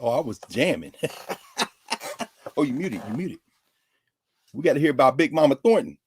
Oh, I was jamming. Oh, you muted. You muted. We got to hear about Big Mama Thornton.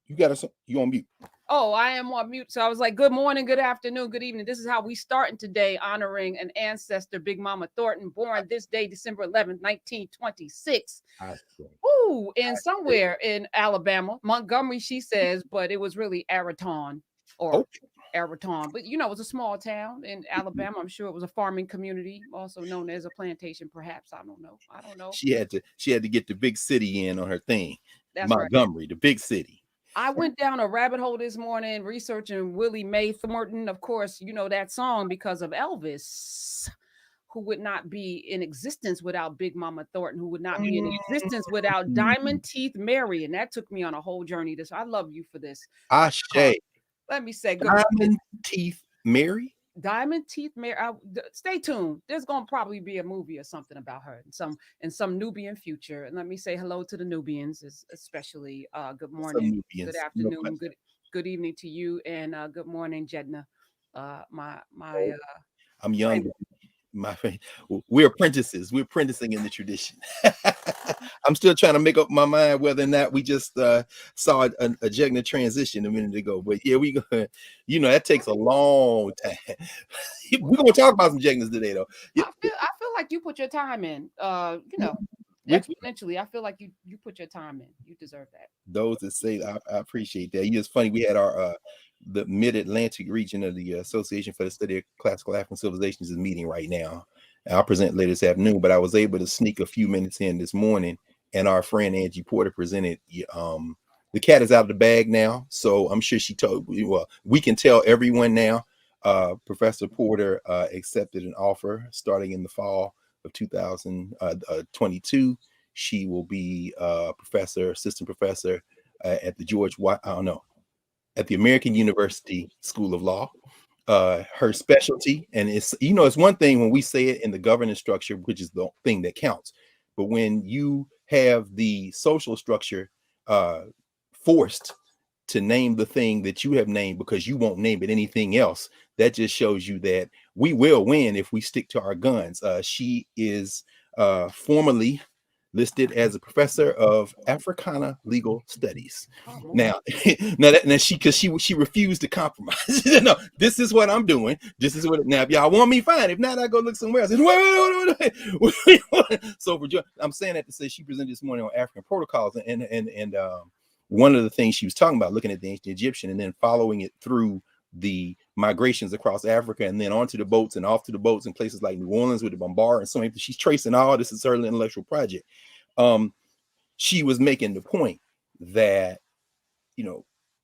You on mute. Oh, I am on mute. So I was like, good morning, good afternoon, good evening. This is how we starting today, honoring an ancestor, Big Mama Thornton, born this day, December 11th, 1926. I say. Ooh, in somewhere in Alabama, Montgomery, she says, but it was really Araton or Okay. Araton. But you know, it was a small town in Alabama. I'm sure it was a farming community, also known as a plantation, perhaps. I don't know. I don't know. She had to get the big city in on her thing. That's right. Montgomery, the big city. I went down a rabbit hole this morning researching Willie Mae Thornton. Of course, you know that song because of Elvis, who would not be in existence without Big Mama Thornton, who would not be in existence without Diamond Teeth Mary. And that took me on a whole journey. This I love you for this. Carr. Ashe. Let me say good morning. Diamond Teeth Mary. Diamond Teeth Mary. Stay tuned. There's gonna probably be a movie or something about her in some Nubian future. And let me say hello to the Nubians, especially good Some morning, good Nubians. No afternoon, question. good evening to you, and good morning, Jedna. My Oh, I'm friend. young. My friend. We're apprentices. We're apprenticing in the tradition. I'm still trying to make up my mind whether or not we just saw a Jegna transition a minute ago. But yeah, that takes a long time. We're gonna talk about some Jegnas today, though. Yeah, I feel like you put your time in. which Exponentially. I feel like you put your time in. You deserve that. those that say I appreciate that. It's funny. We had our the Mid-Atlantic region of the Association for the Study of Classical African Civilizations is meeting right now. I'll present later this afternoon, but I was able to sneak a few minutes in this morning, and our friend Angie Porter presented. The cat is out of the bag now, so I'm sure she told. Well, we can tell everyone now. Professor Porter accepted an offer starting in the fall of 2022. She will be assistant professor at the at the American University School of Law. Her specialty, and it's one thing when we say it in the governance structure, which is the thing that counts, but when you have the social structure forced to name the thing that you have named because you won't name it anything else, that just shows you that we will win if we stick to our guns. She is formally listed as a professor of Africana legal studies. Oh, Now, now she refused to compromise. No, this is what I'm doing. This is what now. If y'all want me, fine. If not, I go look somewhere else. Wait. So I'm saying that to say she presented this morning on African protocols, and one of the things she was talking about, looking at the ancient Egyptian and then following it through the migrations across Africa and then onto the boats and off to the boats in places like New Orleans with the Bombard and so on. She's tracing all this. It's her intellectual project. She was making the point that,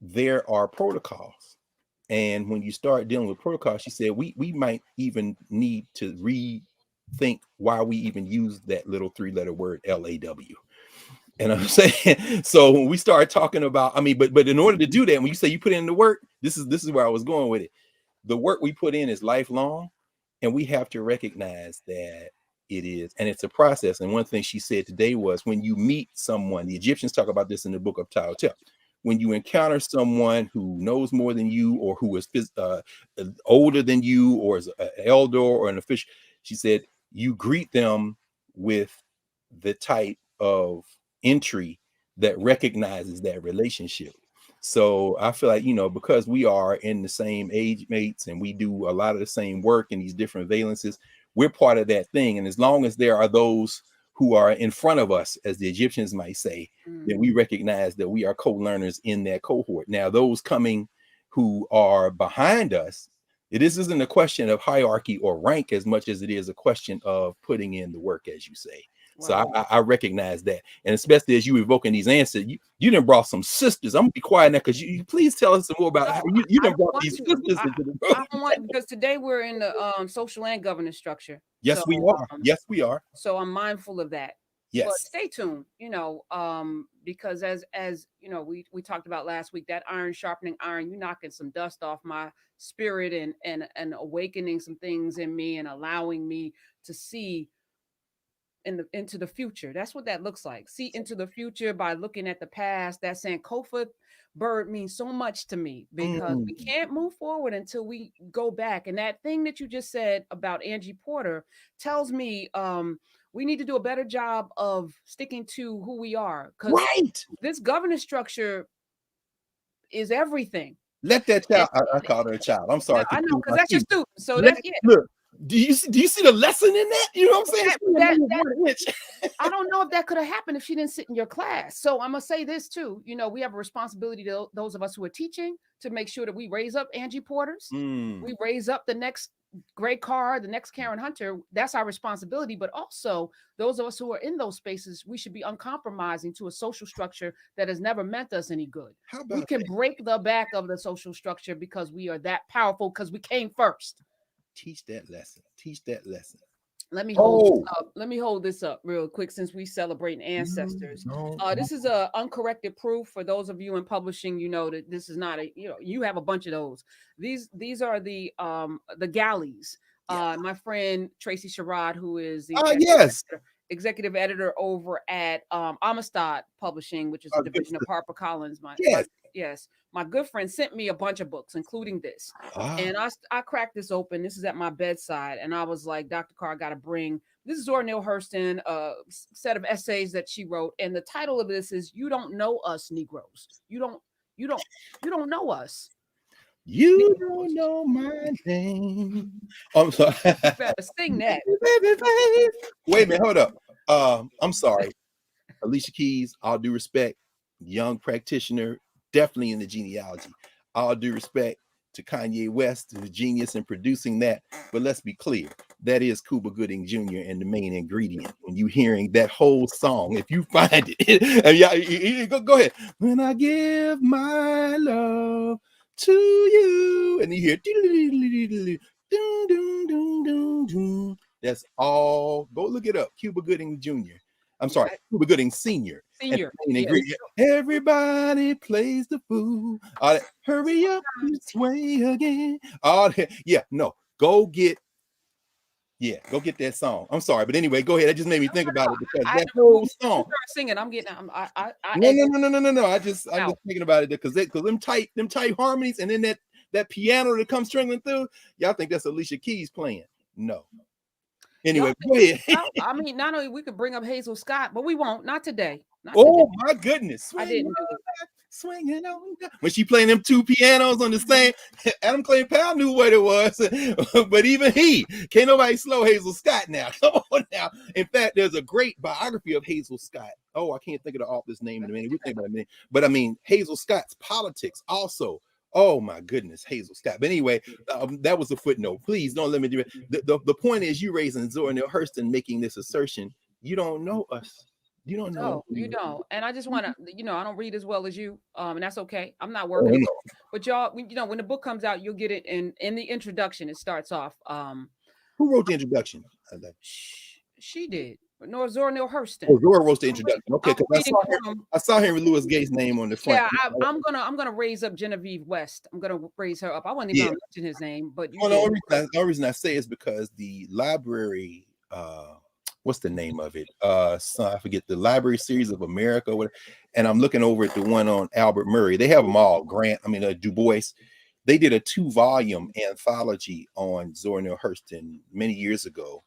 there are protocols. And when you start dealing with protocols, she said, we might even need to rethink why we even use that little 3-letter word LAW. And I'm saying, so when we start talking about, but in order to do that, when you say you put in the work, this is where I was going with it. The work we put in is lifelong, and we have to recognize that it is, and it's a process. And one thing she said today was, when you meet someone, the Egyptians talk about this in the book of Untitled, when you encounter someone who knows more than you, or who is older than you, or is an elder or an official, she said, you greet them with the type of entry that recognizes that relationship. So I feel like, because we are in the same age mates and we do a lot of the same work in these different valences, we're part of that thing. And as long as there are those who are in front of us, as the Egyptians might say, then we recognize that we are co-learners in that cohort. Now, those coming who are behind us, this isn't a question of hierarchy or rank as much as it is a question of putting in the work, as you say. So I recognize that. And especially as you evoking these answers, you done brought some sisters. I'm gonna be quiet now, because you please tell us some more about how you done brought these sisters into the room. I don't want, because today we're in the social and governance structure. Yes, So, we are. Yes, we are. So I'm mindful of that. Yes. But stay tuned, because as we talked about last week, that iron sharpening iron, you knocking some dust off my spirit and awakening some things in me and allowing me to see into the future. That's what that looks like. See into the future by looking at the past. That Sankofa bird means so much to me because we can't move forward until we go back. And that thing that you just said about Angie Porter tells me we need to do a better job of sticking to who we are, because Right. this governance structure is everything. Let that child. I called her a child. I'm sorry. I know, because that's your student. So Let, that's look. Do you see the lesson in that? You know what I'm saying? I don't know if that could have happened if she didn't sit in your class. So I'm gonna say this too. You know, we have a responsibility to those of us who are teaching to make sure that we raise up Angie Porters. We raise up the next Greg Carr, the next Karen Hunter. That's our responsibility. But also those of us who are in those spaces, we should be uncompromising to a social structure that has never meant us any good. We can break the back of the social structure because we are that powerful, because we came first. Teach that lesson. Teach that lesson. Let me hold this up. Let me hold this up real quick since we celebrating ancestors. This is a uncorrected proof for those of you in publishing. You know that this is not a, you know, you have a bunch of those. These are the galleys. My friend Tracy Sherrod, who is the executive editor over at Amistad Publishing, which is a division of HarperCollins. My good friend sent me a bunch of books, including this. And I cracked this open. This is at my bedside. And I was like, Dr. Carr, I got to bring, this is Zora Neale Hurston, a set of essays that she wrote. And the title of this is, You Don't Know Us, Negroes. You don't know us. You don't know my name. I'm sorry. You better sing that. Wait a minute, hold up. I'm sorry. Alicia Keys, all due respect, young practitioner, definitely in the genealogy. All due respect to Kanye West, the genius in producing that. But let's be clear, that is Cuba Gooding Jr. and the main ingredient. When you hearing that whole song, if you find it, go ahead. When I give my love to you, and you hear that's all. Go look it up. Cuba Gooding Jr. I'm sorry, Cuba Gooding Senior. Everybody plays the fool. Hurry up this way again. Go get that song. I'm sorry, but anyway, go ahead. That just made me think about it because that whole song. Singing, I'm getting. No. I'm just thinking about it because them tight harmonies, and then that piano that comes stringing through. Y'all think that's Alicia Keys playing? No. Anyway, go ahead. I mean, not only we could bring up Hazel Scott, but we won't. Not today. My goodness! I didn't do it. Swinging on when she playing them two pianos on the same. Adam Clay Powell knew what it was, but even he can't nobody slow Hazel Scott now. Come on now. In fact, there's a great biography of Hazel Scott. I can't think of the author's name in a minute. We think about it in a minute. But I mean, Hazel Scott's politics also. Oh my goodness, Hazel Scott. But anyway, that was a footnote. Please don't let me do it. The point is, you raising Zora Neale Hurston making this assertion. You don't know us. You don't know. You don't. And I just want to, I don't read as well as you. And that's okay. I'm not working. But y'all, when the book comes out, you'll get it in the introduction. It starts off. Who wrote the introduction? She did. Zora Neale Hurston. Zora wrote the introduction. Okay, because I saw Henry Louis Gates' name on the front. Yeah, I'm gonna raise up Genevieve West. I'm gonna raise her up. I wasn't even gonna mention his name, but the only reason I say is because the library. What's the name of it? So I forget, the Library Series of America, and I'm looking over at the one on Albert Murray. They have them all. Du Bois. They did a 2-volume anthology on Zora Neale Hurston many years ago.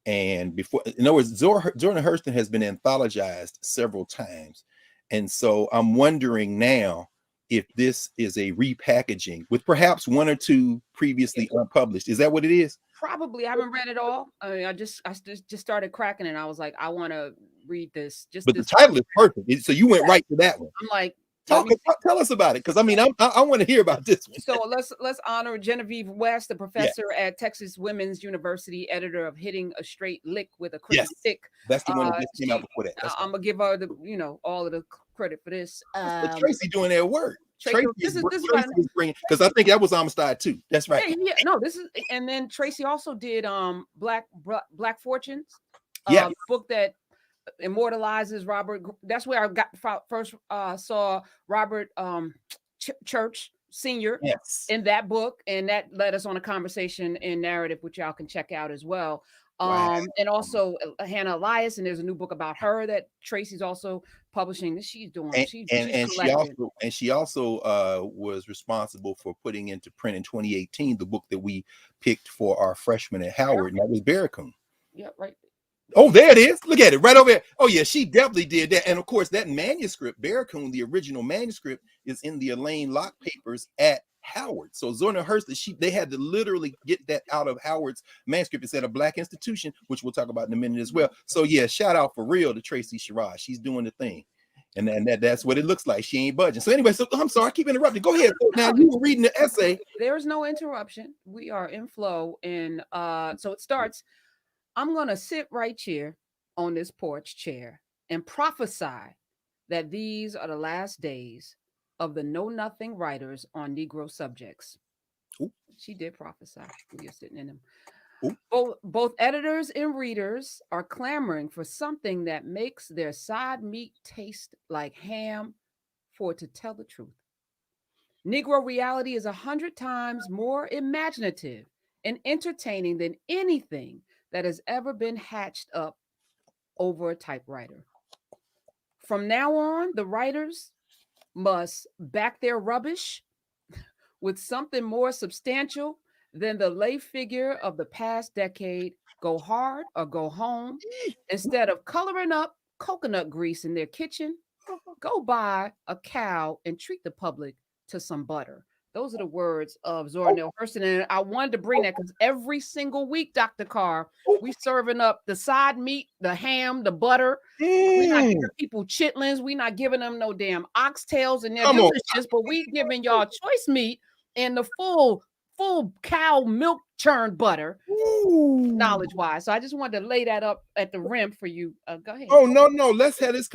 And before, in other words, Zora Neale Hurston has been anthologized several times. And so I'm wondering now if this is a repackaging with perhaps one or two previously unpublished. Is that what it is? Probably. I haven't read it all. I mean, I just started cracking it. And I was like, I want to read this. The title is perfect. So you went right to that one. I'm like, tell us about it, because I mean, I want to hear about this one. So let's honor Genevieve West, the professor at Texas Women's University, editor of Hitting a Straight Lick with a Crooked Stick. That's the one that just came out before that. I'm gonna give her all of the credit for this. Tracy doing their work. Tracy is bringing, because I think that was Amistad too. That's right. Yeah, no, this is, and then Tracy also did Black Fortunes, book that immortalizes Robert. That's where I got first saw Robert Church Sr. Yes. in that book, and that led us on a conversation in narrative, which y'all can check out as well. Wow. And also Hannah Elias, and there's a new book about her that Tracy's also publishing. She's doing, she's collecting. She also was responsible for putting into print in 2018 the book that we picked for our freshman at Howard, and that was Barracoon. Yeah, right. Oh, there it is. Look at it right over there. Oh, yeah, she definitely did that. And of course, that manuscript, Barracoon, the original manuscript, is in the Elaine Locke papers at Howard. So Zora Hurst, they had to literally get that out of Howard's manuscript. It's at a Black institution, which we'll talk about in a minute as well. So yeah, shout out for real to Tracy Sherrod. She's doing the thing. And that's what it looks like. She ain't budging. So anyway, so I'm sorry, I keep interrupting. Go ahead. So now you were reading the essay. There's no interruption. We are in flow. And so it starts. I'm going to sit right here on this porch chair and prophesy that these are the last days of the know-nothing writers on Negro subjects. Ooh. She did prophesy. We are sitting in them. Both editors and readers are clamoring for something that makes their side meat taste like ham, for to tell the truth. Negro reality is 100 times more imaginative and entertaining than anything that has ever been hatched up over a typewriter. From now on, the writers must back their rubbish with something more substantial than the lay figure of the past decade. Go hard or go home. Instead of coloring up coconut grease in their kitchen, go buy a cow and treat the public to some butter. Those are the words of Zora Neale Hurston. And I wanted to bring that because every single week, Dr. Carr, we serving up the side meat, the ham, the butter. We're not giving people chitlins. We're not giving them no damn oxtails, and they're delicious, but we giving y'all choice meat and the full cow milk churned butter, knowledge wise. So I just wanted to lay that up at the rim for you. Go ahead. Oh no, let's have this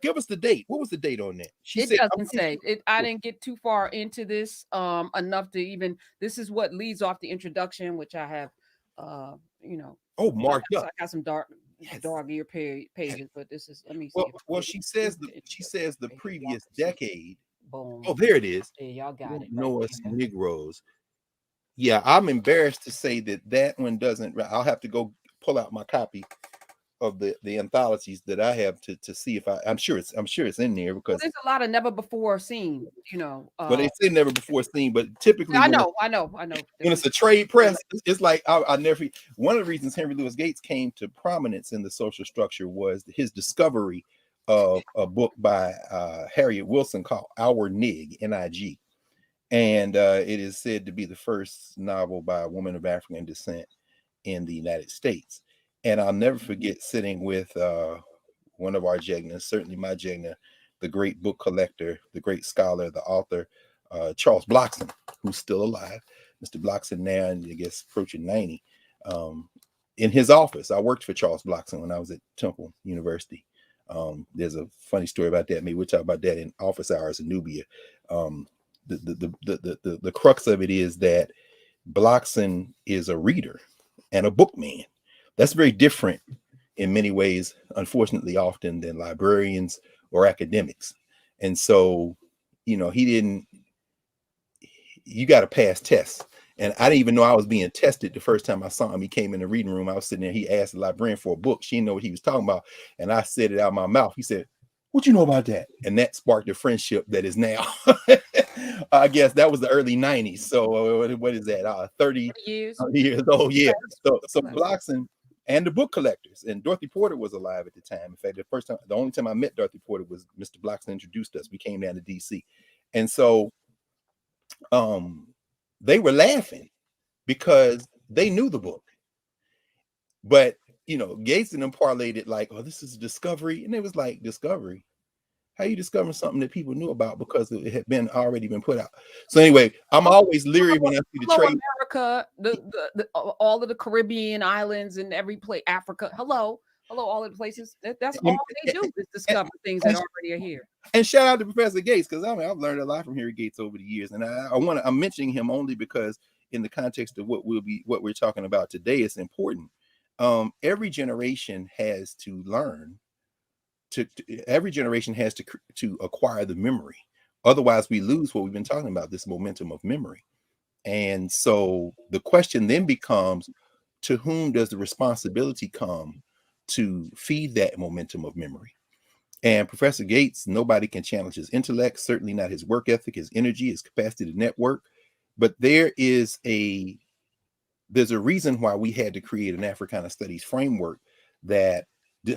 give us the date. What was the date on that? It doesn't say it. I didn't get too far into this enough to even. This is what leads off the introduction, which I have marked up. I got some dog ear pages, but this is, let me see. Well, she says the previous decade. Boom. Oh, there it is. Yeah, y'all got it. Know us Negroes. Yeah, I'm embarrassed to say that one doesn't. I'll have to go pull out my copy of the anthologies that I have to see if I'm sure it's in there, because there's a lot of never before seen, but they say never before seen, but typically I know when it's a trade press, it's like I never. One of the reasons Henry Louis Gates came to prominence in the social structure was his discovery of a book by Harriet Wilson called Our Nig, Nig. And it is said to be the first novel by a woman of African descent in the United States. And I'll never forget sitting with one of our Jegnas, certainly my Jegna, the great book collector, the great scholar, the author, Charles Blockson, who's still alive. Mr. Blockson now, I guess, approaching 90. In his office, I worked for Charles Blockson when I was at Temple University. There's a funny story about that. Maybe we'll talk about that in office hours in Nubia. The crux of it is that Blockson is a reader and a bookman. That's very different in many ways, unfortunately, often than librarians or academics. And so, you got to pass tests. And I didn't even know I was being tested the first time I saw him. He came in the reading room. I was sitting there. He asked the librarian for a book. She didn't know what he was talking about. And I said it out of my mouth. He said, "What you know about that?" And that sparked a friendship that is now, I guess that was the early 90s. So what is that? 30 years old. Yeah. So Blockson and the book collectors, and Dorothy Porter was alive at the time. In fact, the only time I met Dorothy Porter was Mr. Blockson introduced us. We came down to DC. And so they were laughing because they knew the book. But Gates and them parlayed it like, "Oh, this is a discovery." And it was like, discovery? How you discovering something that people knew about because it had already been put out? So anyway, I'm always leery when I see the trade. America, all of the Caribbean islands and every place, Africa. Hello, all of the places. That's all they do is discover things that already are here. And shout out to Professor Gates, because I've learned a lot from Harry Gates over the years, and I'm mentioning him only because in the context of what we're talking about today, it's important. Every generation has to learn. Every generation has to acquire the memory Otherwise, we lose what we've been talking about, this momentum of memory. And so the question then becomes, to whom does the responsibility come to feed that momentum of memory? And Professor Gates, nobody can challenge his intellect, certainly not his work ethic, his energy, his capacity to network. But there's a reason why we had to create an Africana Studies framework that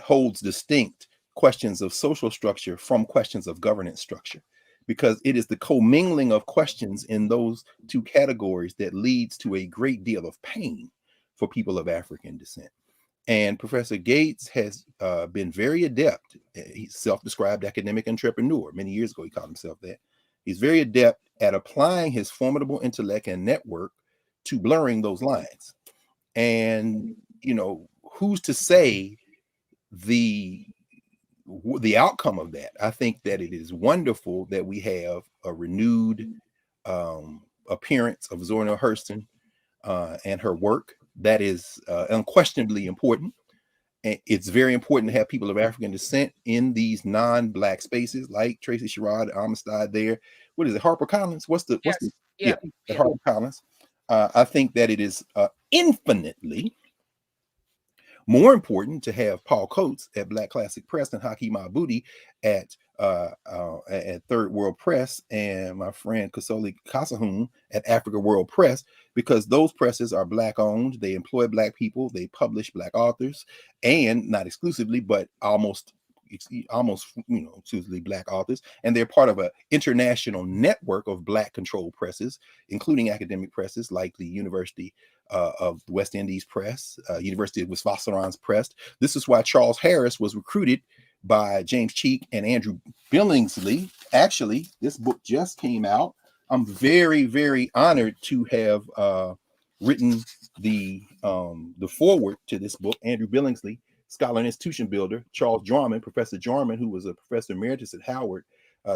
holds distinct questions of social structure from questions of governance structure, because it is the commingling of questions in those two categories that leads to a great deal of pain for people of African descent. And Professor Gates has been very adept. He's self-described academic entrepreneur. Many years ago, he called himself that. He's very adept at applying his formidable intellect and network to blurring those lines. And, you know, who's to say the outcome of that? I think that it is wonderful that we have a renewed appearance of Zora Neale Hurston and her work. That is unquestionably important. And it's very important to have people of African descent in these non-Black spaces, like Tracy Sherrod, Amistad there. What is it, HarperCollins? What's the at HarperCollins? I think that it is infinitely more important to have Paul Coates at Black Classic Press and Hakeem Abudi at Third World Press, and my friend Kasoli Kasahun at Africa World Press, because those presses are Black owned. They employ Black people. They publish Black authors, and not exclusively, but almost exclusively Black authors. And they're part of an international network of Black controlled presses, including academic presses like the University of the West Indies Press, University of Witwatersrand's Press. This is why Charles Harris was recruited by James Cheek and Andrew Billingsley. Actually, this book just came out. I'm very, very honored to have written the foreword to this book. Andrew Billingsley, scholar and institution builder. Charles Jarman, Professor Jarman, who was a professor emeritus at Howard.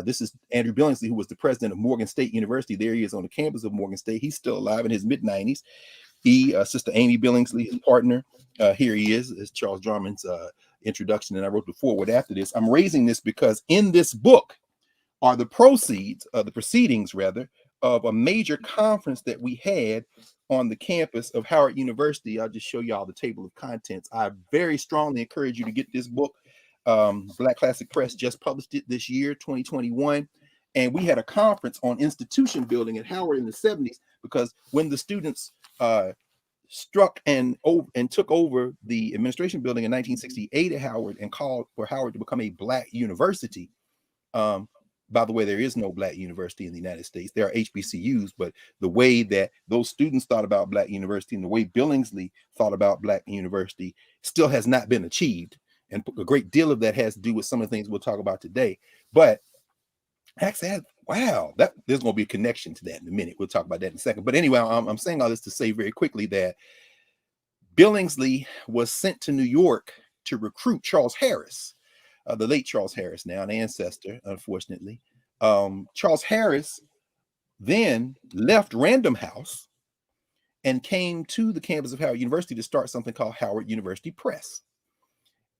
This is Andrew Billingsley, who was the president of Morgan State University. There he is on the campus of Morgan State. He's still alive in his mid-90s. Sister Amy Billingsley, his partner. Here he is Charles Jarman's introduction, and I wrote the foreword after this. I'm raising this because in this book are the proceedings of a major conference that we had on the campus of Howard University. I'll just show y'all the table of contents. I very strongly encourage you to get this book. Black Classic Press just published it this year, 2021. And we had a conference on institution building at Howard in the 70s, because when the students struck and took over the administration building in 1968 at Howard and called for Howard to become a Black university. By the way, there is no Black university in the United States. There are HBCUs, but the way that those students thought about Black university and the way Billingsley thought about Black university still has not been achieved. And a great deal of that has to do with some of the things we'll talk about today. But actually, wow, there's going to be a connection to that in a minute. We'll talk about that in a second. But anyway, I'm saying all this to say very quickly that Billingsley was sent to New York to recruit Charles Harris, the late Charles Harris, now an ancestor, unfortunately. Charles Harris then left Random House and came to the campus of Howard University to start something called Howard University Press.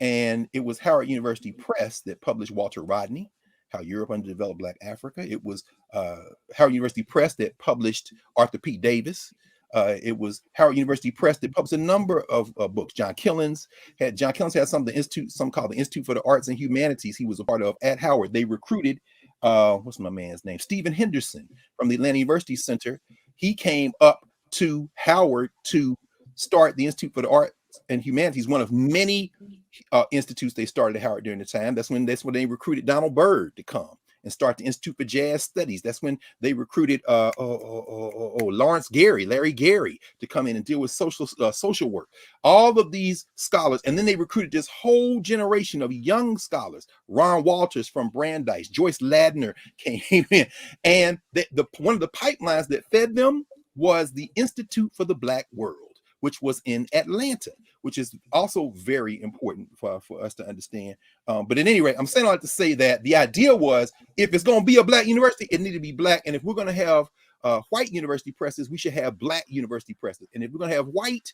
And it was Howard University Press that published Walter Rodney, How Europe Underdeveloped Black Africa. It was Howard University Press that published Arthur P. Davis. It was Howard University Press that published a number of books. John Killens had something called the Institute for the Arts and Humanities. He was a part of at Howard. They recruited what's my man's name? Stephen Henderson from the Atlanta University Center. He came up to Howard to start the Institute for the Arts and Humanities, one of many institutes they started at Howard during the time. That's when they recruited Donald Byrd to come and start the Institute for Jazz Studies. That's when they recruited Larry Gary to come in and deal with social work. All of these scholars, and then they recruited this whole generation of young scholars. Ron Walters from Brandeis, Joyce Ladner came in, and one of the pipelines that fed them was the Institute for the Black World, which was in Atlanta, which is also very important for us to understand. But at any rate, I'm saying all that to say that the idea was, if it's going to be a Black university, it needed to be Black. And if we're going to have white university presses, we should have Black university presses. And if we're going to have white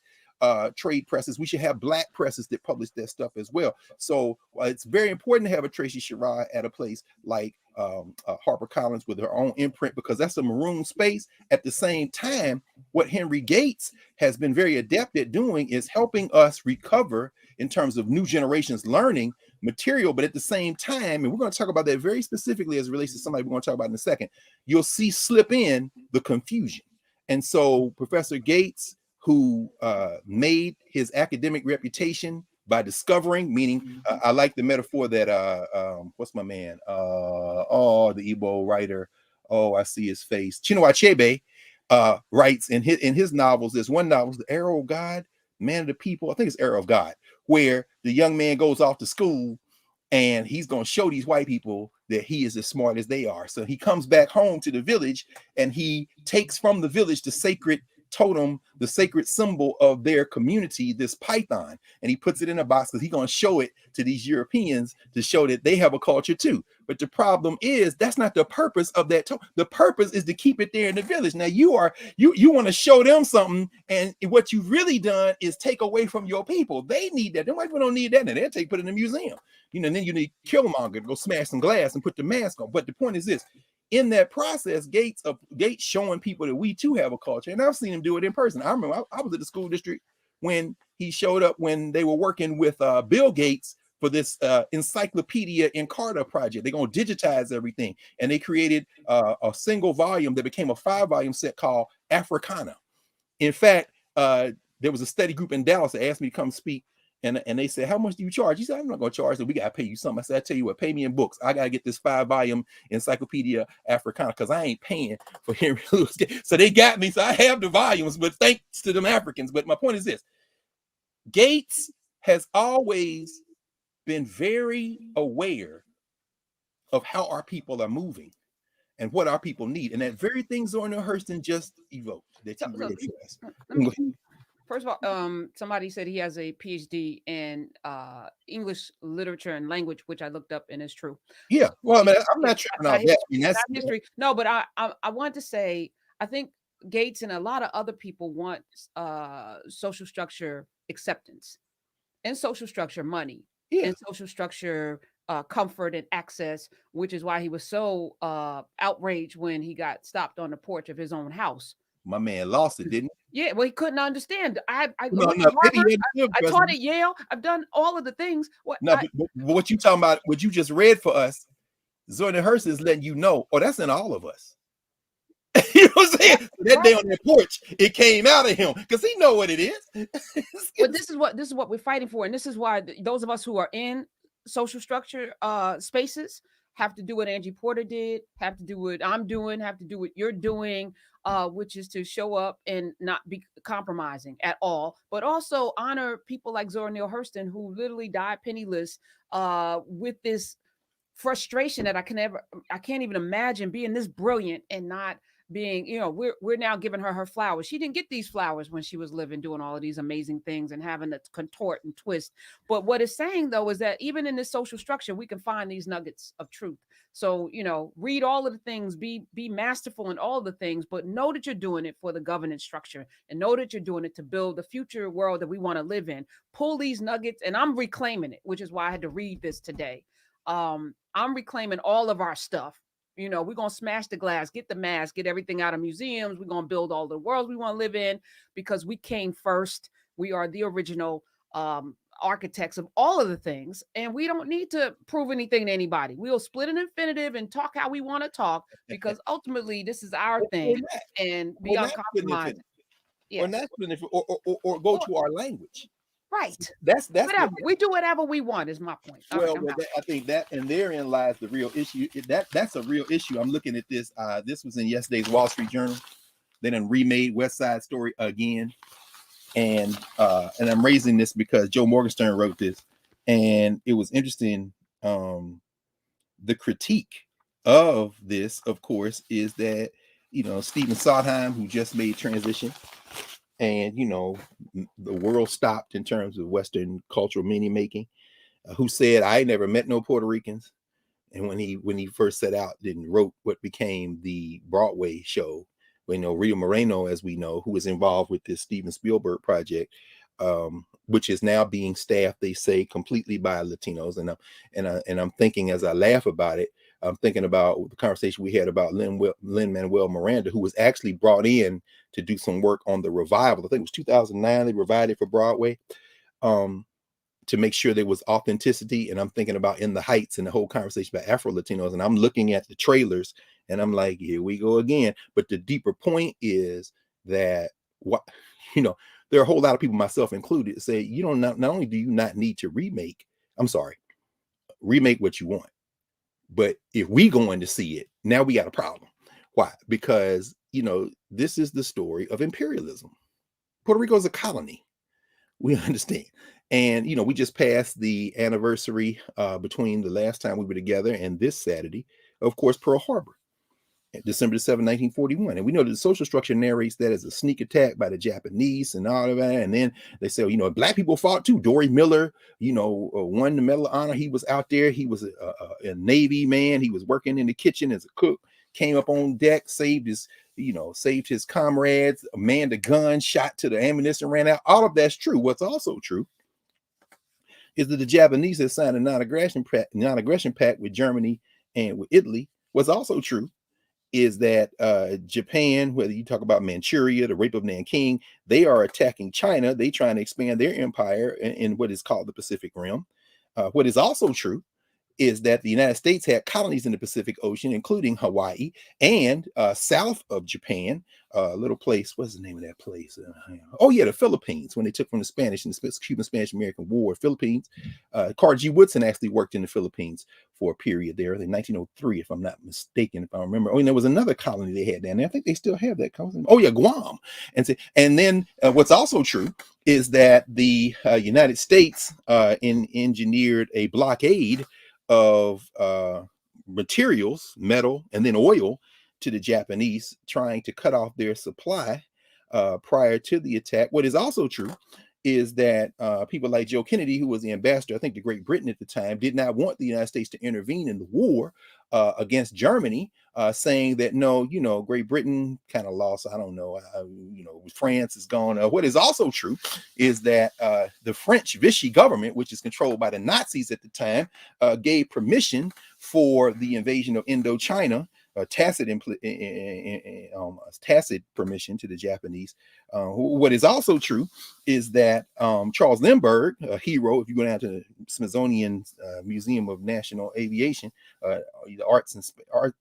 trade presses. We should have black presses that publish that stuff as well. So it's very important to have a Tracy Sherrod at a place like HarperCollins with her own imprint, because that's a maroon space. At the same time, what Henry Gates has been very adept at doing is helping us recover in terms of new generations learning material. But at the same time, and we're going to talk about that very specifically as it relates to somebody we're going to talk about in a second, you'll see slip in the confusion. And so Professor Gates, who made his academic reputation by discovering, meaning I like the metaphor that what's my man, the Igbo writer, I see his face, Chinua Achebe, writes in his novels. There's one novel, The Arrow of God, Man of the People, I think it's Arrow of God, where the young man goes off to school and he's going to show these white people that he is as smart as they are. So he comes back home to the village and he takes from the village the sacred totem, the sacred symbol of their community, this python, and he puts it in a box because he's going to show it to these Europeans to show that they have a culture too. But the problem is that's not the purpose of that. The purpose is to keep it there in the village. Now you want to show them something, and what you've really done is take away from your people. They need that. Them white people don't need that. And they'll put it in the museum. And then you need Killmonger to go smash some glass and put the mask on. But the point is this: in that process, Gates showing people that we too have a culture, and I've seen him do it in person. I remember I was at the school district when he showed up when they were working with Bill Gates for this encyclopedia Encarta project. They're going to digitize everything, and they created a single volume that became a 5-volume set called Africana. In fact, there was a study group in Dallas that asked me to come speak. And they said, how much do you charge? He said, I'm not going to charge them. We got to pay you something. I said, I tell you what, pay me in books. I got to get this 5-volume Encyclopedia Africana because I ain't paying for Henry Louis Gates. So they got me. So I have the volumes, but thanks to them Africans. But my point is this: Gates has always been very aware of how our people are moving and what our people need. And that very thing Zora Hurston just evoked that you read to us. First of all, somebody said he has a PhD in English literature and language, which I looked up, and it's true. Yeah, well, I'm not tripping on that. That's history. No, but I want to say, I think Gates and a lot of other people want social structure acceptance, and social structure money, and social structure comfort and access, which is why he was so outraged when he got stopped on the porch of his own house. My man lost it, didn't he? Yeah, well, he couldn't understand. I went to Harvard. I taught at Yale. I've done all of the things. But what you talking about, what you just read for us, Zora Hurston is letting you know, that's in all of us. You know what I'm saying? So that day on that porch, it came out of him because he know what it is. But this is what we're fighting for, and this is why those of us who are in social structure spaces have to do what Angie Porter did, have to do what I'm doing, have to do what you're doing, which is to show up and not be compromising at all, but also honor people like Zora Neale Hurston, who literally died penniless with this frustration that I can't even imagine being this brilliant and not being, we're now giving her flowers. She didn't get these flowers when she was living, doing all of these amazing things and having to contort and twist. But what it's saying, though, is that even in this social structure, we can find these nuggets of truth. So, read all of the things, be masterful in all the things, but know that you're doing it for the governance structure and know that you're doing it to build the future world that we want to live in. Pull these nuggets, and I'm reclaiming it, which is why I had to read this today. I'm reclaiming all of our stuff. We're going to smash the glass, get the mask, get everything out of museums. We're going to build all the worlds we want to live in because we came first. We are the original architects of all of the things. And we don't need to prove anything to anybody. We'll split an infinitive and talk how we want to talk because ultimately this is our thing and be uncompromised. Yes. Or go to our language. Right. That's whatever. We do whatever we want is my point. Well, I think that, and therein lies the real issue. That's a real issue. I'm looking at this. This was in yesterday's Wall Street Journal. They done remade West Side Story again, and I'm raising this because Joe Morgenstern wrote this, and it was interesting. The critique of this, of course, is that Stephen Sondheim, who just made Transition. And, the world stopped in terms of Western cultural meaning making, who said, I never met no Puerto Ricans. And when he first set out, then wrote what became the Broadway show, Rio Moreno, as we know, who was involved with this Steven Spielberg project, which is now being staffed, they say, completely by Latinos. And I'm thinking, as I laugh about it, I'm thinking about the conversation we had about Lin-Manuel Miranda, who was actually brought in to do some work on the revival. I think it was 2009 they revived it for Broadway, to make sure there was authenticity. And I'm thinking about In the Heights and the whole conversation about Afro-Latinos. And I'm looking at the trailers and I'm like, here we go again. But the deeper point is that, what, there are a whole lot of people, myself included, say, not only do you not need to remake what you want, but if we going to see it, now we got a problem. Why? Because, this is the story of imperialism. Puerto Rico is a colony. We understand. And, we just passed the anniversary between the last time we were together and this Saturday, of course, Pearl Harbor, December 7, 1941. And we know that the social structure narrates that as a sneak attack by the Japanese and all of that. And then they say, black people fought too. Dory Miller, won the Medal of Honor. He was out there. He was a Navy man. He was working in the kitchen as a cook, came up on deck, saved his comrades, manned a gun, shot till the ammunition ran out. All of that's true. What's also true is that the Japanese had signed a non-aggression pact with Germany and with Italy. What's also true is that Japan, whether you talk about Manchuria, the rape of Nanking, they are attacking China. They trying to expand their empire in what is called the Pacific Rim. What is also true is that the United States had colonies in the Pacific Ocean, including Hawaii, and south of Japan, a little place. What's the name of that place? The Philippines, when they took from the Spanish in the Cuban-Spanish-American War. Philippines. Carr G. Woodson actually worked in the Philippines for a period there in 1903, if I'm not mistaken, if I remember. And there was another colony they had down there. I think they still have that colony. Guam. And then what's also true is that the United States engineered a blockade of materials, metal, and then oil to the Japanese, trying to cut off their supply prior to the attack. What is also true is that people like Joe Kennedy, who was the ambassador, I think, to Great Britain at the time, did not want the United States to intervene in the war against Germany, saying that, no, Great Britain kind of lost. I don't know. France is gone. What is also true is that the French Vichy government, which is controlled by the Nazis at the time, gave permission for the invasion of Indochina, tacit permission to the Japanese. What is also true is that Charles Lindbergh, a hero, if you go down to the Smithsonian Museum of National Aviation, the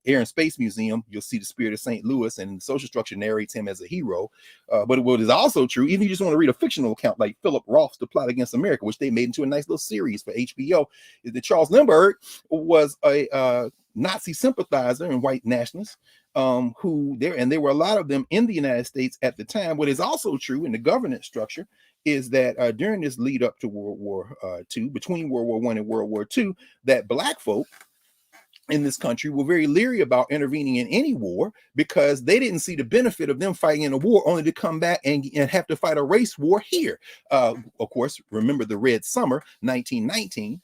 Air and Space Museum, you'll see the Spirit of St. Louis, and the social structure narrates him as a hero. But what is also true, even if you just want to read a fictional account like Philip Roth's The Plot Against America, which they made into a nice little series for HBO, is that Charles Lindbergh was a Nazi sympathizer and white nationalists, there were a lot of them in the United States at the time. What is also true in the governance structure is that during this lead up to World War II, between World War I and World War II, that black folk in this country were very leery about intervening in any war because they didn't see the benefit of them fighting in a war only to come back and have to fight a race war here. Of course, remember the Red Summer, 1919,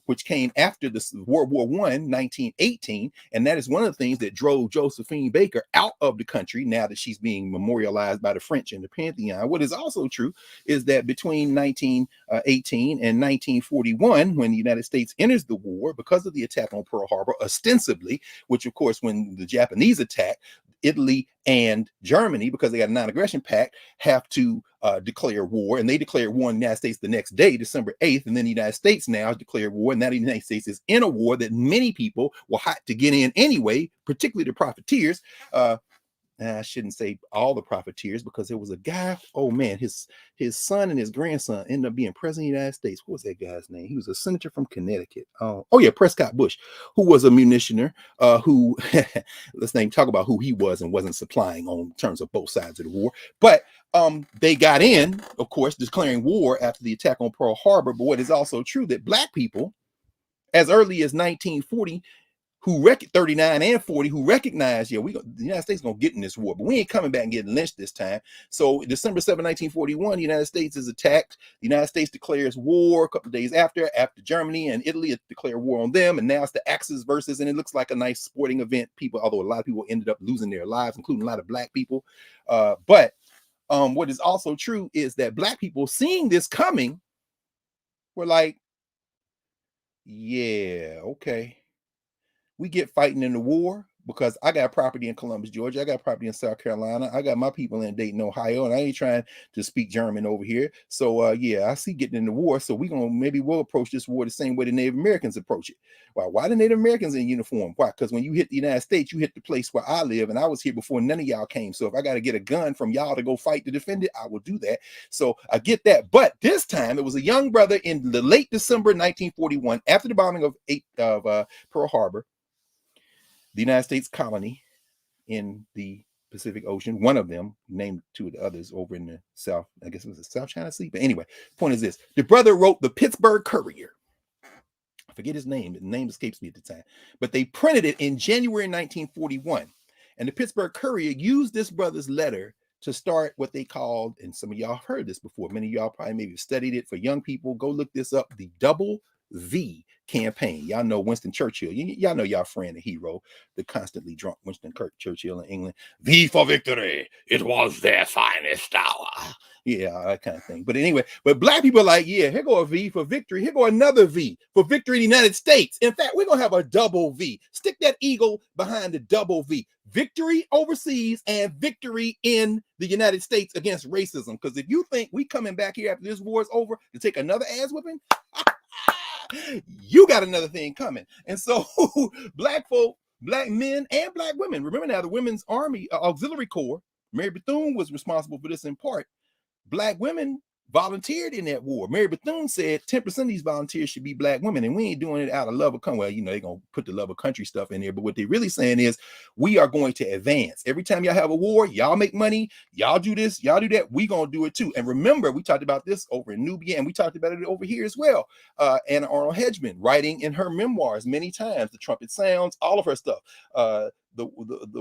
which came after the World War I, 1918. And that is one of the things that drove Josephine Baker out of the country now that she's being memorialized by the French in the Pantheon. What is also true is that between 1918 and 1941, when the United States enters the war, because of the attack on Pearl Harbor, ostensibly, which of course, when the Japanese attack, Italy and Germany, because they got a non-aggression pact, have to declare war, and they declared war in the United States the next day, December 8th, and then the United States now has declared war, and now the United States is in a war that many people were hot to get in anyway, particularly the profiteers. I shouldn't say all the profiteers, because there was a guy, his son and his grandson ended up being president of the United States. What was that guy's name? He was a senator from Connecticut. Prescott Bush, who was a munitioner, who let's talk about who he was and wasn't supplying on terms of both sides of the war. But they got in, of course, declaring war after the attack on Pearl Harbor. But what is also true that black people, as early as 1940, 39 and 40, who recognized, the United States gonna get in this war, but we ain't coming back and getting lynched this time. So December 7, 1941, the United States is attacked. The United States declares war a couple of days after Germany and Italy declare war on them, and now it's the Axis versus, and it looks like a nice sporting event. Although a lot of people ended up losing their lives, including a lot of black people. But what is also true is that black people seeing this coming were like, yeah, okay. We get fighting in the war because I got property in Columbus, Georgia. I got property in South Carolina. I got my people in Dayton, Ohio, and I ain't trying to speak German over here. So yeah, I see getting in the war. So we'll approach this war the same way the Native Americans approach it. Why the Native Americans in uniform? Why? Because when you hit the United States, you hit the place where I live, and I was here before none of y'all came. So if I got to get a gun from y'all to go fight to defend it, I will do that. So I get that. But this time it was a young brother in the late December 1941, after the bombing of Pearl Harbor, the United States colony in the Pacific Ocean. One of them named two of the others over in the South. I guess it was the South China Sea. But anyway, point is this. The brother wrote the Pittsburgh Courier. I forget his name. The name escapes me at the time. But they printed it in January 1941. And the Pittsburgh Courier used this brother's letter to start what they called, and some of y'all have heard this before. Many of y'all probably maybe studied it. For young people, go look this up. The Double V campaign. Y'all know Winston Churchill. Y'all know y'all friend, the hero, the constantly drunk Winston Churchill in England. V for victory. It was their finest hour. Yeah, that kind of thing. But anyway, but black people are like, yeah, here go a V for victory. Here go another V for victory in the United States. In fact, we're going to have a double V. Stick that eagle behind the double V. Victory overseas and victory in the United States against racism. Because if you think we coming back here after this war is over to take another ass whipping, you got another thing coming. And so black folk, black men and black women, remember now the Women's Army Auxiliary Corps, Mary Bethune was responsible for this in part. Black women volunteered in that war. Mary Bethune said 10% of these volunteers should be black women, and we ain't doing it out of love of country. Well, you know, they're going to put the love of country stuff in there, but what they're really saying is we are going to advance. Every time y'all have a war, y'all make money, y'all do this, y'all do that, we going to do it too. And remember, we talked about this over in Nubia, and we talked about it over here as well. Anna Arnold Hedgeman writing in her memoirs many times, The Trumpet Sounds, all of her stuff. The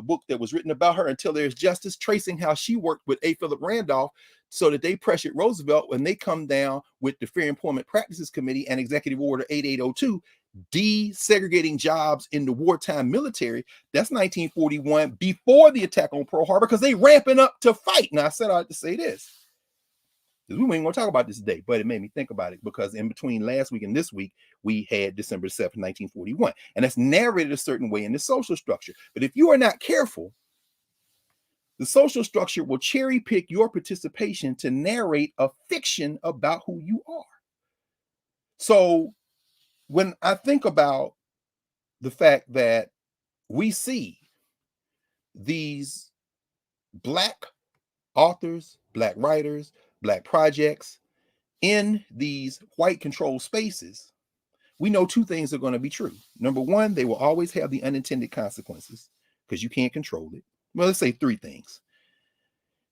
book that was written about her, Until There's Justice, tracing how she worked with A. Philip Randolph so that they pressured Roosevelt when they come down with the Fair Employment Practices Committee and Executive Order 8802, desegregating jobs in the wartime military. That's 1941, before the attack on Pearl Harbor, because they ramping up to fight. Now, I said I had to say this, because we ain't going to talk about this today, but it made me think about it, because in between last week and this week, we had December 7th, 1941. And that's narrated a certain way in the social structure. But if you are not careful, the social structure will cherry pick your participation to narrate a fiction about who you are. So when I think about the fact that we see these black authors, black writers, black projects in these white controlled spaces, we know two things are going to be true. Number one, they will always have the unintended consequences because you can't control it. Well, let's say three things.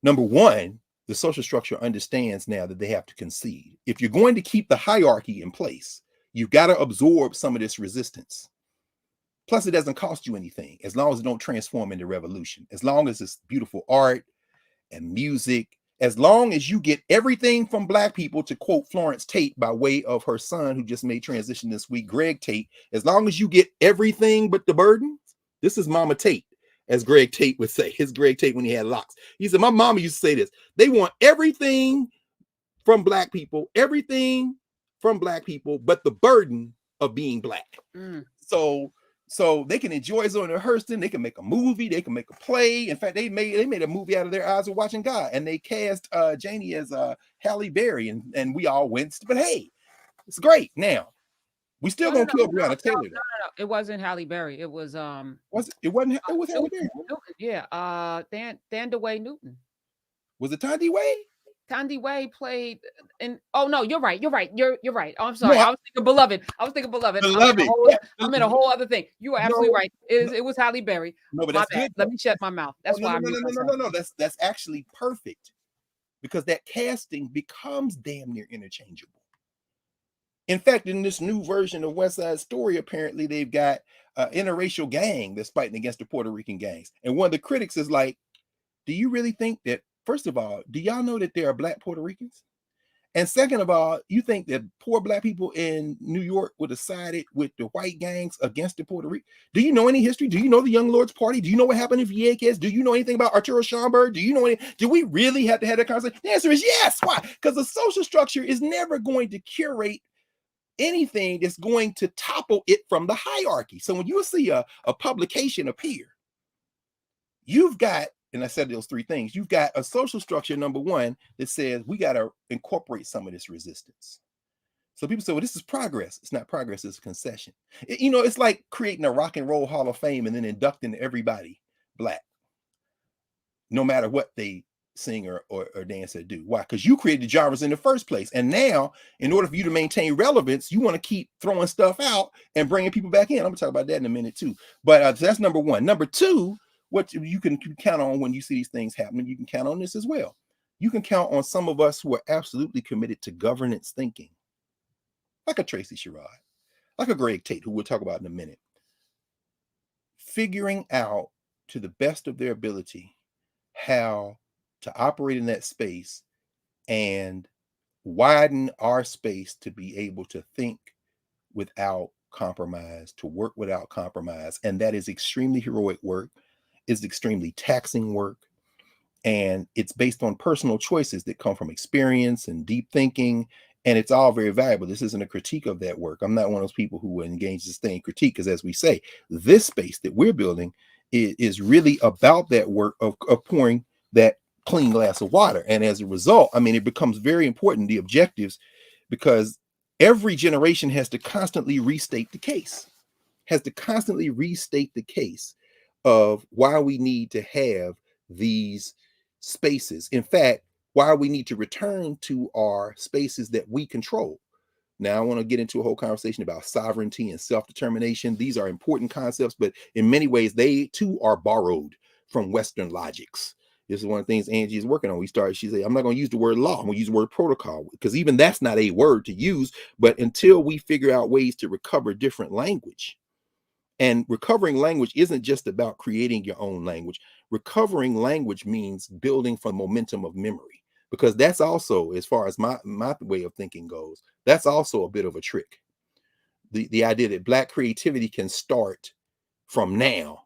Number one, the social structure understands now that they have to concede. If you're going to keep the hierarchy in place, you've got to absorb some of this resistance. Plus, it doesn't cost you anything as long as it don't transform into revolution, as long as it's beautiful art and music, as long as you get everything from black people, to quote Florence Tate by way of her son who just made transition this week, Greg Tate, as long as you get everything but the burden. This is Mama Tate, as Greg Tate would say. His Greg Tate when he had locks. He said, my mama used to say this. They want everything from black people, but the burden of being black. So they can enjoy Zora Neale Hurston. They can make a movie. They can make a play. In fact, they made a movie out of Their Eyes Were Watching God, and they cast Janie as Halle Berry, and we all winced. But hey, it's great. Now we still gonna kill Breonna Taylor. No. It wasn't Halle Berry. It was It wasn't. It was Halle Berry. Yeah. Thandaway Newton. Was it Tandy Way? Tandy Way played in. Oh no, you're right. You're right. You're right. Oh, I'm sorry. No, I was thinking Beloved. I'm in a whole other thing. You are absolutely right. It was Halle Berry. No, but that's good. Let me shut my mouth. That's why. No. That's actually perfect, because that casting becomes damn near interchangeable. In fact, in this new version of West Side Story, apparently they've got an interracial gang that's fighting against the Puerto Rican gangs. And one of the critics is like, do you really think that, first of all, do y'all know that there are black Puerto Ricans? And second of all, you think that poor black people in New York would have sided with the white gangs against the Puerto Rico? Do you know any history? Do you know the Young Lords Party? Do you know what happened in Hbcus? Do you know anything about Arturo Schomburg? Do you know any? Do we really have to have that conversation? The answer is yes. Why? Because the social structure is never going to curate anything that's going to topple it from the hierarchy. So when you see a publication appear, you've got, and I said those three things, you've got a social structure, number one, that says we got to incorporate some of this resistance. So people say, well, this is progress. It's not progress, it's a concession. It's like creating a rock and roll hall of fame and then inducting everybody black, no matter what they sing or dance or do. Why? Because you created genres in the first place. And now, in order for you to maintain relevance, you want to keep throwing stuff out and bringing people back in. I'm going to talk about that in a minute too. But that's number one. Number two, what you can count on when you see these things happening, you can count on this as well. You can count on some of us who are absolutely committed to governance thinking, like a Tracy Sherrod, like a Greg Tate, who we'll talk about in a minute, figuring out to the best of their ability how to operate in that space and widen our space to be able to think without compromise, to work without compromise. And that is extremely heroic work. It's extremely taxing work. And it's based on personal choices that come from experience and deep thinking. And it's all very valuable. This isn't a critique of that work. I'm not one of those people who engage in staying critique, because as we say, this space that we're building is really about that work of pouring that clean glass of water. And as a result, I mean, it becomes very important, the objectives, because every generation has to constantly restate the case, of why we need to have these spaces. In fact, why we need to return to our spaces that we control. Now, I want to get into a whole conversation about sovereignty and self-determination. These are important concepts, but in many ways, they too are borrowed from Western logics. This is one of the things Angie is working on. She said, I'm not going to use the word law. I'm going to use the word protocol, because even that's not a word to use. But until we figure out ways to recover different language, and recovering language isn't just about creating your own language. Recovering language means building from momentum of memory, because that's also, as far as my way of thinking goes, that's also a bit of a trick. The idea that Black creativity can start from now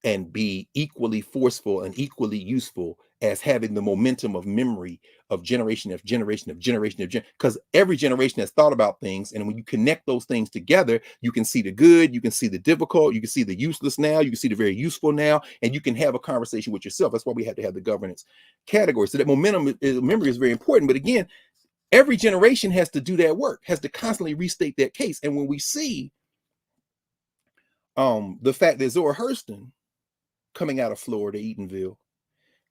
and be equally forceful and equally useful as having the momentum of memory of generation of generation of generation of because every generation has thought about things, and when you connect those things together, you can see the good, you can see the difficult, you can see the useless now, you can see the very useful now, and you can have a conversation with yourself. That's why we have to have the governance category. So that momentum memory is very important. But again, every generation has to do that work, has to constantly restate that case. And when we see the fact that Zora Hurston, coming out of Florida, Eatonville,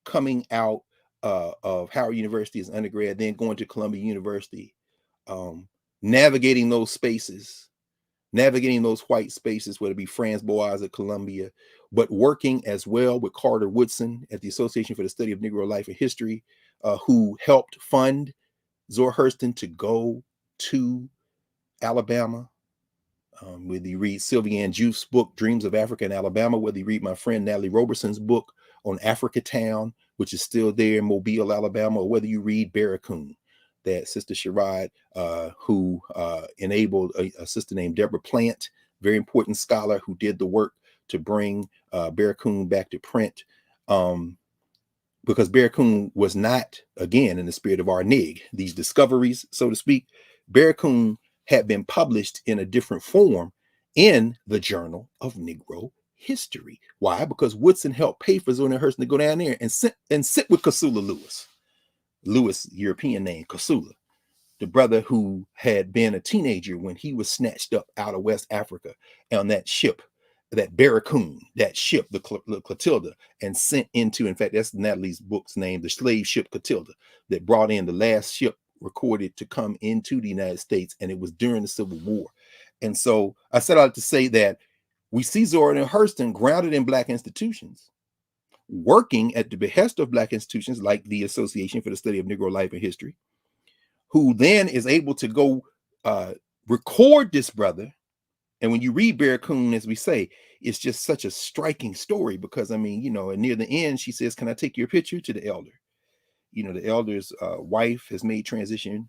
coming out of Howard University as undergrad, then going to Columbia University, navigating those spaces, navigating those white spaces, whether it be Franz Boas at Columbia, but working as well with Carter Woodson at the Association for the Study of Negro Life and History, who helped fund Zora Hurston to go to Alabama. Whether you read Sylvia Ann Juif's book, Dreams of Africa in Alabama, whether you read my friend Natalie Roberson's book on Africa Town, which is still there in Mobile, Alabama, or whether you read Babatunde, that Sister Sherrod, who enabled a sister named Deborah Plant, very important scholar who did the work to bring Babatunde back to print. Because Babatunde was not, again, in the spirit of our NIG, these discoveries, so to speak. Babatunde had been published in a different form in the Journal of Negro History. Why? Because Woodson helped pay for Zora Hurston to go down there and sit with Kasula Lewis. Lewis, European name, Kasula, the brother who had been a teenager when he was snatched up out of West Africa on that ship, that Barracoon, that ship, the Clotilda, and sent into, in fact, that's Natalie's book's name, the slave ship Clotilda, that brought in the last ship recorded to come into the United States, and it was during the Civil War. And so I set out to say that we see Zora Hurston grounded in Black institutions, working at the behest of Black institutions like the Association for the Study of Negro Life and History, who then is able to go record this brother. And when you read Babatunde, as we say, it's just such a striking story, because, I mean, and near the end, she says, "Can I take your picture?" to the elder. The elder's wife has made transition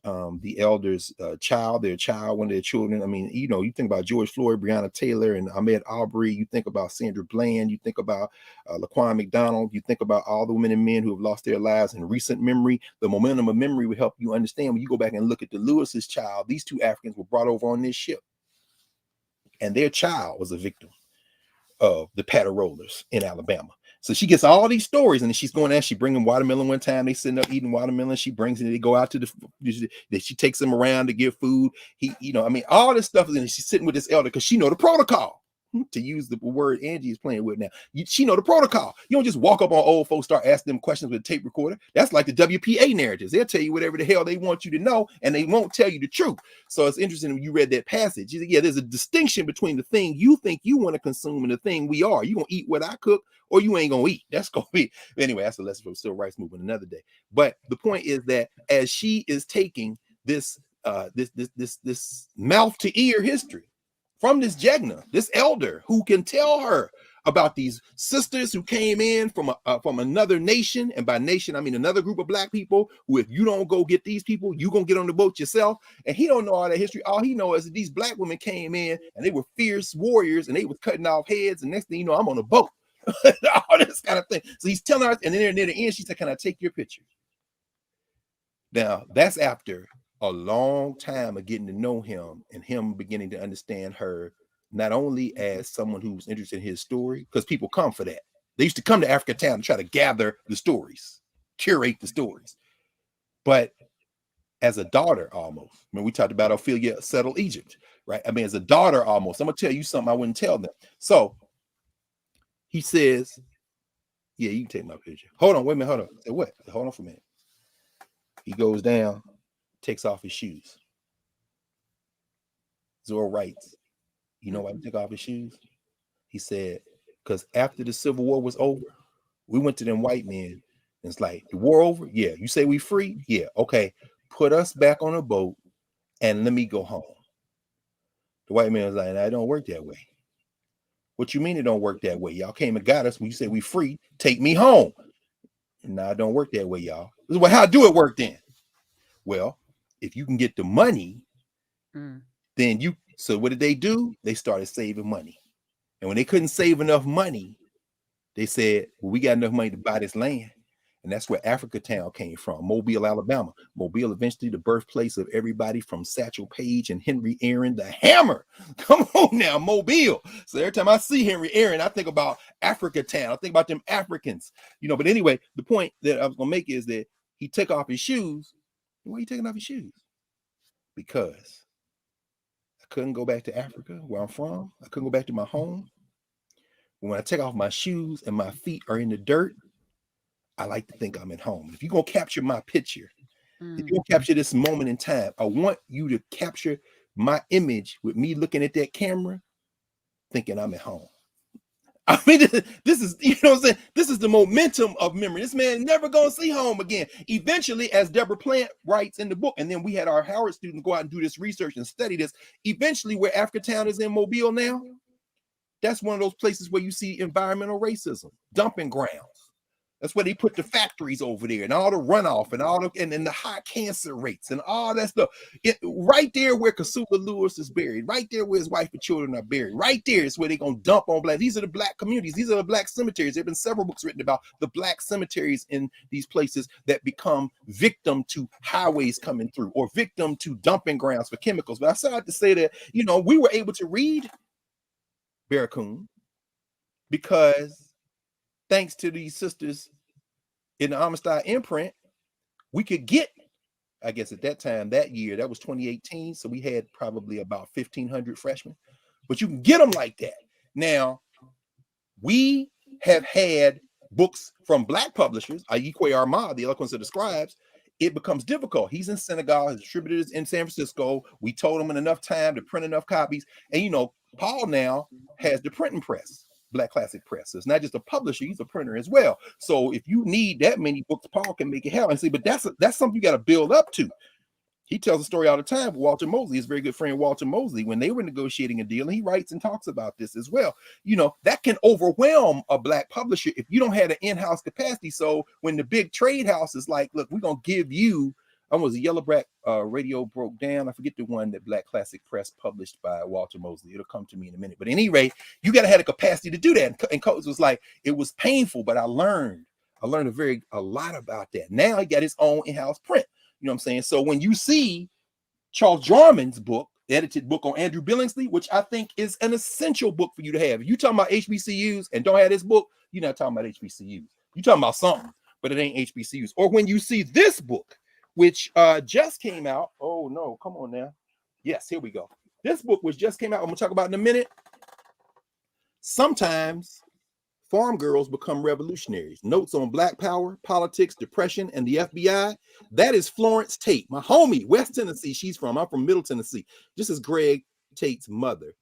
the elders' child, their child, one of their children. I mean, you know, you think about George Floyd, Breonna Taylor, and Ahmaud Arbery. You think about Sandra Bland. You think about Laquan McDonald. You think about all the women and men who have lost their lives in recent memory. The momentum of memory will help you understand when you go back and look at the Lewis's child. These two Africans were brought over on this ship, and their child was a victim of the patter rollers in Alabama. So she gets all these stories, and then she's going there. She bring them watermelon one time. They sitting up eating watermelon. She brings it. They go out to she takes them around to give food. He, you know, I mean, all this stuff is in. She's sitting with this elder because she know the protocol. To use the word Angie is playing with now, she know the protocol. You don't just walk up on old folks, start asking them questions with a tape recorder. That's like the WPA narratives. They'll tell you whatever the hell they want you to know, and they won't tell you the truth. So it's interesting when you read that passage. Yeah, there's a distinction between the thing you think you want to consume and the thing we are. You gonna eat what I cook, or you ain't gonna eat. That's gonna be anyway. That's a lesson from Civil Rights Movement another day. But the point is that as she is taking this mouth to ear history from this Jegna, this elder who can tell her about these sisters who came in from another nation, and by nation I mean another group of black people who, if you don't go get these people, you gonna get on the boat yourself. And he don't know all that history. All he knows is that these black women came in and they were fierce warriors and they was cutting off heads, and next thing you know, I'm on a boat. All this kind of thing. So he's telling her, and then near the end she said, "Can I take your picture?" Now that's after a long time of getting to know him and him beginning to understand her, not only as someone who's interested in his story, because people come for that. They used to come to Africa Town to try to gather the stories, curate the stories, but as a daughter almost. When we talked about Ophelia settled Egypt, right? I mean, as a daughter almost. I'm gonna tell you something I wouldn't tell them. So he says, "Yeah, you can take my picture." Hold on, wait a minute, hold on. I said, "What?" I said, "Hold on for a minute." He goes down, takes off his shoes. Zora writes, "You know why he took off his shoes?" He said, "Because after the Civil War was over, we went to them white men. And it's like, the war over? Yeah. You say we free? Yeah. Okay. Put us back on a boat and let me go home." The white man was like, "I don't work that way." "What you mean it don't work that way? Y'all came and got us when you say we free. Take me home." "Nah, it don't work that way, y'all." "Well, how do it work then?" "Well, if you can get the money, then you." So what did they do? They started saving money. And when they couldn't save enough money, they said, "Well, we got enough money to buy this land." And that's where Africa Town came from, Mobile, Alabama. Mobile, eventually the birthplace of everybody from Satchel Paige and Henry Aaron, the Hammer. Come on now, Mobile. So every time I see Henry Aaron, I think about Africa Town. I think about them Africans, you know. But anyway, the point that I was gonna make is that he took off his shoes. Why are you taking off his shoes? Because I couldn't go back to Africa, where I'm from. I couldn't go back to my home. When I take off my shoes and my feet are in the dirt, I like to think I'm at home. If you're going to capture my picture, if you're going to capture this moment in time, I want you to capture my image with me looking at that camera, thinking I'm at home. I mean, this is, you know what I'm saying? This is the momentum of memory. This man never going to see home again. Eventually, as Deborah Plant writes in the book, and then we had our Howard students go out and do this research and study this, eventually where Africa Town is in Mobile now, that's one of those places where you see environmental racism, dumping grounds. That's where they put the factories over there and all the runoff and all the and the high cancer rates and all that stuff. Right there where Kasula Lewis is buried, right there where his wife and children are buried, right there is where they're gonna dump on black. These are the black communities, these are the black cemeteries. There have been several books written about the black cemeteries in these places that become victim to highways coming through or victim to dumping grounds for chemicals. But I started to say that, you know, we were able to read Barracoon because thanks to these sisters in the Amistad imprint, we could get, I guess at that time, that year, that was 2018, so we had probably about 1,500 freshmen, but you can get them like that. Now, we have had books from black publishers, Ayikwe Armah, The Eloquence of the Scribes. It becomes difficult. He's in Senegal, his distributors in San Francisco. We told him in enough time to print enough copies. And, you know, Paul now has the printing press, Black Classic Press. So it's not just a publisher, he's a printer as well. So if you need that many books, Paul can make it happen. And say, but that's something you got to build up to. He tells a story all the time with Walter Mosley, his very good friend Walter Mosley, when they were negotiating a deal, and he writes and talks about this as well. You know, that can overwhelm a black publisher if you don't have an in-house capacity. So when the big trade house is like, look, we're going to give you was a Yellow Black Radio Broke Down. I forget the one that Black Classic Press published by Walter Mosley. It'll come to me in a minute. But at any rate, you got to have the capacity to do that. And Coates was like, it was painful, but I learned a lot about that. Now he got his own in-house print. You know what I'm saying? So when you see Charles Jarman's book, the edited book on Andrew Billingsley, which I think is an essential book for you to have. If you talking about HBCUs and don't have this book, you're not talking about HBCUs. You're talking about something, but it ain't HBCUs. Or when you see this book, which just came out. Oh no, come on now. Yes, here we go. This book which just came out, I'm gonna talk about in a minute. Sometimes farm girls become revolutionaries. Notes on Black power, politics, depression, and the FBI. That is Florence Tate, my homie, West Tennessee. She's from. I'm from Middle Tennessee. This is Greg Tate's mother.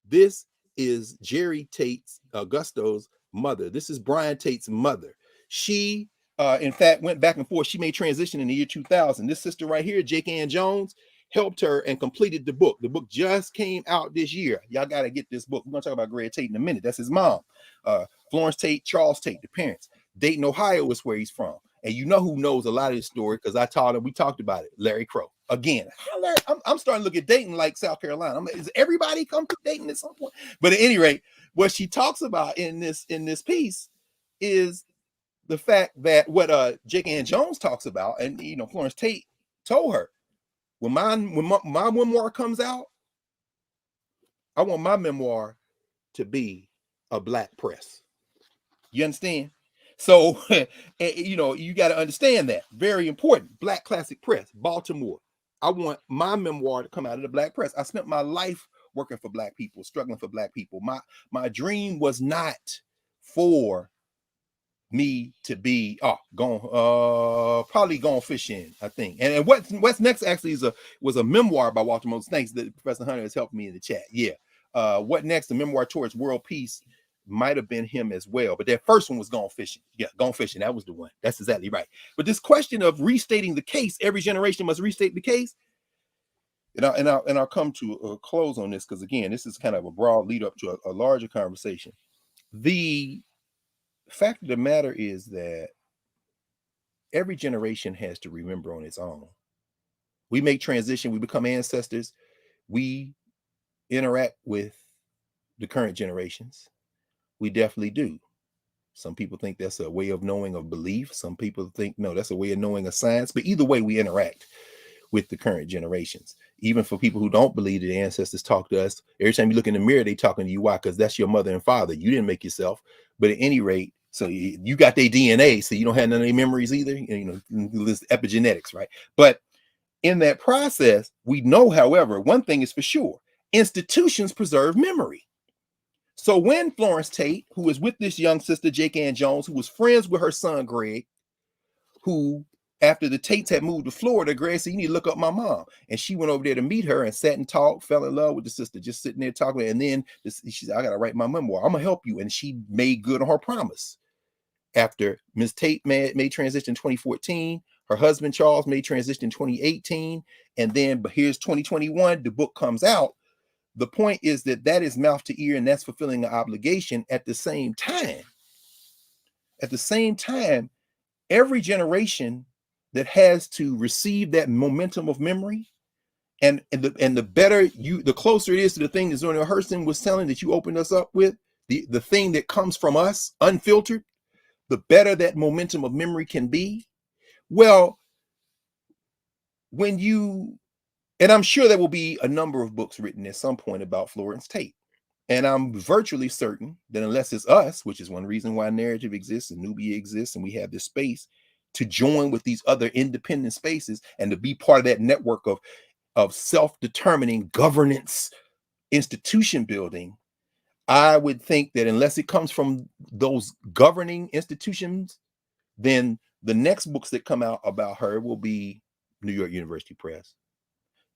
This is Jerry Tate's, Augusto's mother. This is Brian Tate's mother. She, in fact, went back and forth. She made transition in the year 2000. This sister right here, Jake Ann Jones, helped her and completed the book. The book just came out this year. Y'all got to get this book. We're going to talk about Greg Tate in a minute. That's his mom. Florence Tate, Charles Tate, the parents. Dayton, Ohio is where he's from. And you know who knows a lot of this story because I taught him, we talked about it, Larry Crow. Again, I'm starting to look at Dayton like South Carolina. Is everybody come to Dayton at some point? But at any rate, what she talks about in this piece is the fact that what Jake Ann Jones talks about, and you know, Florence Tate told her, when my memoir comes out, I want my memoir to be a Black press. You understand? So, you know, you got to understand that. Very important. Black Classic Press, Baltimore. I want my memoir to come out of the Black press. I spent my life working for Black people, struggling for Black people. My dream was not for me to be probably going fishing, I think. And what's next actually was a memoir by Walter Moses. Thanks that Professor Hunter has helped me in the chat. Yeah. What next? The memoir towards world peace might have been him as well. But that first one was Gone Fishing. Yeah, Gone Fishing. That was the one. That's exactly right. But this question of restating the case, every generation must restate the case. And I'll come to a close on this because again, this is kind of a broad lead up to a larger conversation. The fact of the matter is that every generation has to remember on its own. We make transition, we become ancestors, we interact with the current generations. We definitely do. Some people think that's a way of knowing of belief. Some people think, no, that's a way of knowing of science. But either way, we interact with the current generations. Even for people who don't believe that the ancestors talk to us, every time you look in the mirror, they talking to you. Why? Because that's your mother and father. You didn't make yourself. But at any rate, so you got their DNA, so you don't have none of their memories either. You know, this epigenetics, right? But in that process, we know, however, one thing is for sure: institutions preserve memory. So when Florence Tate, who is with this young sister, Jake Ann Jones, who was friends with her son, Greg, who after the Tates had moved to Florida, Greg said, you need to look up my mom. And she went over there to meet her and sat and talked, fell in love with the sister, just sitting there talking. And then she said, I got to write my memoir. I'm going to help you. And she made good on her promise. After Ms. Tate made transition in 2014, her husband, Charles, made transition in 2018. And then, but here's 2021, the book comes out. The point is that is mouth to ear, and that's fulfilling an obligation. At the same time, every generation that has to receive that momentum of memory, and the better the closer it is to the thing that Zora Hurston was telling that you opened us up with, the thing that comes from us unfiltered, the better that momentum of memory can be. Well, and I'm sure there will be a number of books written at some point about Florence Tate. And I'm virtually certain that unless it's us, which is one reason why Narrative exists and Nubia exists, and we have this space to join with these other independent spaces and to be part of that network of self-determining governance, institution building, I would think that unless it comes from those governing institutions, then the next books that come out about her will be New York University Press,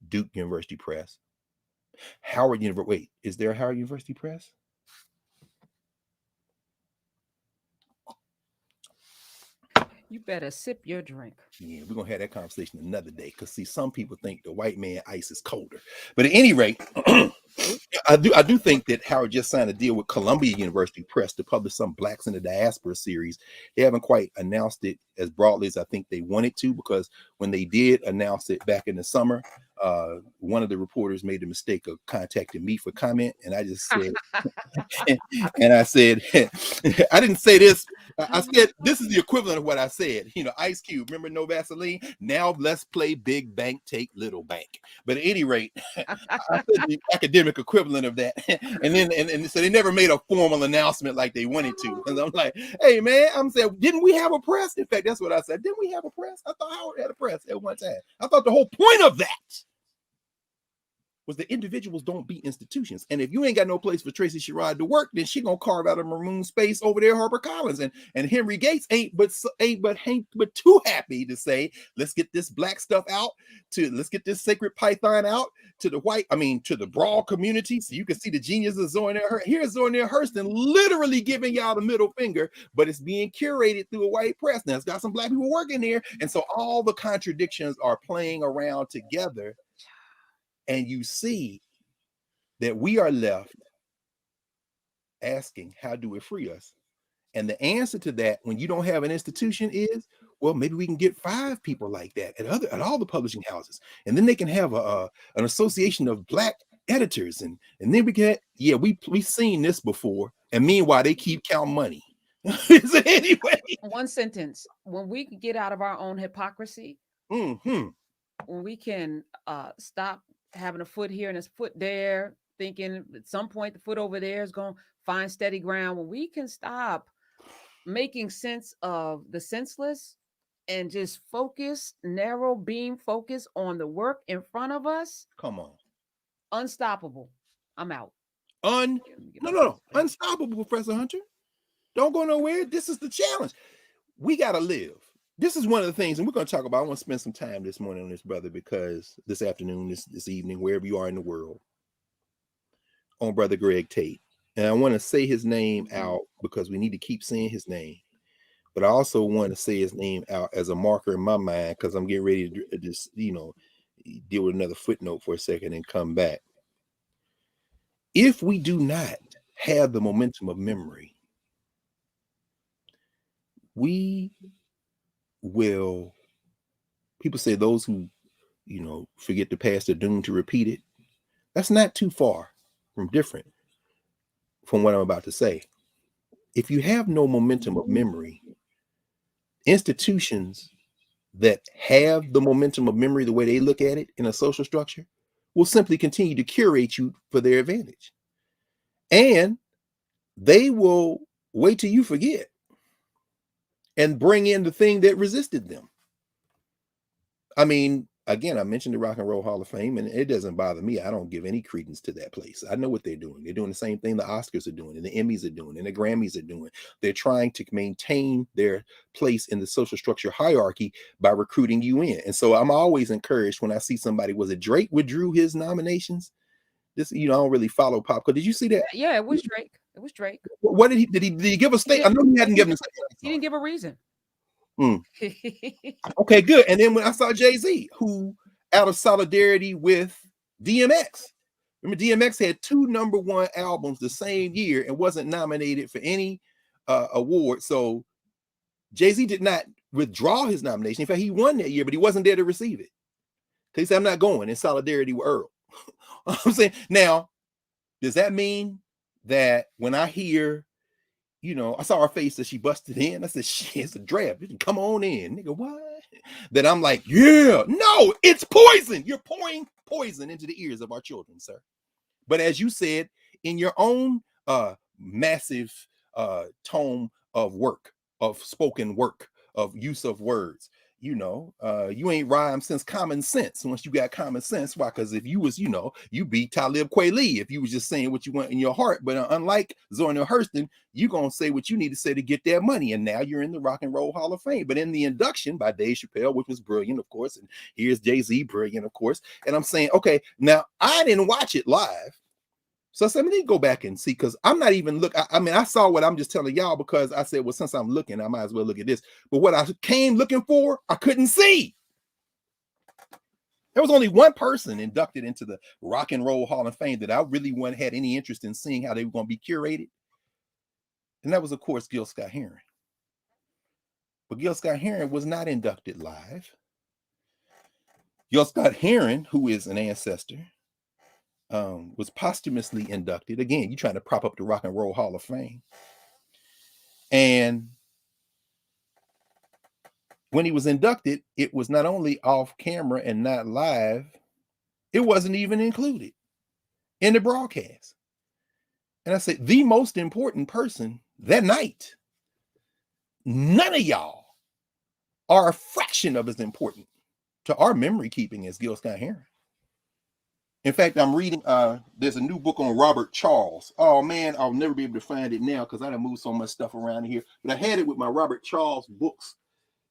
Duke University Press, Howard University. Wait, is there a Howard University Press? You better sip your drink. Yeah, we're gonna have that conversation another day. Because see, some people think the white man ice is colder. But at any rate, I do think that Howard just signed a deal with Columbia University Press to publish some Blacks in the Diaspora series. They haven't quite announced it as broadly as I think they wanted to, because when they did announce it back in the summer, one of the reporters made the mistake of contacting me for comment, and I just said, and I said, I didn't say this. I said, this is the equivalent of what I said. You know, Ice Cube, remember No Vaseline? Now let's play Big Bank, take Little Bank. But at any rate, I said the academic equivalent of that. And then, and so they never made a formal announcement like they wanted to. And I'm like, hey, man, I'm saying, didn't we have a press? In fact, that's what I said. Didn't we have a press? I thought Howard had a press at one time. I thought the whole point of that was that individuals don't be institutions. And if you ain't got no place for Tracy Sherrod to work, then she gonna carve out a maroon space over there, HarperCollins. And Henry Gates ain't but too happy to say, let's get this black stuff out, let's get this sacred python out to the broad community, so you can see the genius of Zora Neale Hurston. Here's Zora Neale Hurston literally giving y'all the middle finger, but it's being curated through a white press. Now it's got some black people working there, and so all the contradictions are playing around together. And you see that we are left asking, how do it free us? And the answer to that, when you don't have an institution, is, well, maybe we can get 5 people like that at all the publishing houses, and then they can have an association of black editors, and then we can, we've seen this before. And meanwhile, they keep counting money. Anyway, one sentence: when we get out of our own hypocrisy, when we can stop having a foot here and a foot there, thinking at some point the foot over there is going to find steady ground, when we can stop making sense of the senseless and just focus, narrow beam focus on the work in front of us. Come on. Unstoppable. I'm out. No. Unstoppable, Professor Hunter. Don't go nowhere. This is the challenge. We got to live. This is one of the things, and we're going to talk about, I want to spend some time this morning on this, brother, because this afternoon, this evening, wherever you are in the world, on Brother Greg Tate. And I want to say his name out because we need to keep saying his name. But I also want to say his name out as a marker in my mind, because I'm getting ready to just, deal with another footnote for a second and come back. If we do not have the momentum of memory, we will, people say those who, forget the past are doomed to repeat it. That's not too far from different from what I'm about to say. If you have no momentum of memory, institutions that have the momentum of memory, the way they look at it in a social structure, will simply continue to curate you for their advantage. And they will wait till you forget and bring in the thing that resisted them. I mean, again, I mentioned the Rock and Roll Hall of Fame, and it doesn't bother me. I don't give any credence to that place. I know what they're doing. They're doing the same thing the Oscars are doing, and the Emmys are doing, and the Grammys are doing. They're trying to maintain their place in the social structure hierarchy by recruiting you in. And so I'm always encouraged when I see somebody, was it Drake withdrew his nominations? This, I don't really follow pop culture. Did you see that? Yeah, it was Drake. It was Drake. What did he give a statement? I know he hadn't given a statement. He didn't give a reason. Okay, good. And then when I saw Jay-Z, who, out of solidarity with DMX, remember DMX had 2 #1 albums the same year and wasn't nominated for any award. So Jay-Z did not withdraw his nomination. In fact, he won that year, but he wasn't there to receive it. He said, I'm not going, in solidarity with Earl. I'm saying, now, does that mean that when I hear, I saw her face that she busted in, I said, shit, it's a draft, you can come on in, nigga, what? That I'm like, yeah, no, it's poison. You're pouring poison into the ears of our children, sir. But as you said, in your own massive tome of work, of spoken work, of use of words, you ain't rhymed since Common Sense. Once you got Common Sense, why? Because if you was, you be Talib Kweli if you was just saying what you want in your heart. But unlike Zora Neale Hurston, you gonna say what you need to say to get that money. And now you're in the Rock and Roll Hall of Fame. But in the induction by Dave Chappelle, which was brilliant, of course, and here's Jay-Z, brilliant, of course. And I'm saying, okay, now I didn't watch it live. So I said, let me go back and see, because I'm not even I saw what I'm just telling y'all, because I said, well, since I'm looking, I might as well look at this. But what I came looking for, I couldn't see. There was only one person inducted into the Rock and Roll Hall of Fame that I really had any interest in seeing how they were going to be curated. And that was, of course, Gil Scott-Heron. But Gil Scott-Heron was not inducted live. Gil Scott-Heron, who is an ancestor, was posthumously inducted. Again, you're trying to prop up the Rock and Roll Hall of Fame. And when he was inducted, it was not only off camera and not live, it wasn't even included in the broadcast. And I said, the most important person that night, none of y'all are a fraction of as important to our memory keeping as Gil Scott-Heron. In fact, I'm reading, there's a new book on Robert Charles. Oh man, I'll never be able to find it now because I done moved so much stuff around here. But I had it with my Robert Charles books,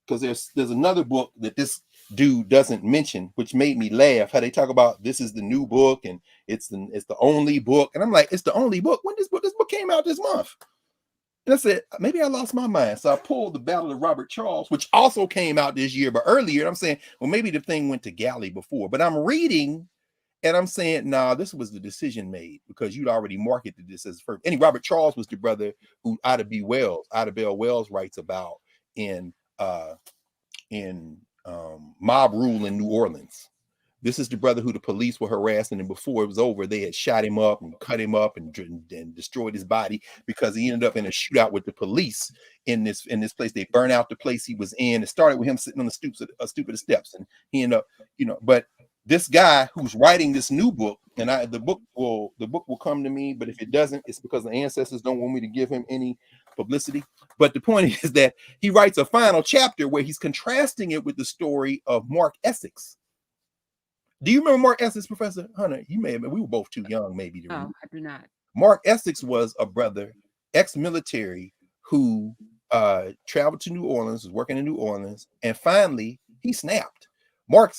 because there's another book that this dude doesn't mention, which made me laugh. How they talk about this is the new book and it's the only book, and I'm like, it's the only book. When this book came out this month, and I said maybe I lost my mind. So I pulled the Battle of Robert Charles, which also came out this year, but earlier. And I'm saying, well, maybe the thing went to galley before. But I'm reading, and I'm saying, nah, this was the decision made because you'd already marketed this as first. And Robert Charles was the brother who Ida Bell Wells writes about in Mob Rule in New Orleans. This is the brother who the police were harassing, and before it was over, they had shot him up and cut him up and destroyed his body because he ended up in a shootout with the police in this place. They burned out the place he was in. It started with him sitting on the stupid steps, and he ended up, but this guy who's writing this new book, and the book will come to me, but if it doesn't, it's because the ancestors don't want me to give him any publicity. But the point is that he writes a final chapter where he's contrasting it with the story of Mark Essex. Do you remember Mark Essex, Professor Hunter? You may have been. We were both too young, maybe. To I do not. Mark Essex was a brother, ex-military, who traveled to New Orleans, was working in New Orleans, and finally he snapped. Mark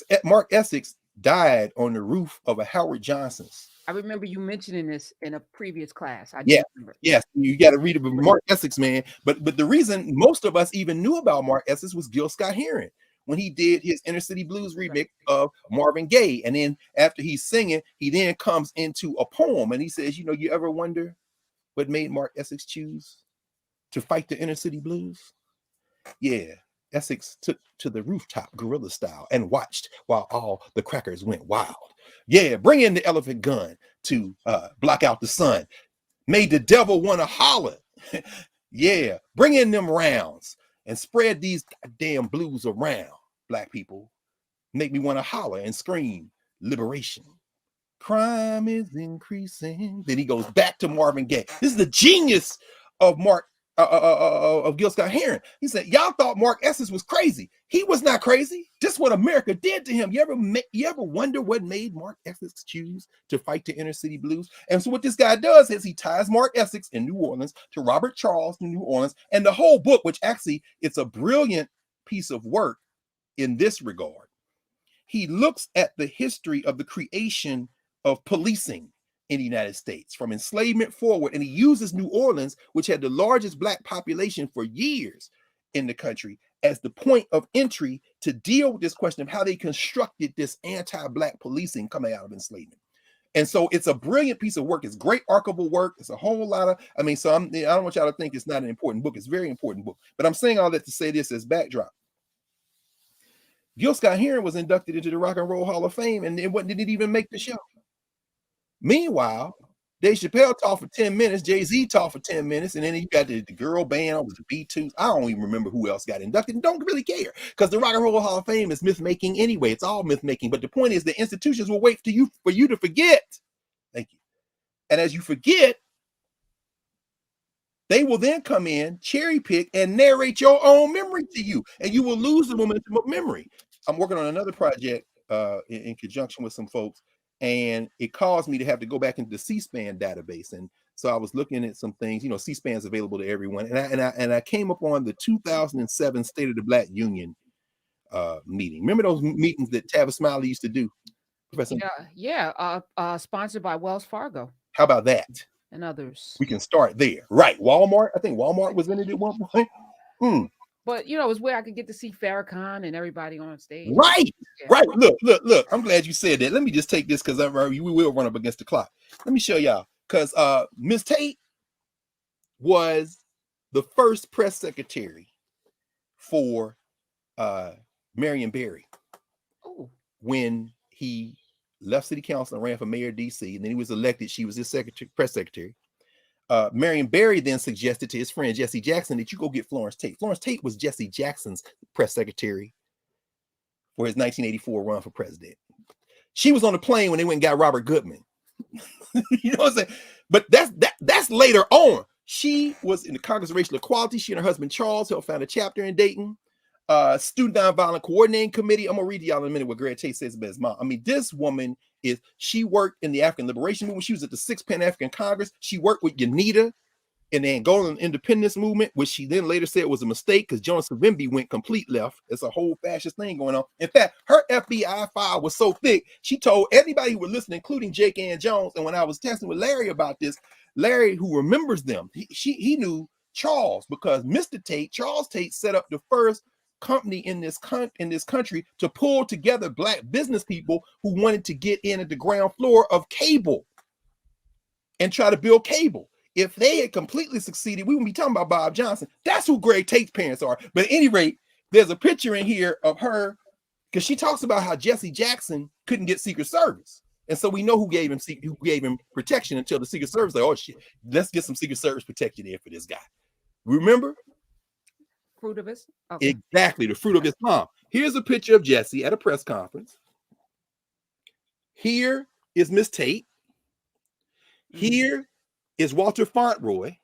Essex died on the roof of a Howard Johnson's. I remember you mentioning this in a previous class. Yes, you got to read about Mark Essex, man. But the reason most of us even knew about Mark Essex was Gil Scott-Heron when he did his Inner City Blues remix of Marvin Gaye. And then after he's singing, he then comes into a poem and he says, you ever wonder what made Mark Essex choose to fight the Inner City Blues? Yeah, Essex took to the rooftop guerrilla style and watched while all the crackers went wild. Yeah, bring in the elephant gun to block out the sun. Made the devil want to holler. Yeah, bring in them rounds and spread these goddamn blues around. Black people make me want to holler and scream liberation. Crime is increasing. Then he goes back to Marvin Gaye. This is the genius of Gil Scott-Heron. He said, y'all thought Mark Essex was crazy. He was not crazy. This is what America did to him. You ever wonder what made Mark Essex choose to fight the Inner City Blues? And so what this guy does is he ties Mark Essex in New Orleans to Robert Charles in New Orleans, and the whole book, which actually it's a brilliant piece of work in this regard. He looks at the history of the creation of policing in the United States from enslavement forward, and he uses New Orleans, which had the largest Black population for years in the country, as the point of entry to deal with this question of how they constructed this anti-Black policing coming out of enslavement. And so it's a brilliant piece of work. It's great archival work. It's a whole lot of, I don't want y'all to think it's not an important book. It's a very important book. But I'm saying all that to say this as backdrop. Gil Scott-Heron was inducted into the Rock and Roll Hall of Fame, and it didn't even make the show. Meanwhile, Dave Chappelle talked for 10 minutes, Jay-Z talked for 10 minutes, and then you got the girl band, was the B2s. I don't even remember who else got inducted, and don't really care, because the Rock and Roll Hall of Fame is myth-making anyway. It's all myth-making, but the point is the institutions will wait for you to forget. Thank you. And as you forget, they will then come in, cherry pick, and narrate your own memory to you, and you will lose the momentum of memory. I'm working on another project in conjunction with some folks, and it caused me to have to go back into the C-SPAN database. And so I was looking at some things. C-SPAN is available to everyone, and I came upon the 2007 State of the Black Union meeting. Remember those meetings that Tavis Smiley used to do, Professor? Yeah. Sponsored by Wells Fargo. How about that? And others. We can start there, right? Walmart. I think Walmart was in it at one point. But you know, it's where I could get to see Farrakhan and everybody on stage. Right, Yeah. right. Look. I'm glad you said that. Let me just take this because we will run up against the clock. Let me show y'all because Miss Tate was the first press secretary for Marion Barry when he left city council and ran for mayor of DC, and then he was elected. She was his press secretary. Marion Barry then suggested to his friend Jesse Jackson that you go get Florence Tate. Florence Tate was Jesse Jackson's press secretary for his 1984 run for president. She was on the plane when they went and got Robert Goodman. You know what I'm saying? But that's later on. She was in the Congress of Racial Equality. She and her husband Charles helped found a chapter in Dayton. Student Nonviolent Coordinating Committee. I'm gonna read to y'all in a minute what Greg Tate says about his mom. I mean, this woman she worked in the African Liberation Movement. She was at the Sixth Pan African Congress. She worked with Unita in the Angolan independence movement, which she then later said was a mistake because Jonas Savimbi went complete left. It's a whole fascist thing going on. In fact, her FBI file was so thick, she told everybody who were listening, including Jake Ann Jones. And when I was testing with Larry about this, Larry, who remembers them, he knew Charles because Charles Tate set up the first company in this country to pull together Black business people who wanted to get in at the ground floor of cable and try to build cable. If they had completely succeeded, we wouldn't be talking about Bob Johnson. That's who Greg Tate's parents are. But at any rate, there's a picture in here of her because she talks about how Jesse Jackson couldn't get Secret Service. And so we know who gave him protection until the Secret Service like, oh shit, let's get some Secret Service protection in for this guy. Remember? Fruit of his? Okay. Exactly, the fruit of his palm. Here's a picture of Jesse at a press conference. Here is Miss Tate. Here is Walter Fauntleroy.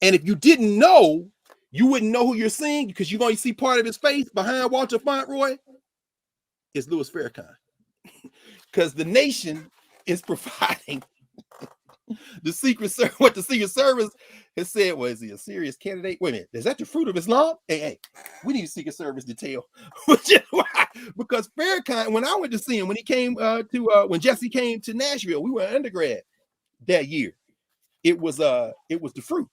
And if you didn't know, you wouldn't know who you're seeing because you're going to see part of his face behind Walter Fauntleroy is Louis Farrakhan. Because the nation is providing the Secret Service, what the Secret Service has said, was he a serious candidate? Wait a minute, is that the fruit of Islam? Hey, we need a Secret Service detail. Because Farrakhan, when I went to see him, when he came when Jesse came to Nashville, we were in undergrad that year. It was the fruit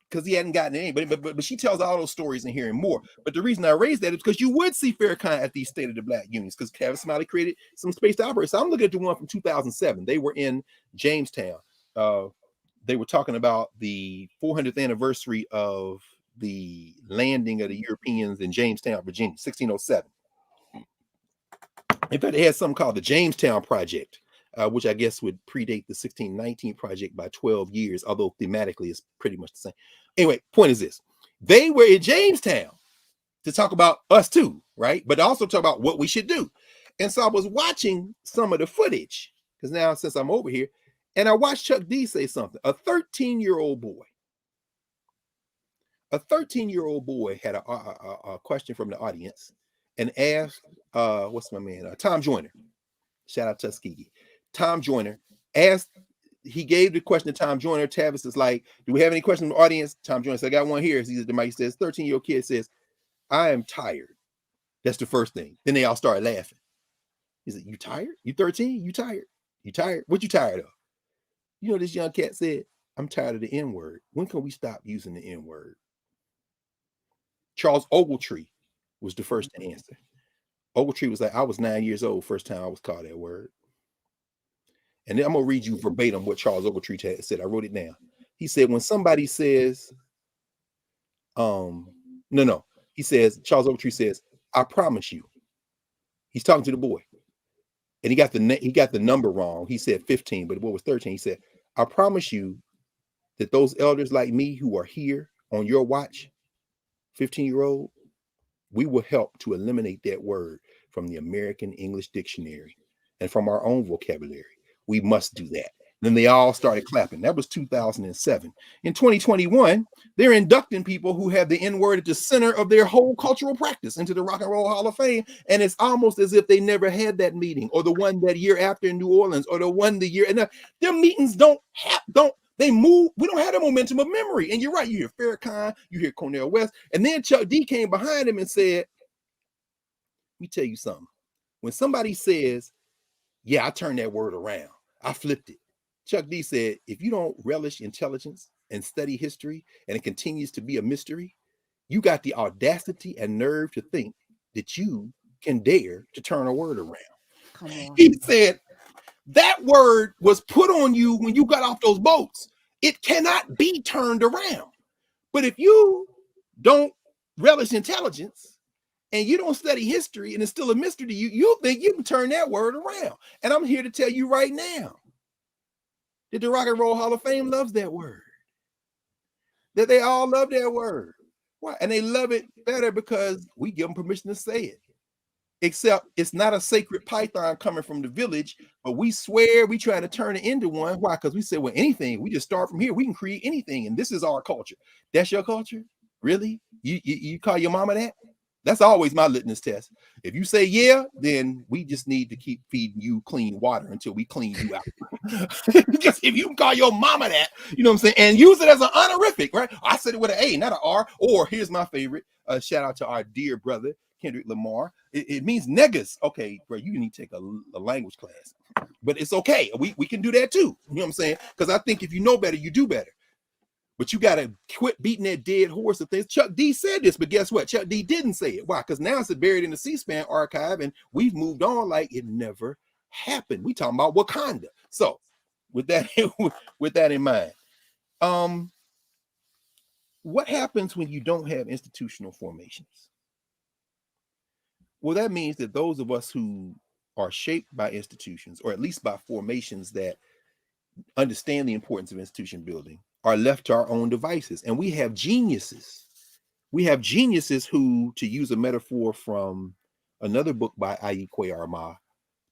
because he hadn't gotten any. But she tells all those stories in here and more. But the reason I raised that is because you would see Farrakhan at these State of the Black unions because Kevin Smiley created some space to operate. So I'm looking at the one from 2007. They were in Jamestown. They were talking about the 400th anniversary of the landing of the Europeans in Jamestown, Virginia, 1607. In fact, they had something called the Jamestown Project, which I guess would predate the 1619 project by 12 years, although thematically it's pretty much the same. Anyway, point is this. They were in Jamestown to talk about us too, right? But also talk about what we should do. And so I was watching some of the footage, because now since I'm over here, and I watched Chuck D say something. A 13-year-old boy had a question from the audience and asked, what's my man? Tom Joyner. Shout out Tuskegee. Tom Joyner asked, he gave the question to Tom Joyner. Tavis is like, do we have any questions from the audience? Tom Joyner said, I got one here. He says, 13-year-old kid says, I am tired. That's the first thing. Then they all started laughing. He said, you tired? You 13? You tired? You tired? What you tired of? You know, this young cat said, I'm tired of the N-word. When can we stop using the N-word? Charles Ogletree was the first to answer. Ogletree was like, I was 9 years old first time I was called that word. And then I'm going to read you verbatim what Charles Ogletree said. I wrote it down. He said, when somebody says, he says, Charles Ogletree says, I promise you. He's talking to the boy. And he got the number wrong. He said 15, but the boy was 13. He said, I promise you that those elders like me who are here on your watch, 15-year-old, we will help to eliminate that word from the American English Dictionary and from our own vocabulary. We must do that. Then they all started clapping. That was 2007. In 2021, they're inducting people who have the N-word at the center of their whole cultural practice into the Rock and Roll Hall of Fame. And it's almost as if they never had that meeting or the one that year after in New Orleans or the one the year. And their meetings they move. We don't have the momentum of memory. And you're right. You hear Farrakhan, you hear Cornel West. And then Chuck D came behind him and said, let me tell you something. When somebody says, yeah, I turned that word around, I flipped it. Chuck D said, if you don't relish intelligence and study history and it continues to be a mystery, you got the audacity and nerve to think that you can dare to turn a word around. Come on. He said, that word was put on you when you got off those boats. It cannot be turned around. But if you don't relish intelligence and you don't study history and it's still a mystery to you, you think you can turn that word around. And I'm here to tell you right now that the Rock and Roll Hall of Fame loves that word. That they all love that word. Why? And they love it better because we give them permission to say it. Except it's not a sacred python coming from the village, but we swear we try to turn it into one. Why? Because we said, well, anything, we just start from here. We can create anything, and this is our culture. That's your culture? Really? You call your mama that? That's always my litmus test. If you say yeah, then we just need to keep feeding you clean water until we clean you out. Just if you can call your mama that, you know what I'm saying, and use it as an honorific, right? I said it with an A, not an R. Or here's my favorite. Shout out to our dear brother Kendrick Lamar. It means niggas. Okay, bro, you need to take a language class, but it's okay. We can do that too. You know what I'm saying? Because I think if you know better, you do better. But you got to quit beating that dead horse of things. Chuck D said this, but guess what? Chuck D didn't say it. Why? Because now it's buried in the C-SPAN archive, and we've moved on like it never happened. We talking about Wakanda. So, with that in mind, what happens when you don't have institutional formations? Well, that means that those of us who are shaped by institutions, or at least by formations that understand the importance of institution building, are left to our own devices. And we have geniuses. We have geniuses who, to use a metaphor from another book by Ayikwe Arma,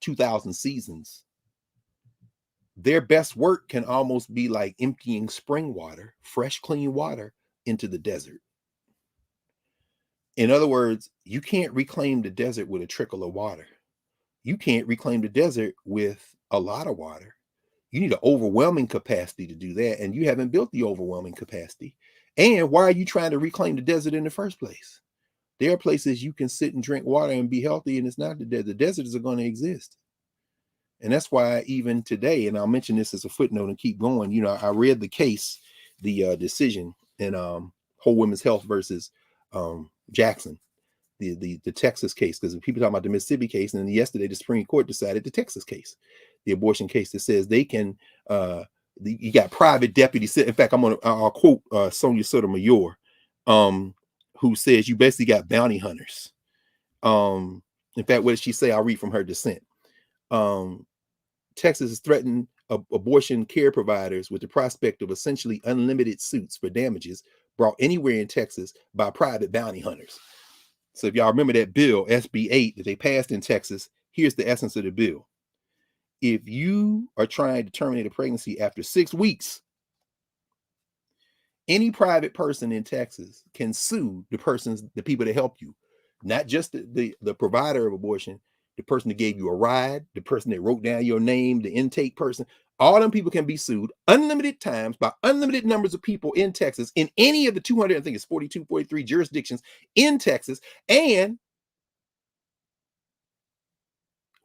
2000 Seasons, their best work can almost be like emptying spring water, fresh, clean water, into the desert. In other words, you can't reclaim the desert with a trickle of water. You can't reclaim the desert with a lot of water. You need an overwhelming capacity to do that, and you haven't built the overwhelming capacity. And why are you trying to reclaim the desert in the first place? There are places you can sit and drink water and be healthy, and it's not the desert. The deserts are going to exist. And that's why even today, and I'll mention this as a footnote and keep going, you know, I read the case, the decision in Whole Women's Health versus Jackson, the Texas case, because people talking about the Mississippi case, and then yesterday the Supreme Court decided the Texas case, the abortion case, that says they can you got private deputies. In fact, I'll quote Sonia Sotomayor, who says you basically got bounty hunters. In fact, what did she say? I'll read from her dissent. Texas has threatened abortion care providers with the prospect of essentially unlimited suits for damages brought anywhere in Texas by private bounty hunters. So if y'all remember that bill, SB 8, that they passed in Texas, here's the essence of the bill. If you are trying to terminate a pregnancy after 6 weeks, any private person in Texas can sue the people that help you, not just the provider of abortion, the person that gave you a ride, the person that wrote down your name, the intake person. All them people can be sued unlimited times by unlimited numbers of people in Texas, in any of the 200, I think it's 42, 43 jurisdictions in Texas. And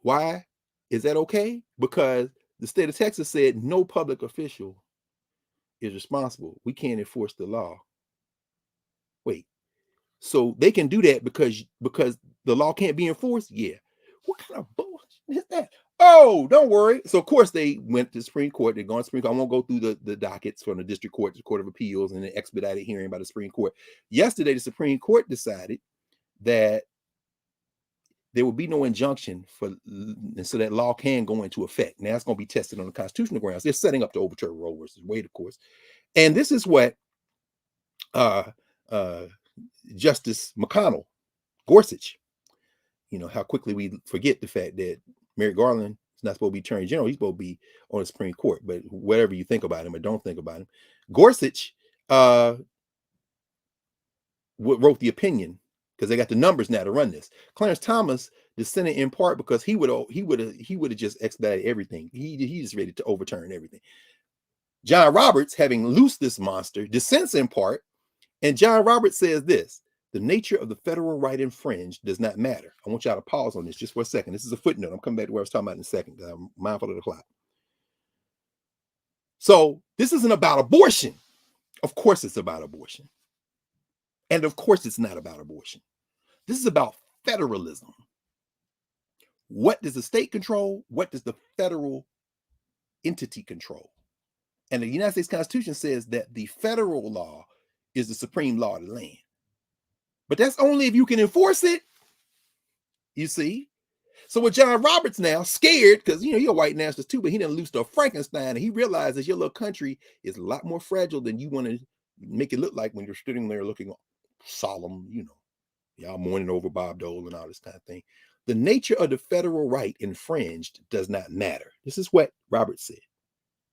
why is that okay? Because the state of Texas said no public official is responsible. We can't enforce the law. Wait, so they can do that because the law can't be enforced? Yeah. What kind of bullshit is that? Oh, don't worry. So of course they went to the Supreme Court. They're going to Supreme Court. I won't go through the dockets from the district court to the Court of Appeals and an expedited hearing by the Supreme Court. Yesterday, the Supreme Court decided that there will be no injunction and so that law can go into effect. Now it's going to be tested on the constitutional grounds. They're setting up to overturn Roe versus Wade, of course. And this is what Justice McConnell, Gorsuch, you know, how quickly we forget the fact that Merrick Garland is not supposed to be Attorney General. He's supposed to be on the Supreme Court. But whatever you think about him or don't think about him, Gorsuch wrote the opinion, because they got the numbers now to run this. Clarence Thomas dissented in part because he would have just expedited everything. He's ready to overturn everything. John Roberts, having loosed this monster, dissents in part, and John Roberts says this: the nature of the federal right infringed does not matter. I want y'all to pause on this just for a second. This is a footnote. I'm coming back to where I was talking about in a second, because I'm mindful of the clock. So this isn't about abortion. Of course it's about abortion. And of course, it's not about abortion. This is about federalism. What does the state control? What does the federal entity control? And the United States Constitution says that the federal law is the supreme law of the land. But that's only if you can enforce it. You see? So with John Roberts now, scared, because you're a white nationalist too, but he done loosed a Frankenstein, and he realizes your little country is a lot more fragile than you want to make it look like when you're sitting there looking solemn, y'all mourning over Bob Dole and all this kind of thing. The nature of the federal right infringed does not matter. This is what Roberts said.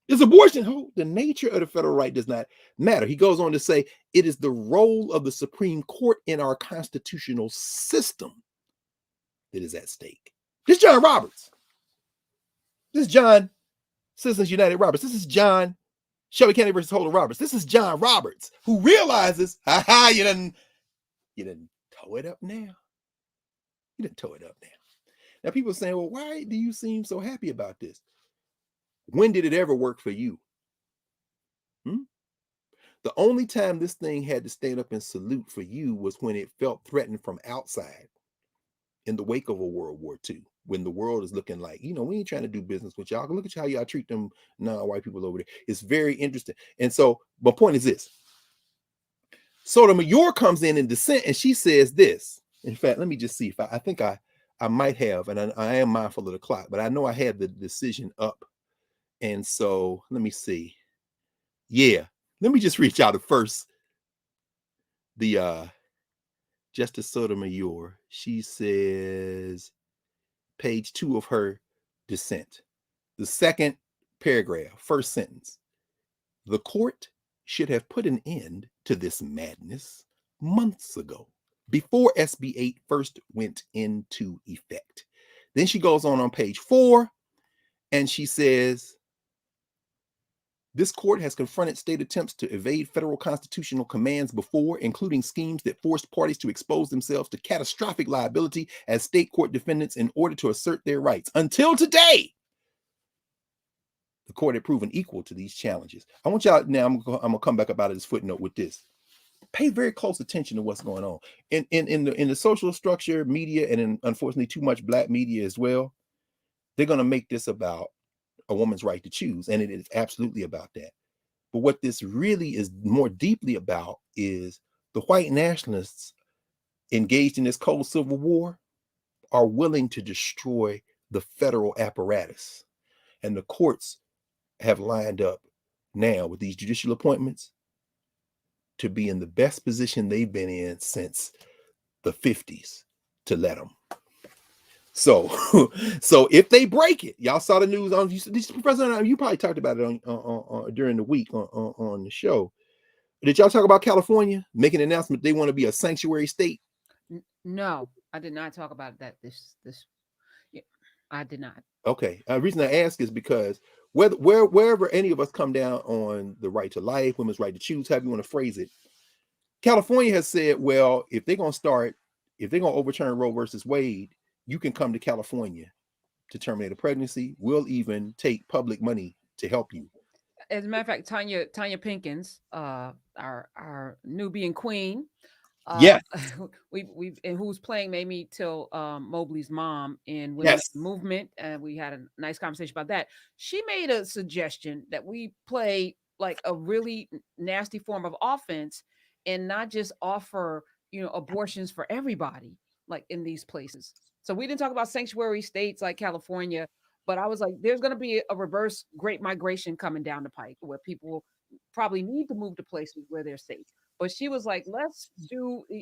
Is abortion, the nature of the federal right does not matter. He goes on to say, it is the role of the Supreme Court in our constitutional system that is at stake. This is John Roberts. This is John Citizens United Roberts. This is John Shelby County versus Holder Roberts. This is John Roberts, who realizes, you didn't toe it up now. You didn't toe it up now. Now people are saying, well, why do you seem so happy about this? When did it ever work for you? The only time this thing had to stand up and salute for you was when it felt threatened from outside in the wake of a World War II, when the world is looking like, we ain't trying to do business with y'all. Look at how y'all treat them non-white people over there. It's very interesting. And so my point is this. Sotomayor comes in dissent, and she says this. In fact, let me just see if I think I might have, and I am mindful of the clock, but I know I had the decision up. And so let me see. Yeah, let me just reach out at first. The Justice Sotomayor, she says, page 2 of her dissent, the second paragraph, first sentence. The court should have put an end to this madness months ago, before SB 8 first went into effect. Then she goes on page 4, and she says, this court has confronted state attempts to evade federal constitutional commands before, including schemes that forced parties to expose themselves to catastrophic liability as state court defendants in order to assert their rights. Until today, the court had proven equal to these challenges. I want y'all now, I'm going to come back about this footnote with this. Pay very close attention to what's going on. In the social structure, media, and unfortunately too much black media as well, they're going to make this about a woman's right to choose, and it is absolutely about that. But what this really is more deeply about is the white nationalists engaged in this cold civil war are willing to destroy the federal apparatus. And the courts have lined up now with these judicial appointments to be in the best position they've been in since the 50s to let them. So if they break it, y'all saw the news on Professor. You probably talked about it on during the week on the show. Did y'all talk about California making an announcement they want to be a sanctuary state? No, I did not talk about that. I did not. Okay. The reason I ask is because wherever any of us come down on the right to life, women's right to choose, however you want to phrase it, California has said, well, if they're going to overturn Roe versus Wade, you can come to California to terminate a pregnancy. We'll even take public money to help you. As a matter of fact, Tanya Pinkins, our Nubian queen, yes, and who's playing Mamie Till Mobley's mom in Women's Movement, and we had a nice conversation about that. She made a suggestion that we play like a really nasty form of offense and not just offer abortions for everybody, like in these places. So we didn't talk about sanctuary states like California, but I was like, there's going to be a reverse great migration coming down the pike where people probably need to move to places where they're safe. But she was like,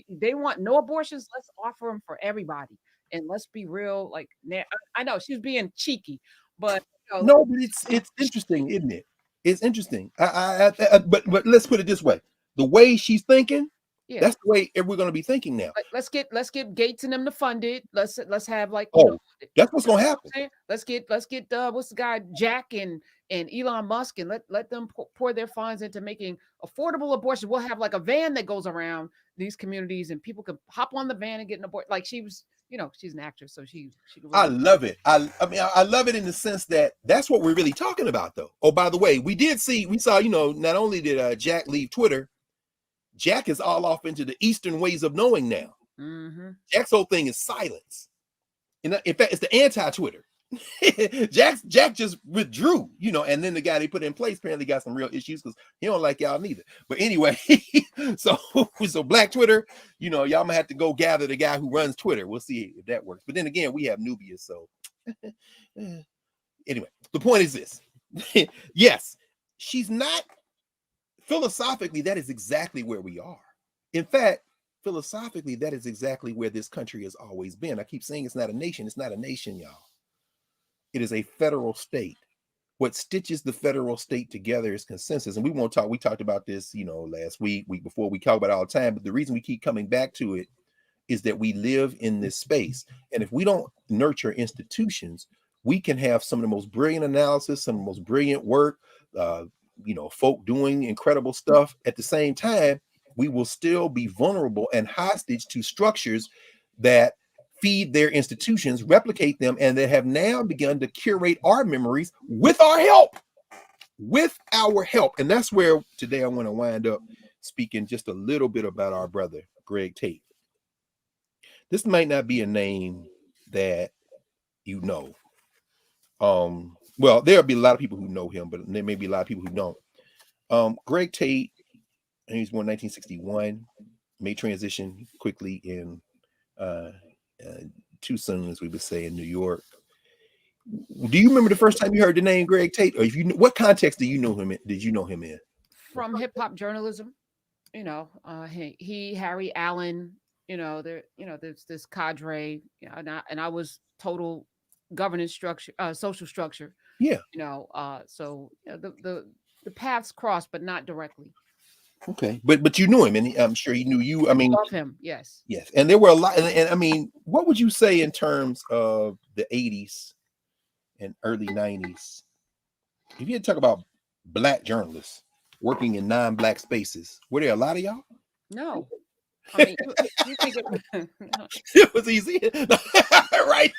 they want no abortions. Let's offer them for everybody. And let's be real. Like, I know she was being cheeky, but. No, but it's interesting, isn't it? It's interesting. But let's put it this way. The way she's thinking, yeah, that's the way we're going to be thinking now. Let's get Gates and them to fund it. Let's have like that's what's going to happen. Let's get what's the guy Jack and Elon Musk, and let them pour their funds into making affordable abortion. We'll have like a van that goes around these communities, and people can hop on the van and get an abortion. Like she was, she's an actress, so she. I love it. I mean, I love it in the sense that that's what we're really talking about, though. Oh, by the way, we saw, not only did Jack leave Twitter, Jack is all off into the Eastern ways of knowing now. Mm-hmm. Jack's whole thing is silence. In fact, it's the anti-Twitter. Jack just withdrew, and then the guy they put in place apparently got some real issues because he don't like y'all neither. But anyway, so Black Twitter, y'all gonna have to go gather the guy who runs Twitter. We'll see if that works. But then again, we have Nubius, so anyway, the point is this. Yes, she's not philosophically, that is exactly where we are. In fact, philosophically, that is exactly where this country has always been. I keep saying it's not a nation. It's not a nation, y'all. It is a federal state. What stitches the federal state together is consensus. And we talked about this, last week before, we talk about it all the time. But the reason we keep coming back to it is that we live in this space. And if we don't nurture institutions, we can have some of the most brilliant analysis, some of the most brilliant work, folk doing incredible stuff. At the same time, we will still be vulnerable and hostage to structures that feed their institutions, replicate them, and they have now begun to curate our memories with our help. And that's where today I want to wind up speaking just a little bit about our brother, Greg Tate. This might not be a name that you know. Well, there'll be a lot of people who know him, but there may be a lot of people who don't. Greg Tate, he was born in 1961, made transition quickly in too soon, as we would say, in New York. Do you remember the first time you heard the name Greg Tate, or what context did you know him in? From hip hop journalism, he Harry Allen, there's this cadre, and I was total governance structure, social structure. Yeah. So the paths crossed, but not directly. Okay, but you knew him, and I'm sure he knew you. I mean, love him. Yes. And there were a lot. And I mean, what would you say in terms of the 80s and early 90s? If you had to talk about Black journalists working in non-Black spaces, were there a lot of y'all? No. I mean, you think it was easy, right?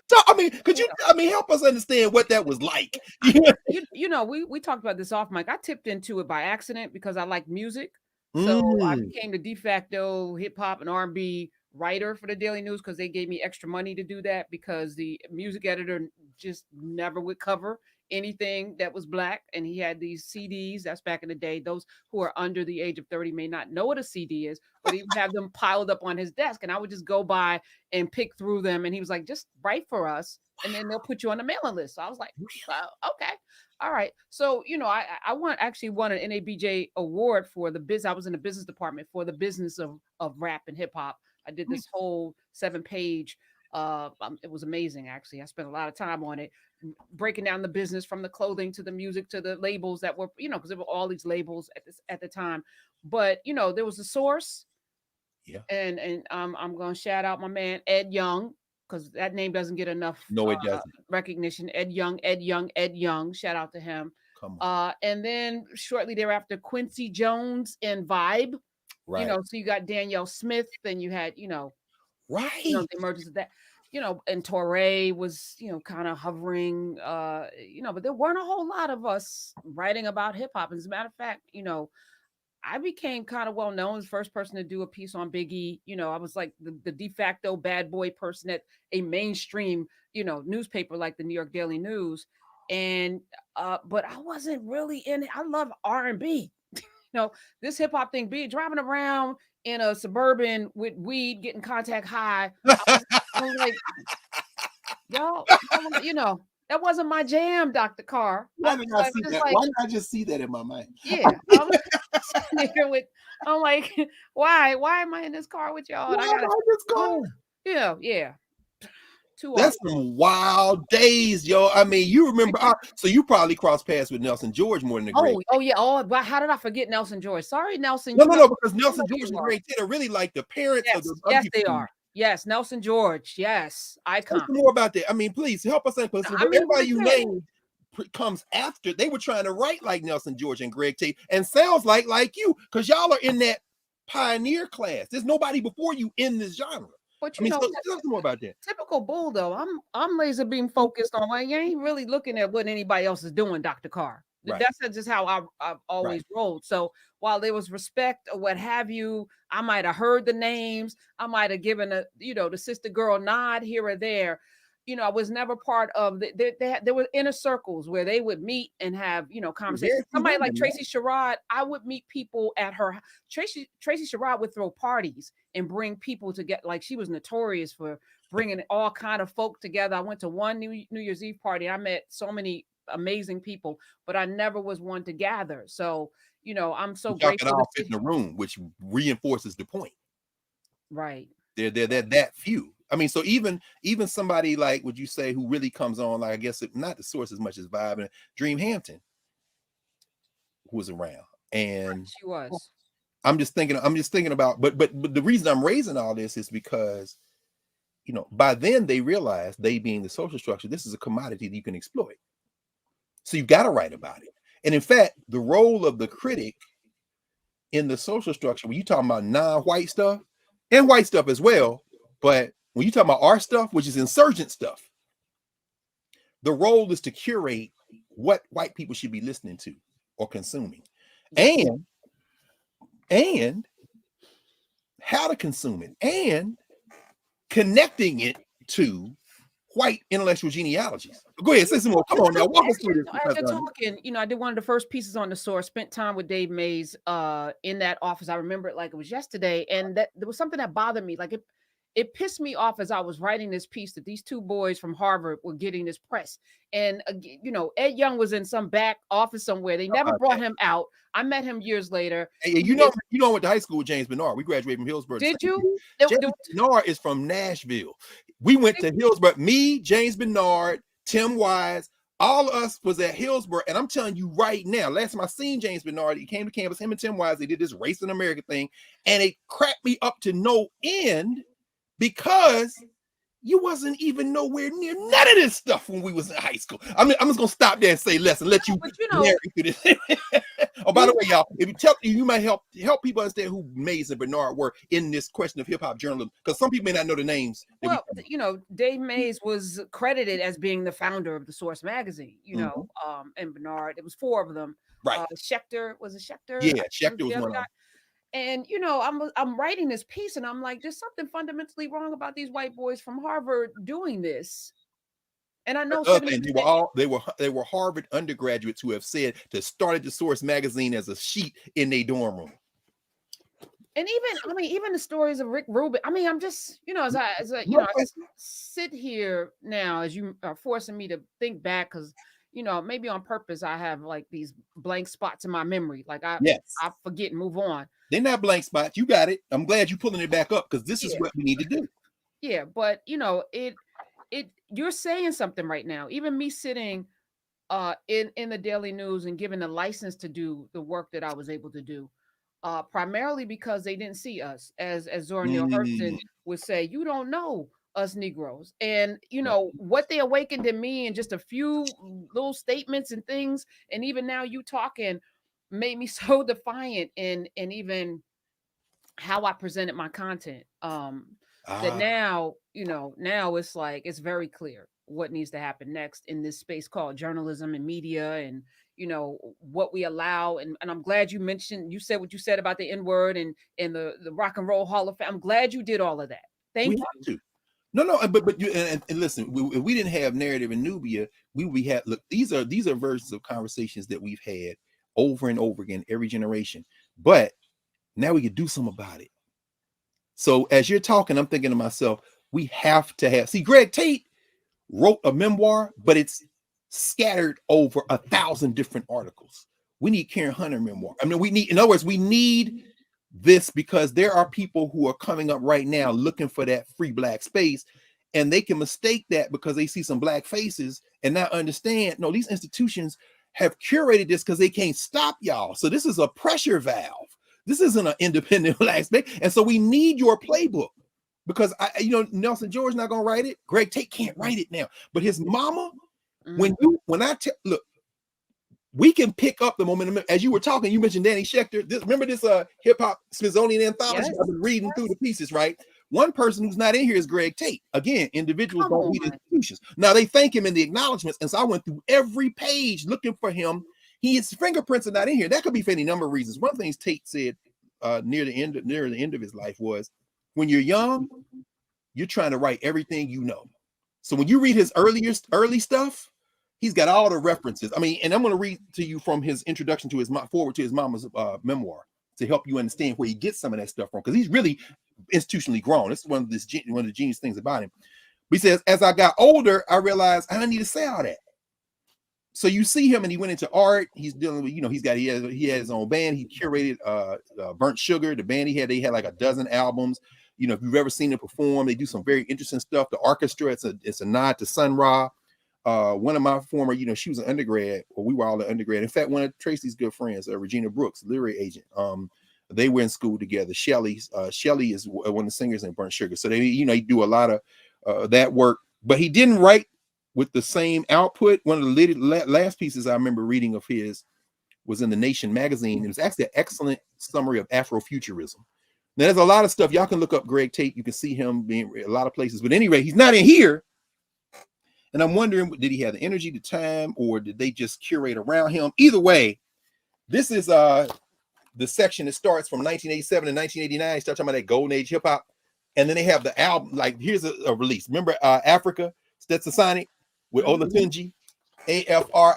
So, I mean, could you, help us understand what that was like? We talked about this off mic. I tipped into it by accident because I like music. So I became the de facto hip hop and R&B writer for the Daily News because they gave me extra money to do that because the music editor just never would cover anything that was Black. And he had these CDs. That's back in the day. Those who are under the age of 30 may not know what a CD is, but he would have them piled up on his desk. And I would just go by and pick through them. And he was like, just write for us. And then they'll put you on the mailing list. So I was like, okay. All right. So, I actually won an NABJ award for the business. I was in the business department for the business of rap and hip hop. I did this whole 7-page. It was amazing, actually. I spent a lot of time on it, breaking down the business from the clothing to the music to the labels that were, because there were all these labels at the time. But there was a source. Yeah. And I'm going to shout out my man Ed Young, because that name doesn't get enough recognition. Ed Young. Shout out to him. Come on. And then shortly thereafter, Quincy Jones and Vibe. Right. So you got Danielle Smith, then you had, right. The emergence of that, and Torre was, kind of hovering, but there weren't a whole lot of us writing about hip hop. As a matter of fact, I became kind of well known as the first person to do a piece on Biggie. I was like the de facto bad boy person at a mainstream, newspaper like the New York Daily News. And, but I wasn't really in it. I love R&B. This hip hop thing, be driving around in a Suburban with weed, getting contact high. I was like, y'all, that wasn't my jam, Dr. Carr. Why did I just see that in my mind? Yeah. I'm like, why am I in this car with y'all? And I gotta this car. Yeah. That's some wild days, yo. I mean, you remember, so you probably crossed paths with Nelson George more than the Great. Oh yeah. But how did I forget Nelson George? Sorry, Nelson. No, because Nelson George and Greg Tate are really like the parents of the. Yes, they are. Yes, Nelson George. Yes, icon. Tell us more about that. I mean, please help us understand. Everybody you named comes after. They were trying to write like Nelson George and Greg Tate, and sounds like you, because y'all are in that pioneer class. There's nobody before you in this genre. But tell us more about that. Typical bull, though. I'm laser beam focused on. You ain't really looking at what anybody else is doing, Dr. Carr. Right. That's just how I've always rolled. So while there was respect or what have you, I might have heard the names. I might have given the sister girl nod here or there. I was never part of there were inner circles where they would meet and have, conversations. Somebody like Tracy Sherrod, I would meet people at her. Tracy Sherrod would throw parties and bring people to get, like, she was notorious for bringing all kind of folk together. I went to one New Year's Eve party. I met so many amazing people, but I never was one to gather. So, I'm so grateful to fit in the room, which reinforces the point. Right. They're that few. I mean, so even somebody like, would you say, who really comes on, like, I guess not the source as much as Vibe, and Dream Hampton, who was around, and she was. I'm just thinking about, but the reason I'm raising all this is because, by then they realized, they being the social structure, this is a commodity that you can exploit. So you got to write about it. And in fact, the role of the critic in the social structure, when you talking about non-white stuff and white stuff as well, but when you talk about our stuff, which is insurgent stuff, the role is to curate what white people should be listening to or consuming, and how to consume it, and connecting it to white intellectual genealogies. Go ahead, say some more. Come on now, walk us through this. After talking, I did one of the first pieces on the source, spent time with Dave Mays in that office. I remember it like it was yesterday, and that there was something that bothered me. Like it pissed me off as I was writing this piece that these two boys from Harvard were getting this press. And, Ed Young was in some back office somewhere. They never brought him out. I met him years later. Hey, I went to high school with James Bernard. We graduated from Hillsborough. Did you? James Bernard is from Nashville. We went to Hillsborough. Me, James Bernard, Tim Wise, all of us was at Hillsborough. And I'm telling you right now, last time I seen James Bernard, he came to campus, him and Tim Wise, they did this Race in America thing. And it cracked me up to no end, because you wasn't even nowhere near none of this stuff when we was in high school. I mean, I'm just gonna stop there and say less and let you. Oh, by the way, y'all, if you might help people understand who Mays and Bernard were in this question of hip hop journalism, because some people may not know the names. Well, Dave Mays was credited as being the founder of the Source magazine. And Bernard, it was four of them. Right. Schechter, was it Schechter? Yeah, Schechter was one of them. And I'm writing this piece, and I'm like, there's something fundamentally wrong about these white boys from Harvard doing this. And I know they were Harvard undergraduates who have said to started the Source magazine as a sheet in their dorm room. And even the stories of Rick Rubin. I mean, I'm just, as I sit here now, as you are forcing me to think back, because maybe on purpose I have like these blank spots in my memory. Like I forget and move on. They're not blank spots. You got it. I'm glad you're pulling it back up, because this is what we need to do. Yeah, but you're saying something right now. Even me sitting in the Daily News and given the license to do the work that I was able to do, primarily because they didn't see us, as Zora Neale Hurston would say, you don't know us Negroes. And what they awakened in me in just a few little statements and things, and even now you talking, made me so defiant in even how I presented my content. That now it's like, it's very clear what needs to happen next in this space called journalism and media, and what we allow. And I'm glad you said what you said about the N-word and the Rock and Roll Hall of Fame. I'm glad you did all of that. Thank you. Have to. No, but you and listen, if we didn't have narrative in Nubia, look, these are versions of conversations that we've had over and over again, every generation. But now we can do something about it. So as you're talking, I'm thinking to myself, we have to have. See, Greg Tate wrote a memoir, but it's scattered over 1,000 different articles. We need Karen Hunter memoir. I mean, in other words, we need this, because there are people who are coming up right now looking for that free Black space, and they can mistake that because they see some Black faces and not understand, no, these institutions have curated this because they can't stop y'all. So this is a pressure valve. This isn't an independent Black space. And so we need your playbook, because Nelson George not gonna write it. Greg Tate can't write it now, but his mama, look, we can pick up the momentum. As you were talking, you mentioned Danny Schechter. Remember this hip hop Smithsonian anthology? Yes. I've been reading through the pieces, right? One person who's not in here is Greg Tate. Again, individuals don't read institutions. Now they thank him in the acknowledgments, and so I went through every page looking for him His fingerprints are not in here. That could be for any number of reasons. One of the things Tate said near the end of his life was, when you're young, you're trying to write everything you know. So when you read his early stuff, he's got all the references. I mean, and I'm going to read to you from his introduction to his forward to his mama's memoir to help you understand where he gets some of that stuff from, because he's really institutionally grown. This is one of the genius things about him. But he says, as I got older, I realized I didn't need to say all that. So you see him, and he went into art. He's dealing with, he had his own band. He curated Burnt Sugar, the band they had like a dozen albums. If you've ever seen them perform, they do some very interesting stuff. The orchestra, it's a nod to Sun Ra. One of my former, she was an undergrad, or we were all an undergrad. In fact, one of Tracy's good friends, Regina Brooks, literary agent, they were in school together. Shelly is one of the singers in Burnt Sugar. So they do a lot of that work, but he didn't write with the same output. One of the last pieces I remember reading of his was in The Nation magazine. It was actually an excellent summary of Afrofuturism. Now, there's a lot of stuff. Y'all can look up Greg Tate. You can see him being a lot of places. But anyway, he's not in here. And I'm wondering, did he have the energy, the time, or did they just curate around him? Either way, this is the section that starts from 1987 to 1989. Start talking about that golden age hip hop. And then they have the album. Like, here's a release. Remember Africa, Stetsasonic with Olatunji, Africa,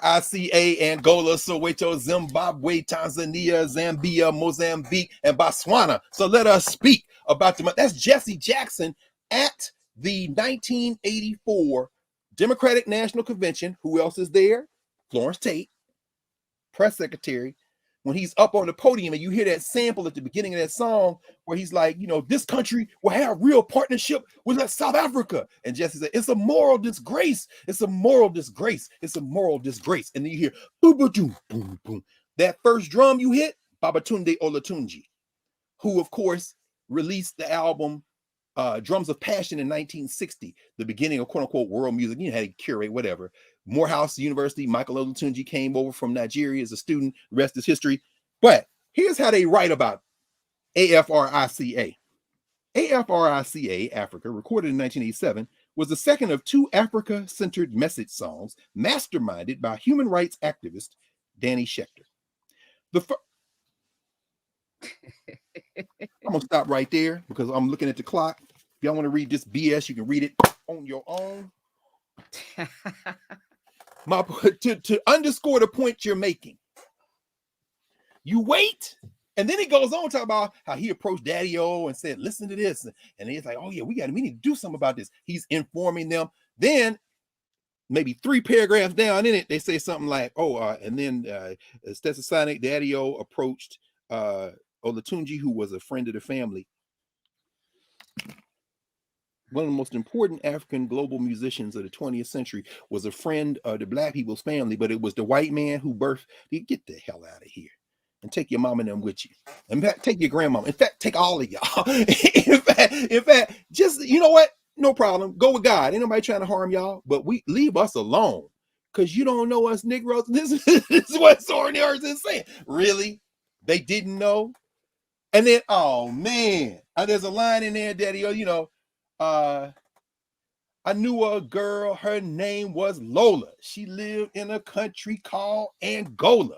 Angola, Soweto, Zimbabwe, Tanzania, Zambia, Mozambique, and Botswana. So let us speak about that's Jesse Jackson at the 1984 Democratic National Convention. Who else is there? Florence Tate, press secretary. When he's up on the podium and you hear that sample at the beginning of that song where he's like, this country will have real partnership with South Africa. And Jesse said, it's a moral disgrace. It's a moral disgrace. It's a moral disgrace. And then you hear boom, boom, boom, boom. That first drum you hit, Babatunde Olatunji, who of course released the album Drums of Passion in 1960, the beginning of quote unquote world music. Had to curate whatever. Morehouse University, Michael Olatunji came over from Nigeria as a student. The rest is history. But here's how they write about Africa. Africa, Africa, recorded in 1987, was the second of two Africa-centered message songs masterminded by human rights activist Danny Schechter. I'm gonna stop right there because I'm looking at the clock. If y'all want to read this BS, you can read it on your own. To underscore the point you're making, you wait, and then he goes on to talk about how he approached Daddy-O and said, listen to this, and he's like, oh yeah, we need to do something about this. He's informing them. Then maybe 3 paragraphs down in it, they say something like, and then Stetsasonic, Daddy-O approached Olatunji, who was a friend of the family. One of the most important African global musicians of the 20th century, was a friend of the Black people's family, but it was the white man who birthed. Get the hell out of here and take your mom and them with you. In fact, take your grandmama. In fact, take all of y'all. in fact, just, you know what? No problem. Go with God. Ain't nobody trying to harm y'all, but we leave us alone because you don't know us Negroes. This is what Soren Harris is saying. Really? They didn't know? And then, oh man, there's a line in there, Daddy-O, I knew a girl, her name was Lola. She lived in a country called Angola.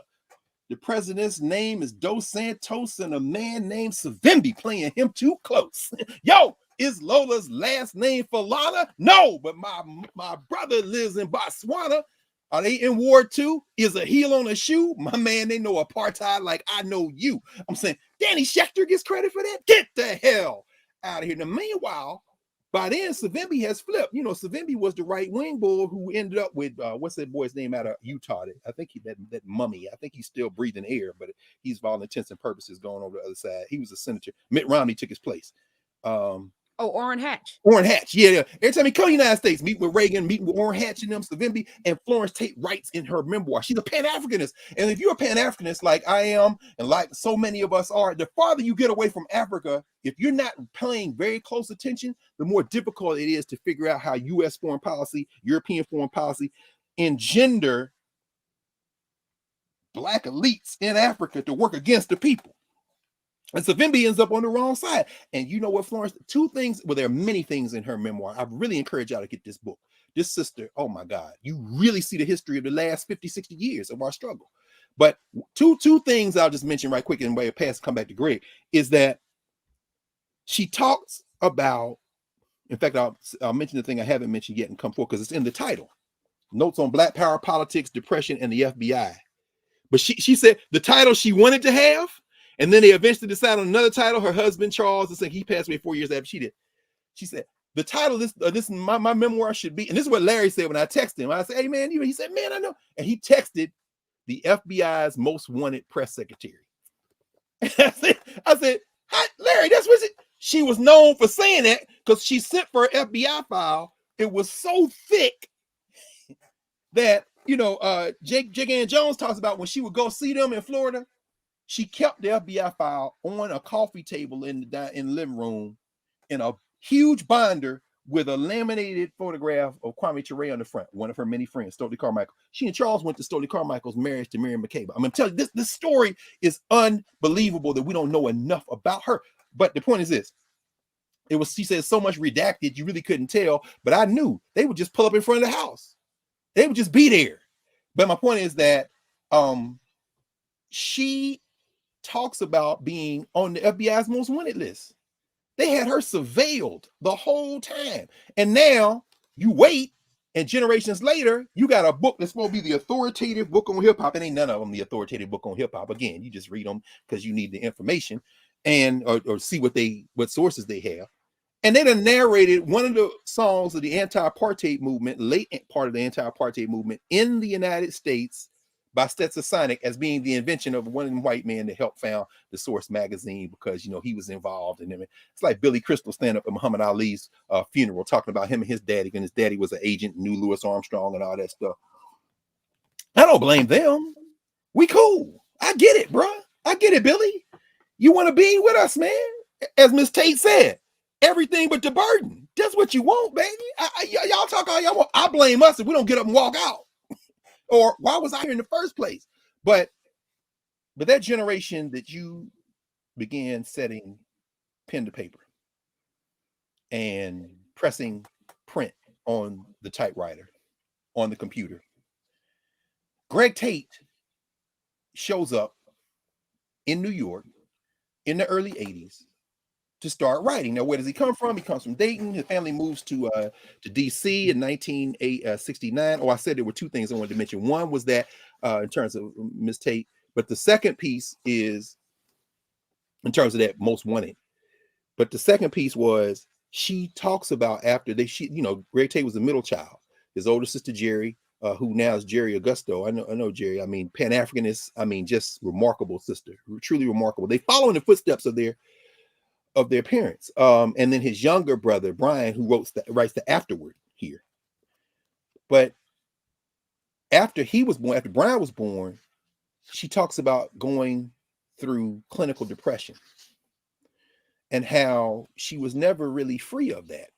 The president's name is Dos Santos, and a man named Savimbi playing him too close. Yo, is Lola's last name Falana? No, but my brother lives in Botswana. Are they in war too? Is a heel on a shoe? My man, they know apartheid like I know you. I'm saying Danny Schechter gets credit for that? Get the hell out of here. Now, meanwhile, by then, Savimbi has flipped. Savimbi was the right-wing bull who ended up with, what's that boy's name out of Utah? I think that mummy. I think he's still breathing air, but he's, for all intents and purposes, going over the other side. He was a senator. Mitt Romney took his place. Orrin Hatch. Orrin Hatch, yeah. Every time he come to the United States, meet with Reagan, meeting with Orrin Hatch and them, Savimbi, and Florence Tate writes in her memoir. She's a Pan-Africanist. And if you're a Pan-Africanist like I am, and like so many of us are, the farther you get away from Africa, if you're not paying very close attention, the more difficult it is to figure out how U.S. foreign policy, European foreign policy, engender Black elites in Africa to work against the people. And Savimbi ends up on the wrong side. And you know what, Florence? 2 things, well, there are many things in her memoir. I really encourage y'all to get this book. This sister, oh my God, you really see the history of the last 50, 60 years of our struggle. But two things I'll just mention right quick and way pass come back to Greg is that she talks about, in fact, I'll mention the thing I haven't mentioned yet and come forward because it's in the title. Notes on Black Power, Politics, Depression, and the FBI. But she said the title she wanted to have, and then they eventually decided on another title. Her husband, Charles, is saying he passed away 4 years after she did. She said, the title this my memoir should be, and this is what Larry said when I texted him. I said, hey man, he said, man, I know. And he texted the FBI's most wanted press secretary. I said, hi, Larry, that's what she was known for saying that because she sent for an FBI file. It was so thick that, you know, Jake Ann Jones talks about when she would go see them in Florida, she kept the FBI file on a coffee table in the living room in a huge binder with a laminated photograph of Kwame Ture on the front, one of her many friends, Stokely Carmichael. She and Charles went to Stokely Carmichael's marriage to Miriam Makeba. I'm going to tell you, this story is unbelievable that we don't know enough about her. But the point is this. She said so much redacted, you really couldn't tell. But I knew they would just pull up in front of the house. They would just be there. But my point is that she talks about being on the FBI's most wanted list. They had her surveilled the whole time. And now you wait, and generations later, you got a book that's supposed to be the authoritative book on hip hop. And ain't none of them the authoritative book on hip hop. Again, you just read them because you need the information and or see what sources they have. And they done narrated one of the songs of the anti-apartheid movement, late part of the anti-apartheid movement in the United States by Stetson Sonic as being the invention of one white man that helped found the Source magazine because, you know, he was involved in it. It's like Billy Crystal standing up at Muhammad Ali's funeral talking about him and his daddy, and his daddy was an agent, knew Louis Armstrong and all that stuff. I don't blame them. We cool. I get it, bro. I get it, Billy. You want to be with us, man? As Miss Tate said, everything but the burden. That's what you want, baby. Y'all talk all y'all want. I blame us if we don't get up and walk out. Or why was I here in the first place? But that generation that you began setting pen to paper and pressing print on the typewriter, on the computer, Greg Tate shows up in New York in the early 80s to start writing. Now, where does he come from? He comes from Dayton. His family moves to DC in 1969. Oh, I said there were two things I wanted to mention. One was that in terms of Miss Tate, but the second piece is in terms of that most wanted. But the second piece was she talks about after Greg Tate was the middle child. His older sister Jerry, who now is Jerry Augusto. I know Jerry. I mean, Pan-Africanist. I mean, just remarkable sister, truly remarkable. They follow in the footsteps of their parents. And then his younger brother, Brian, who writes the afterword here. But after Brian was born, she talks about going through clinical depression and how she was never really free of that.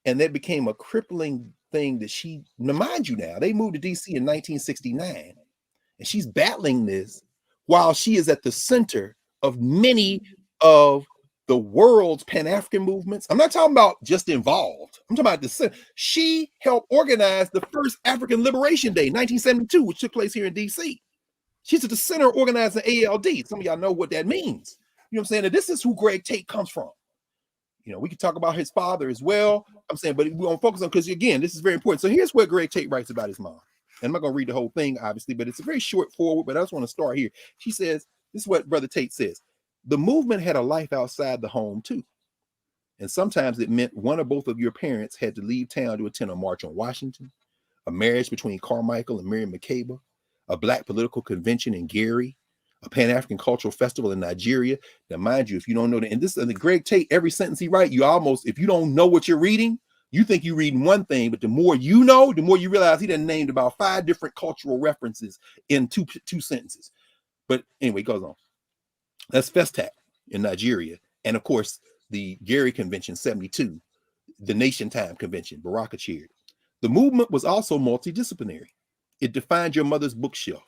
And that became a crippling thing that mind you now, they moved to DC in 1969, and she's battling this while she is at the center of many of the world's Pan-African movements. I'm not talking about just involved. I'm talking about she helped organize the first African Liberation Day, 1972, which took place here in DC. She's at the center of organizing ALD. Some of y'all know what that means. You know what I'm saying? And this is who Greg Tate comes from. You know, we can talk about his father as well. I'm saying, but we won't focus on, because again, this is very important. So here's what Greg Tate writes about his mom. And I'm not going to read the whole thing, obviously, but it's a very short forward, but I just want to start here. She says, this is what Brother Tate says. The movement had a life outside the home too. And sometimes it meant one or both of your parents had to leave town to attend a march on Washington, a marriage between Carmichael and Miriam Makeba, a Black political convention in Gary, a Pan-African cultural festival in Nigeria. Now, mind you, if you don't know that, and the Greg Tate, every sentence he writes, if you don't know what you're reading, you think you're reading one thing, but the more you know, the more you realize he done named about 5 different cultural references in two sentences. But anyway, it goes on. That's Festac in Nigeria. And of course, the Gary Convention, 72, the Nation Time Convention, Baraka chaired. The movement was also multidisciplinary. It defined your mother's bookshelf,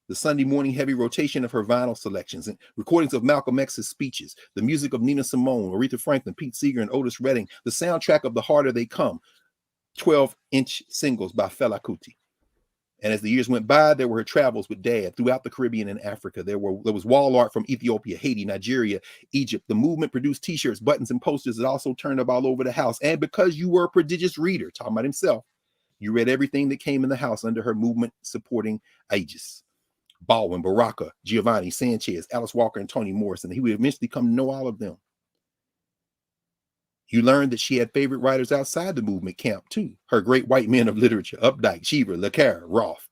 the Sunday morning heavy rotation of her vinyl selections and recordings of Malcolm X's speeches, the music of Nina Simone, Aretha Franklin, Pete Seeger, and Otis Redding, the soundtrack of The Harder They Come, 12-inch singles by Fela Kuti. And as the years went by, there were her travels with Dad throughout the Caribbean and Africa. There was wall art from Ethiopia, Haiti, Nigeria, Egypt. The movement produced T-shirts, buttons, and posters that also turned up all over the house. And because you were a prodigious reader, talking about himself, you read everything that came in the house under her movement supporting Hbcus. Baldwin, Baraka, Giovanni, Sanchez, Alice Walker, and Toni Morrison. He would eventually come to know all of them. You learned that she had favorite writers outside the movement camp, too. Her great white men of literature, Updike, Cheever, Le Carre, Roth.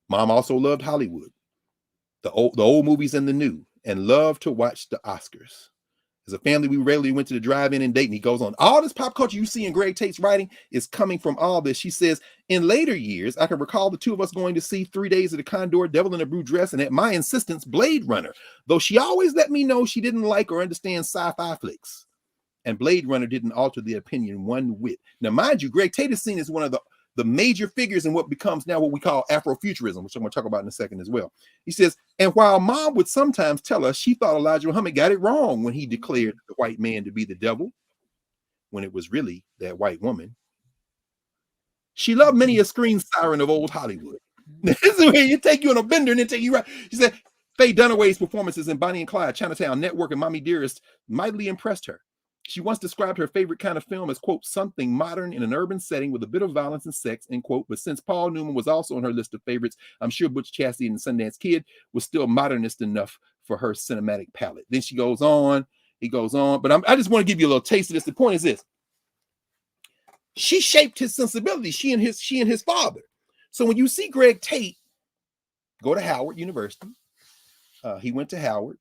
Mom also loved Hollywood, the old movies and the new, and loved to watch the Oscars. As a family, we regularly went to the drive-in in Dayton. He goes on. All this pop culture you see in Greg Tate's writing is coming from all this. She says, in later years, I can recall the two of us going to see 3 Days of the Condor, Devil in a Blue Dress, and at my insistence, Blade Runner, though she always let me know she didn't like or understand sci-fi flicks. And Blade Runner didn't alter the opinion one whit. Now, mind you, Greg Tate is seen as one of the major figures in what becomes now what we call Afrofuturism, which I'm going to talk about in a second as well. He says, and while Mom would sometimes tell us she thought Elijah Muhammad got it wrong when he declared the white man to be the devil, when it was really that white woman, she loved many a screen siren of old Hollywood. This is where you take you on a bender and then take you right. She said, Faye Dunaway's performances in Bonnie and Clyde, Chinatown, Network, and Mommy Dearest mightily impressed her. She once described her favorite kind of film as, quote, something modern in an urban setting with a bit of violence and sex, end quote. But since Paul Newman was also on her list of favorites, I'm sure Butch Cassidy and the Sundance Kid was still modernist enough for her cinematic palette. Then she goes on, he goes on. But I just want to give you a little taste of this. The point is this. She shaped his sensibility, she and his father. So when you see Greg Tate go to Howard University, he went to Howard.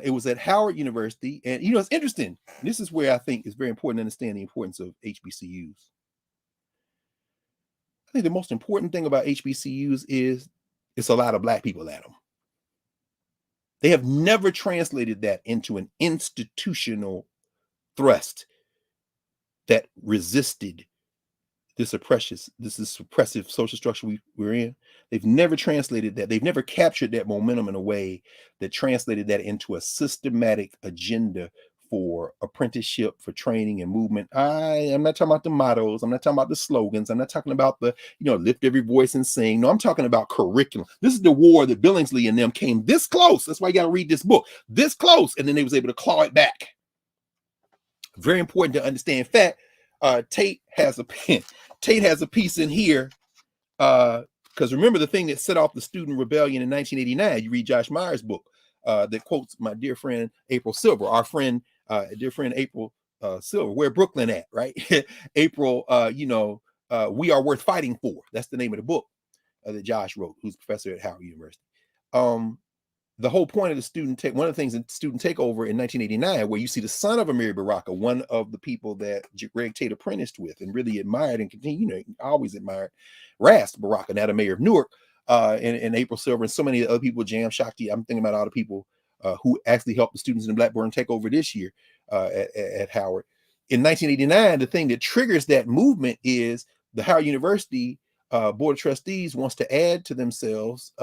It was at Howard University. And, you know, it's interesting. This is where I think it's very important to understand the importance of HBCUs. I think the most important thing about HBCUs is it's a lot of Black people at them. They have never translated that into an institutional thrust that resisted this suppressive social structure we're in. They've never translated that. They've never captured that momentum in a way that translated that into a systematic agenda for apprenticeship, for training and movement. I'm not talking about the mottos. I'm not talking about the slogans. I'm not talking about the, lift every voice and sing. No, I'm talking about curriculum. This is the war that Billingsley and them came this close. That's why you got to read this book. This close. And then they was able to claw it back. Very important to understand. In fact, Tate has a piece in here because remember the thing that set off the student rebellion in 1989. You read Josh Meyer's book that quotes my dear friend April Silver, our friend, dear friend April Silver. Where Brooklyn at, right? April, we are worth fighting for. That's the name of the book that Josh wrote, who's a professor at Howard University. The whole point of one of the things in Student Takeover in 1989, where you see the son of Amiri Baraka, one of the people that Greg Tate apprenticed with and really admired and continue, always admired, Ras Baraka, now the mayor of Newark, and April Silver and so many other people, Jam Shakti. I'm thinking about all the people who actually helped the students in the Blackburn Takeover this year at Howard. In 1989, the thing that triggers that movement is the Howard University Board of Trustees wants to add to themselves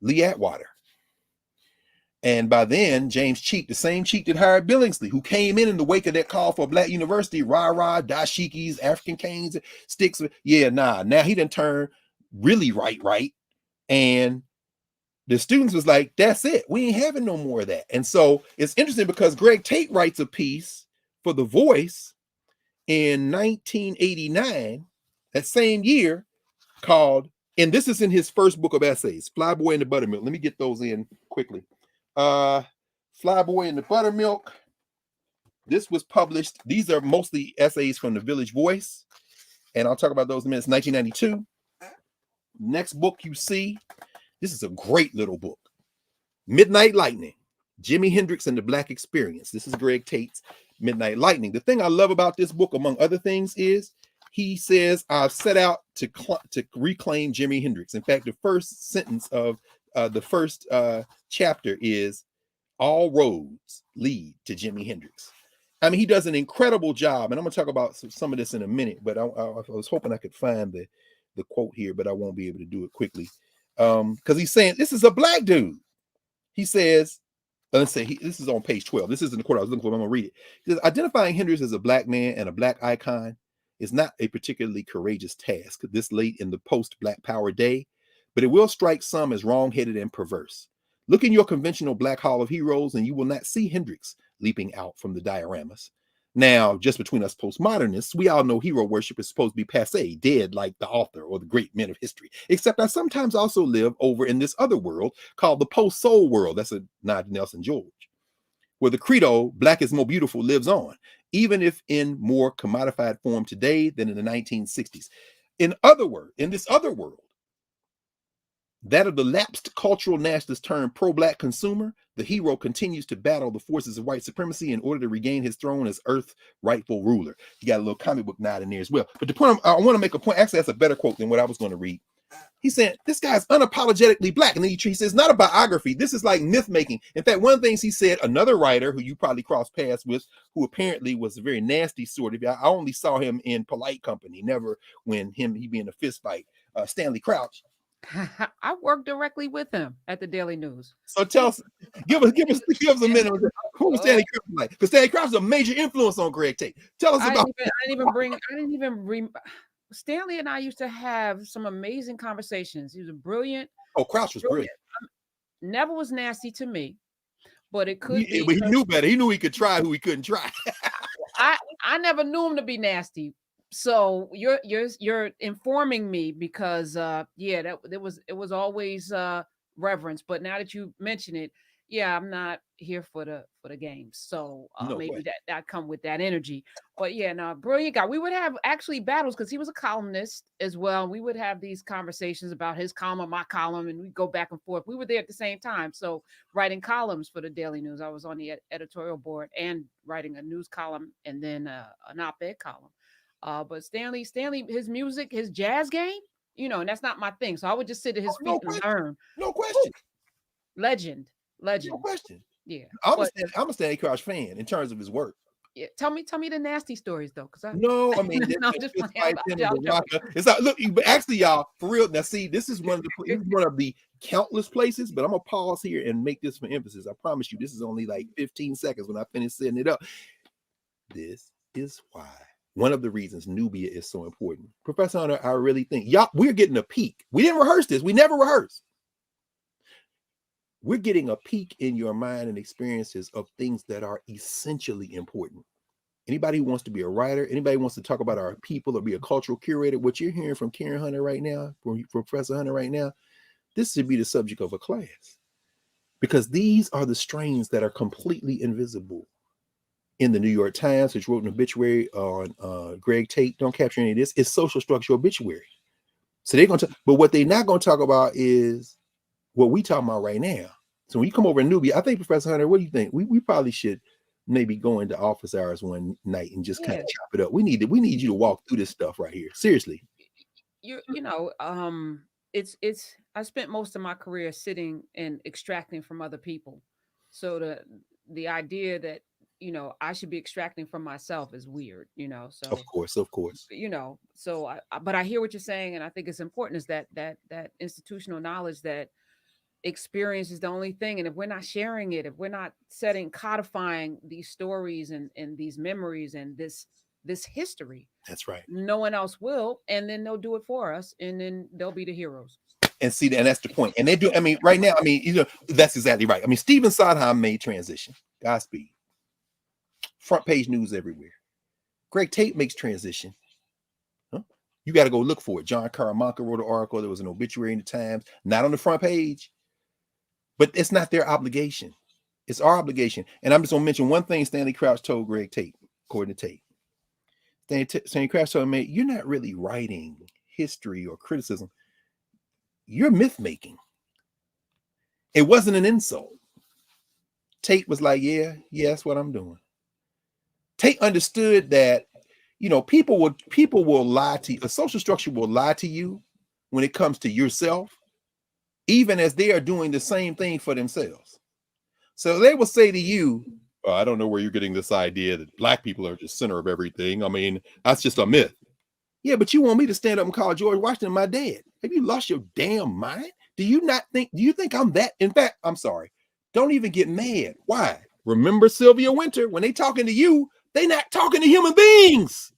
Lee Atwater. And by then, James Cheek, the same Cheek that hired Billingsley, who came in the wake of that call for a Black university, rah-rah, dashikis, African canes, sticks. Now he done turned really right. And the students was like, that's it. We ain't having no more of that. And so it's interesting because Greg Tate writes a piece for The Voice in 1989, that same year, called, and this is in his first book of essays, Flyboy and the Buttermilk. Let me get those in quickly. Flyboy and the Buttermilk. This was published. These are mostly essays from the Village Voice, and I'll talk about those in a minute. It's 1992. Next book you see, this is a great little book. Midnight Lightning, Jimi Hendrix and the Black Experience. This is Greg Tate's Midnight Lightning. The thing I love about this book, among other things, is he says, I've set out to reclaim Jimi Hendrix. In fact, the first sentence of the first chapter is, all roads lead to Jimi Hendrix. I mean, he does an incredible job, and I'm going to talk about some of this in a minute, but I was hoping I could find the quote here, but I won't be able to do it quickly. Because he's saying, this is a Black dude. He says, let's say, this is on page 12. This isn't the quote I was looking for, but I'm going to read it. He says, identifying Hendrix as a Black man and a Black icon is not a particularly courageous task this late in the post-Black Power day, but it will strike some as wrong-headed and perverse. Look in your conventional Black Hall of Heroes and you will not see Hendrix leaping out from the dioramas. Now, just between us postmodernists, we all know hero worship is supposed to be passé, dead like the author or the great men of history. Except I sometimes also live over in this other world called the post-soul world. That's a nod to Nelson George, where the credo, Black is more beautiful, lives on, even if in more commodified form today than in the 1960s. In this other world, that of the lapsed cultural nationalist turned pro-Black consumer, the hero continues to battle the forces of white supremacy in order to regain his throne as Earth's rightful ruler. You got a little comic book nod in there as well. But the point I want to make a point, actually that's a better quote than what I was going to read. He said, this guy's unapologetically Black. And then he says, not a biography. This is like myth making. In fact, one of the things he said, another writer who you probably crossed paths with, who apparently was a very nasty sort of, I only saw him in polite company, never when he be in a fist fight, Stanley Crouch. I worked directly with him at the Daily News. So tell us, give us a minute. Who was Stanley Crouch like? Because Stanley Crouch is a major influence on Greg Tate. Tell us about. Stanley and I used to have some amazing conversations. He was brilliant. Oh, Crouch was brilliant. Never was nasty to me, but it could be. But he knew better. He knew he could try who he couldn't try. I never knew him to be nasty. So you're informing me because it was always reverence. But now that you mention it, I'm not here for the games. So maybe that come with that energy. But brilliant guy. We would have actually battles because he was a columnist as well. We would have these conversations about his column, my column, and we go back and forth. We were there at the same time. So writing columns for the Daily News. I was on the editorial board and writing a news column and then an op-ed column. But Stanley, his music, his jazz game, and that's not my thing. So I would just sit at his feet and learn. No question. Legend. No question. Yeah. I'm a Stanley Crouch fan in terms of his work. Yeah. Tell me the nasty stories though, because it's like, look, actually, y'all, for real. Now, see, this is one of the countless places, but I'm gonna pause here and make this for emphasis. I promise you, this is only like 15 seconds when I finish setting it up. This is why. One of the reasons Nubia is so important. Professor Hunter, I really think we're getting a peek. We didn't rehearse this. We never rehearsed. We're getting a peek in your mind and experiences of things that are essentially important. Anybody who wants to be a writer, anybody who wants to talk about our people or be a cultural curator, what you're hearing from Karen Hunter right now, from Professor Hunter right now, this should be the subject of a class. Because these are the strains that are completely invisible. In the New York Times, which wrote an obituary on Greg Tate, don't capture any of this. It's social structure obituary. So they're going to, but what they're not going to talk about is what we talking about right now. So when you come over in Nubia, I think, Professor Hunter, what do you think? We probably should maybe go into office hours one night and just kind of chop it up. We need you to walk through this stuff right here. Seriously. It's I spent most of my career sitting and extracting from other people. So the idea that I should be extracting from myself is weird, so of course, so but I hear what you're saying. And I think it's important is that institutional knowledge, that experience is the only thing. And if we're not sharing it, if we're not codifying these stories and these memories and this history, that's right. No one else will. And then they'll do it for us. And then they'll be the heroes. And see, and that's the point. And they do. I mean, right now, that's exactly right. I mean, Stephen Sondheim made transition. Godspeed. Front page news everywhere. Greg Tate makes transition. Huh? You got to go look for it. John Carr wrote an article. There was an obituary in the Times, not on the front page, but it's not their obligation. It's our obligation. And I'm just going to mention one thing Stanley Crouch told Greg Tate, according to Tate. Stanley Crouch told him, man, you're not really writing history or criticism. You're myth making. It wasn't an insult. Tate was like, yeah, that's what I'm doing. Tate understood that, people will lie to you. A social structure will lie to you when it comes to yourself, even as they are doing the same thing for themselves. So they will say to you, I don't know where you're getting this idea that Black people are the center of everything. I mean, that's just a myth. Yeah, but you want me to stand up and call George Washington my dad? Have you lost your damn mind? Do you think I'm that? In fact, I'm sorry. Don't even get mad. Why? Remember Sylvia Winter, when they talking to you, they not talking to human beings.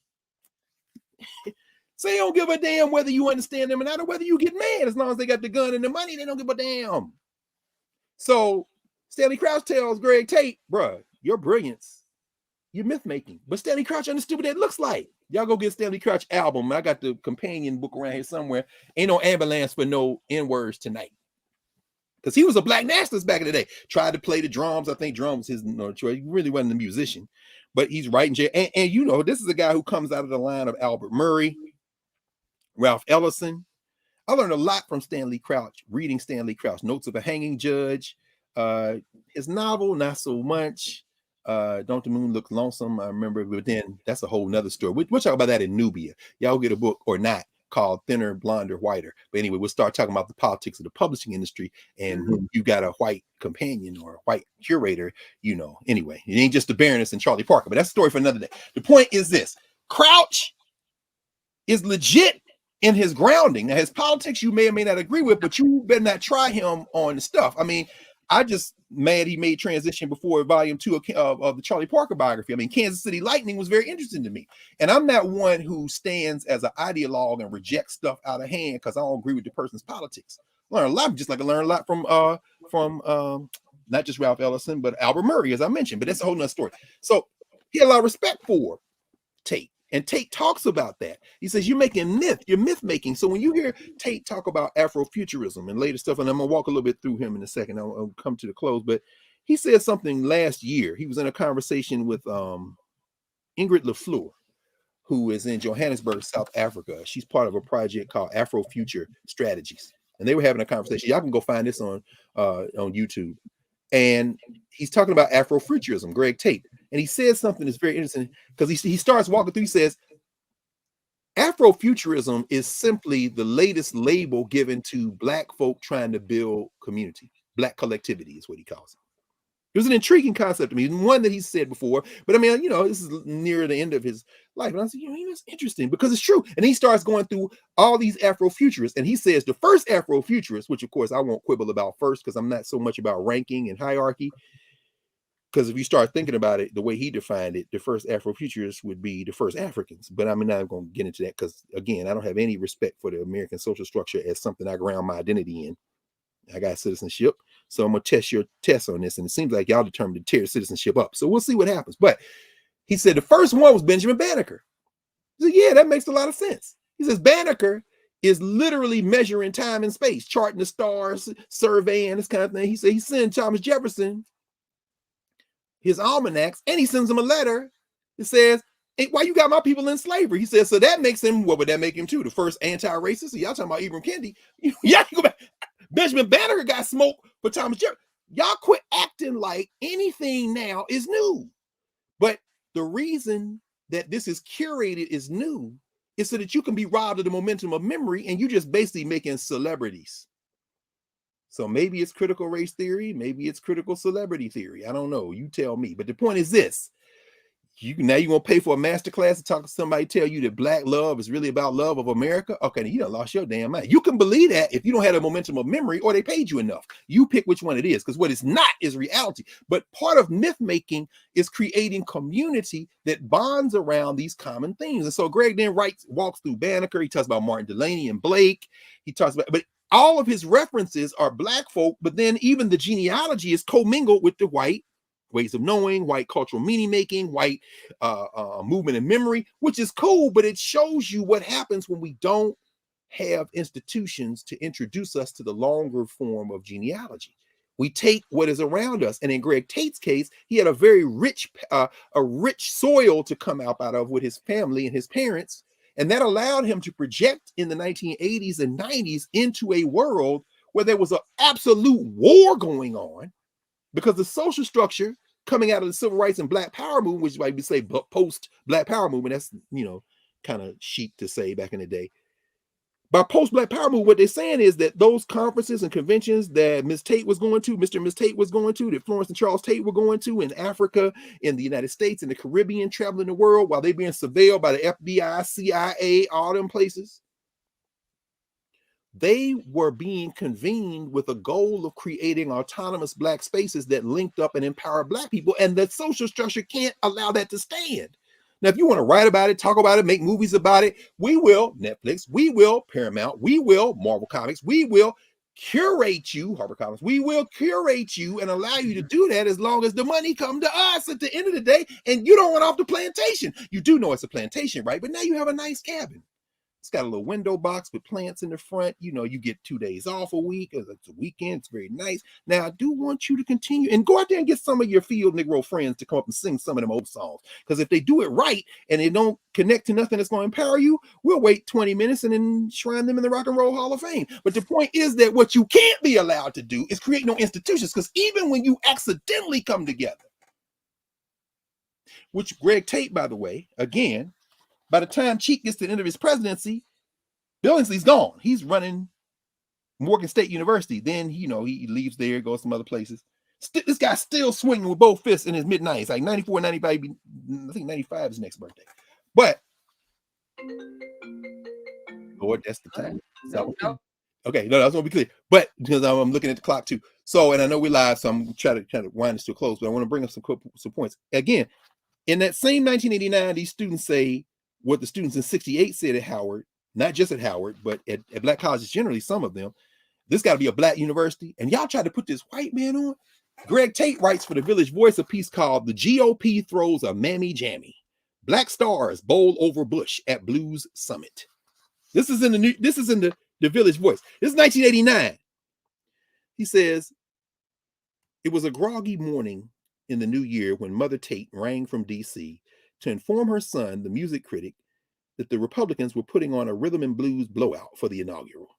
So they don't give a damn whether you understand them or not, or whether you get mad. As long as they got the gun and the money, they don't give a damn. So Stanley Crouch tells Greg Tate, bruh, your brilliance, you're myth making. But Stanley Crouch understood what that looks like. Y'all go get Stanley Crouch album. I got the companion book around here somewhere. Ain't no ambulance for no N-words tonight. Because he was a black nationalist back in the day. Tried to play the drums. I think drums was his choice. He really wasn't a musician. But he's writing. And you know, this is a guy who comes out of the line of Albert Murray, Ralph Ellison. I learned a lot from Stanley Crouch, reading Stanley Crouch, Notes of a Hanging Judge. His novel, not so much. Don't the Moon Look Lonesome? I remember, but then that's a whole nother story. We'll talk about that in Nubia. Y'all get a book or not called Thinner, Blonder, Whiter. But anyway, we'll start talking about the politics of the publishing industry, and when you got a white companion or a white curator, you know, anyway, it ain't just the Baroness and Charlie Parker, but that's a story for another day. The point is this: Crouch is legit in his grounding. Now, his politics you may or may not agree with, but you better not try him on the stuff. I mean, I just mad he made transition before volume 2 of the Charlie Parker biography. I mean, Kansas City Lightning was very interesting to me. And I'm not one who stands as an ideologue and rejects stuff out of hand because I don't agree with the person's politics. I learn a lot, just like I learned a lot from not just Ralph Ellison, but Albert Murray, as I mentioned. But that's a whole nother story. So he had a lot of respect for Tate. And Tate talks about that. He says, you're making myth, you're myth making. So when you hear Tate talk about Afrofuturism and later stuff, and I'm gonna walk a little bit through him in a second, I'll come to the close, but he said something last year. He was in a conversation with Ingrid LaFleur, who is in Johannesburg, South Africa. She's part of a project called Afrofuture Strategies. And they were having a conversation. Y'all can go find this on YouTube. And he's talking about Afrofuturism, Greg Tate. And he says something that's very interesting because he starts walking through. He says, Afrofuturism is simply the latest label given to Black folk trying to build community. Black collectivity is what he calls it. It was an intriguing concept to me, one that he said before. But I mean, you know, this is near the end of his life. And I said, you know, that's interesting because it's true. And he starts going through all these Afrofuturists. And he says the first Afrofuturist, which of course I won't quibble about first because I'm not so much about ranking and hierarchy. Because if you start thinking about it, the way he defined it, the first Afrofuturists would be the first Africans. But I'm not going to get into that because, again, I don't have any respect for the American social structure as something I ground my identity in. I got citizenship. So I'm going to test your test on this. And it seems like y'all determined to tear citizenship up. So we'll see what happens. But he said the first one was Benjamin Banneker. He said, yeah, that makes a lot of sense. He says Banneker is literally measuring time and space, charting the stars, surveying, this kind of thing. He said he sent Thomas Jefferson his almanacs, and he sends him a letter that says, hey, why you got my people in slavery? He says, so that makes him, what would that make him too? The first anti-racist? So y'all talking about Ibram Kendi. Y'all go back. Benjamin Banneker got smoked for Thomas Jefferson. Y'all quit acting like anything now is new. But the reason that this is curated is new is so that you can be robbed of the momentum of memory and you just basically making celebrities. So maybe it's critical race theory, maybe it's critical celebrity theory. I don't know. You tell me. But the point is this. Now you're going to pay for a master class to talk to somebody tell you that Black love is really about love of America? Okay, you done lost your damn mind. You can believe that if you don't have the momentum of memory or they paid you enough. You pick which one it is, because what it's not is reality. But part of myth making is creating community that bonds around these common things. And so Greg then walks through Banneker. He talks about Martin Delaney and Blake. He talks about, but all of his references are Black folk, but then even the genealogy is commingled with the white ways of knowing, white cultural meaning making, white movement and memory, which is cool, but it shows you what happens when we don't have institutions to introduce us to the longer form of genealogy. We take what is around us. And in Greg Tate's case, he had a very rich soil to come out of with his family and his parents. And that allowed him to project in the 1980s and 90s into a world where there was an absolute war going on, because the social structure coming out of the civil rights and Black Power movement, which might be say post Black Power movement, that's, you know, kind of chic to say back in the day. By post Black Power movement, what they're saying is that those conferences and conventions that Ms. Tate was going to, Mr. and Ms. Tate was going to, that Florence and Charles Tate were going to in Africa, in the United States, in the Caribbean, traveling the world while they're being surveilled by the FBI, CIA, all them places. They were being convened with a goal of creating autonomous Black spaces that linked up and empowered Black people. And the social structure can't allow that to stand. Now, if you want to write about it, talk about it, make movies about it, we will. Netflix, we will. Paramount, we will. Marvel Comics, we will curate you. HarperCollins, we will curate you and allow you to do that as long as the money come to us at the end of the day and you don't run off the plantation. You do know it's a plantation, right? But now you have a nice cabin. It's got a little window box with plants in the front. You know, you get 2 days off a week. It's a weekend. It's very nice. Now, I do want you to continue and go out there and get some of your field Negro friends to come up and sing some of them old songs. Because if they do it right and they don't connect to nothing that's going to empower you, we'll wait 20 minutes and then shrine them in the Rock and Roll Hall of Fame. But the point is that what you can't be allowed to do is create no institutions. Because even when you accidentally come together, which Greg Tate, by the way, again, by the time Cheek gets to the end of his presidency, Billingsley's gone. He's running Morgan State University. Then, you know, he leaves there, goes some other places. This guy's still swinging with both fists in his mid-90s, like 94, 95, I think 95 is his next birthday. But, Lord, that's the time. Nope. Okay, no, that's going to be clear. But, because I'm looking at the clock too. So, and I know we're live, so I'm trying to wind this to a close, but I want to bring up some points. Again, in that same 1989, these students say what the students in 68 said at Howard, not just at Howard, but at black colleges generally, some of them, this got to be a black university. And y'all try to put this white man on. Greg Tate writes for the Village Voice a piece called "The GOP Throws a Mammy Jammy. Black Stars Bowl Over Bush at Blues Summit." This is in the Village Voice. This is 1989. He says, "It was a groggy morning in the new year when Mother Tate rang from DC to inform her son, the music critic, that the Republicans were putting on a rhythm and blues blowout for the inaugural.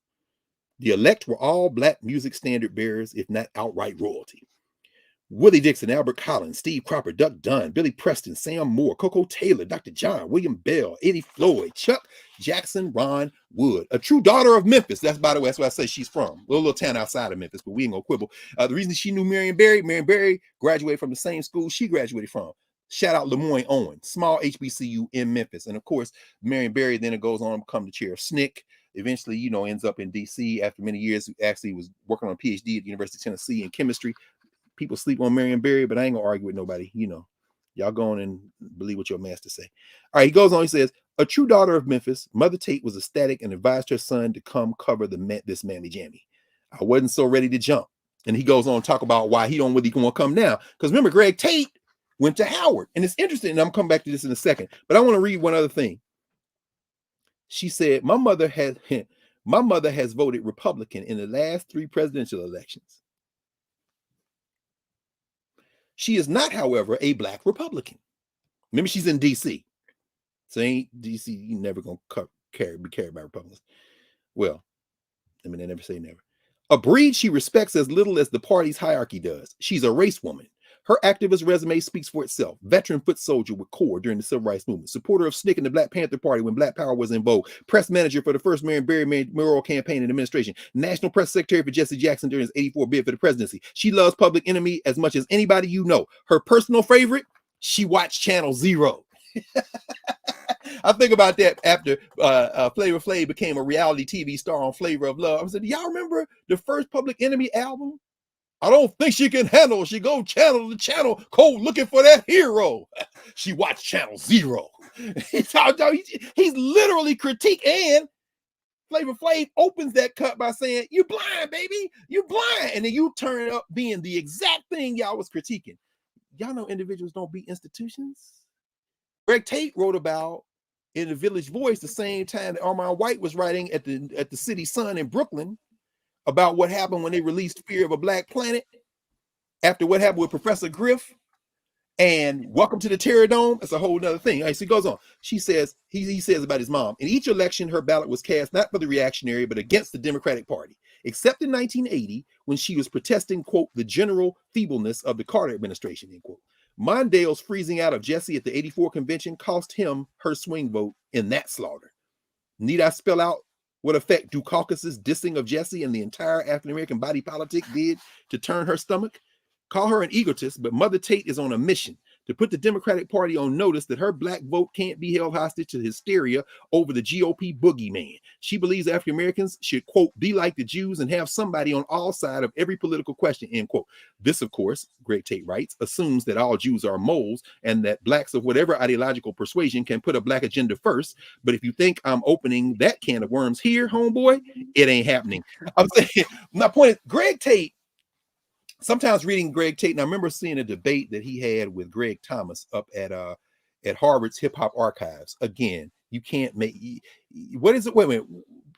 The elect were all black music standard bearers, if not outright royalty. Willie Dixon, Albert Collins, Steve Cropper, Duck Dunn, Billy Preston, Sam Moore, Coco Taylor, Dr. John, William Bell, Eddie Floyd, Chuck Jackson, Ron Wood, a true daughter of Memphis." That's, by the way, that's where I say she's from. A little town outside of Memphis, but we ain't gonna quibble. The reason she knew Marion Barry graduated from the same school she graduated from. Shout out Lemoyne Owen, small HBCU in Memphis. And of course, Marion Barry, then it goes on to become the chair of SNCC. Eventually, you know, ends up in DC after many years. Actually was working on a PhD at the University of Tennessee in chemistry. People sleep on Marion Barry, but I ain't gonna argue with nobody. You know, y'all go on and believe what your master say. All right, he goes on, he says, "A true daughter of Memphis, Mother Tate was ecstatic and advised her son to come cover this mammy jammy. I wasn't so ready to jump." And he goes on to talk about why he don't really want to come now. Because remember, Greg Tate went to Howard. And it's interesting, and I'm coming back to this in a second, but I want to read one other thing. She said, my mother has voted Republican in the last 3 presidential elections. She is not, however, a black Republican. Remember, she's in DC. So ain't DC, you never gonna be carried by Republicans. Well, I mean, I never say never. A breed she respects as little as the party's hierarchy does. She's a race woman. Her activist resume speaks for itself. Veteran foot soldier with Carr during the Civil Rights Movement. Supporter of SNCC and the Black Panther Party when Black Power was in vogue. Press manager for the first Marion Barry mayoral campaign and administration. National press secretary for Jesse Jackson during his 84 bid for the presidency. She loves Public Enemy as much as anybody you know. Her personal favorite, she watched Channel Zero. I think about that after Flavor Flav became a reality TV star on Flavor of Love. I said, do y'all remember the first Public Enemy album? I don't think she can handle. She go channel to channel, cold looking for that hero. She watched Channel Zero. He's literally critiqued, and Flavor Flav opens that cut by saying, "You blind, baby, you blind," and then you turn it up being the exact thing y'all was critiquing. Y'all know individuals don't beat institutions. Greg Tate wrote about in the Village Voice the same time that Armand White was writing at the City Sun in Brooklyn about what happened when they released Fear of a Black Planet after what happened with Professor Griff and Welcome to the Terror Dome. That's a whole nother thing. All right, so he goes on. She says, he says about his mom, in each election, her ballot was cast not for the reactionary, but against the Democratic Party, except in 1980, when she was protesting, quote, the general feebleness of the Carter administration, end quote. Mondale's freezing out of Jesse at the 84 convention cost him her swing vote in that slaughter. Need I spell out what effect Dukakis's dissing of Jesse and the entire African-American body politic did to turn her stomach? Call her an egotist, but Mother Tate is on a mission to put the Democratic Party on notice that her black vote can't be held hostage to hysteria over the GOP boogeyman. She believes African Americans should, quote, be like the Jews and have somebody on all sides of every political question, end quote. This, of course, Greg Tate writes, assumes that all Jews are moles and that blacks of whatever ideological persuasion can put a black agenda first. But if you think I'm opening that can of worms here, homeboy, it ain't happening. I'm saying, my point is, Greg Tate, sometimes reading Greg Tate, and I remember seeing a debate that he had with Greg Thomas up at Harvard's Hip Hop Archives. Again, you can't make, what is it? Wait a minute,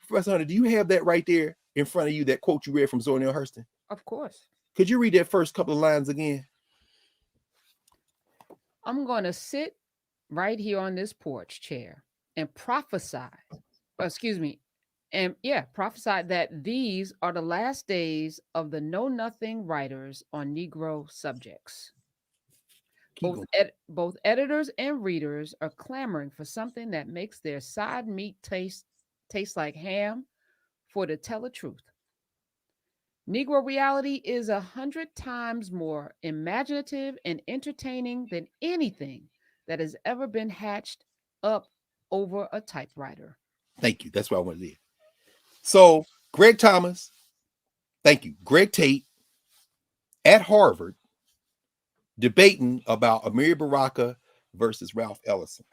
Professor Hunter, do you have that right there in front of you, that quote you read from Zora Neale Hurston? Of course. Could you read that first couple of lines again? I'm going to sit right here on this porch chair and prophesy, prophesy that these are the last days of the know-nothing writers on Negro subjects. Both editors and readers are clamoring for something that makes their side meat taste like ham, for to tell the truth. Negro reality is 100 times more imaginative and entertaining than anything that has ever been hatched up over a typewriter. Thank you. That's what I wanted to hear. So, Greg Thomas, thank you. Greg Tate at Harvard debating about Amiri Baraka versus Ralph Ellison.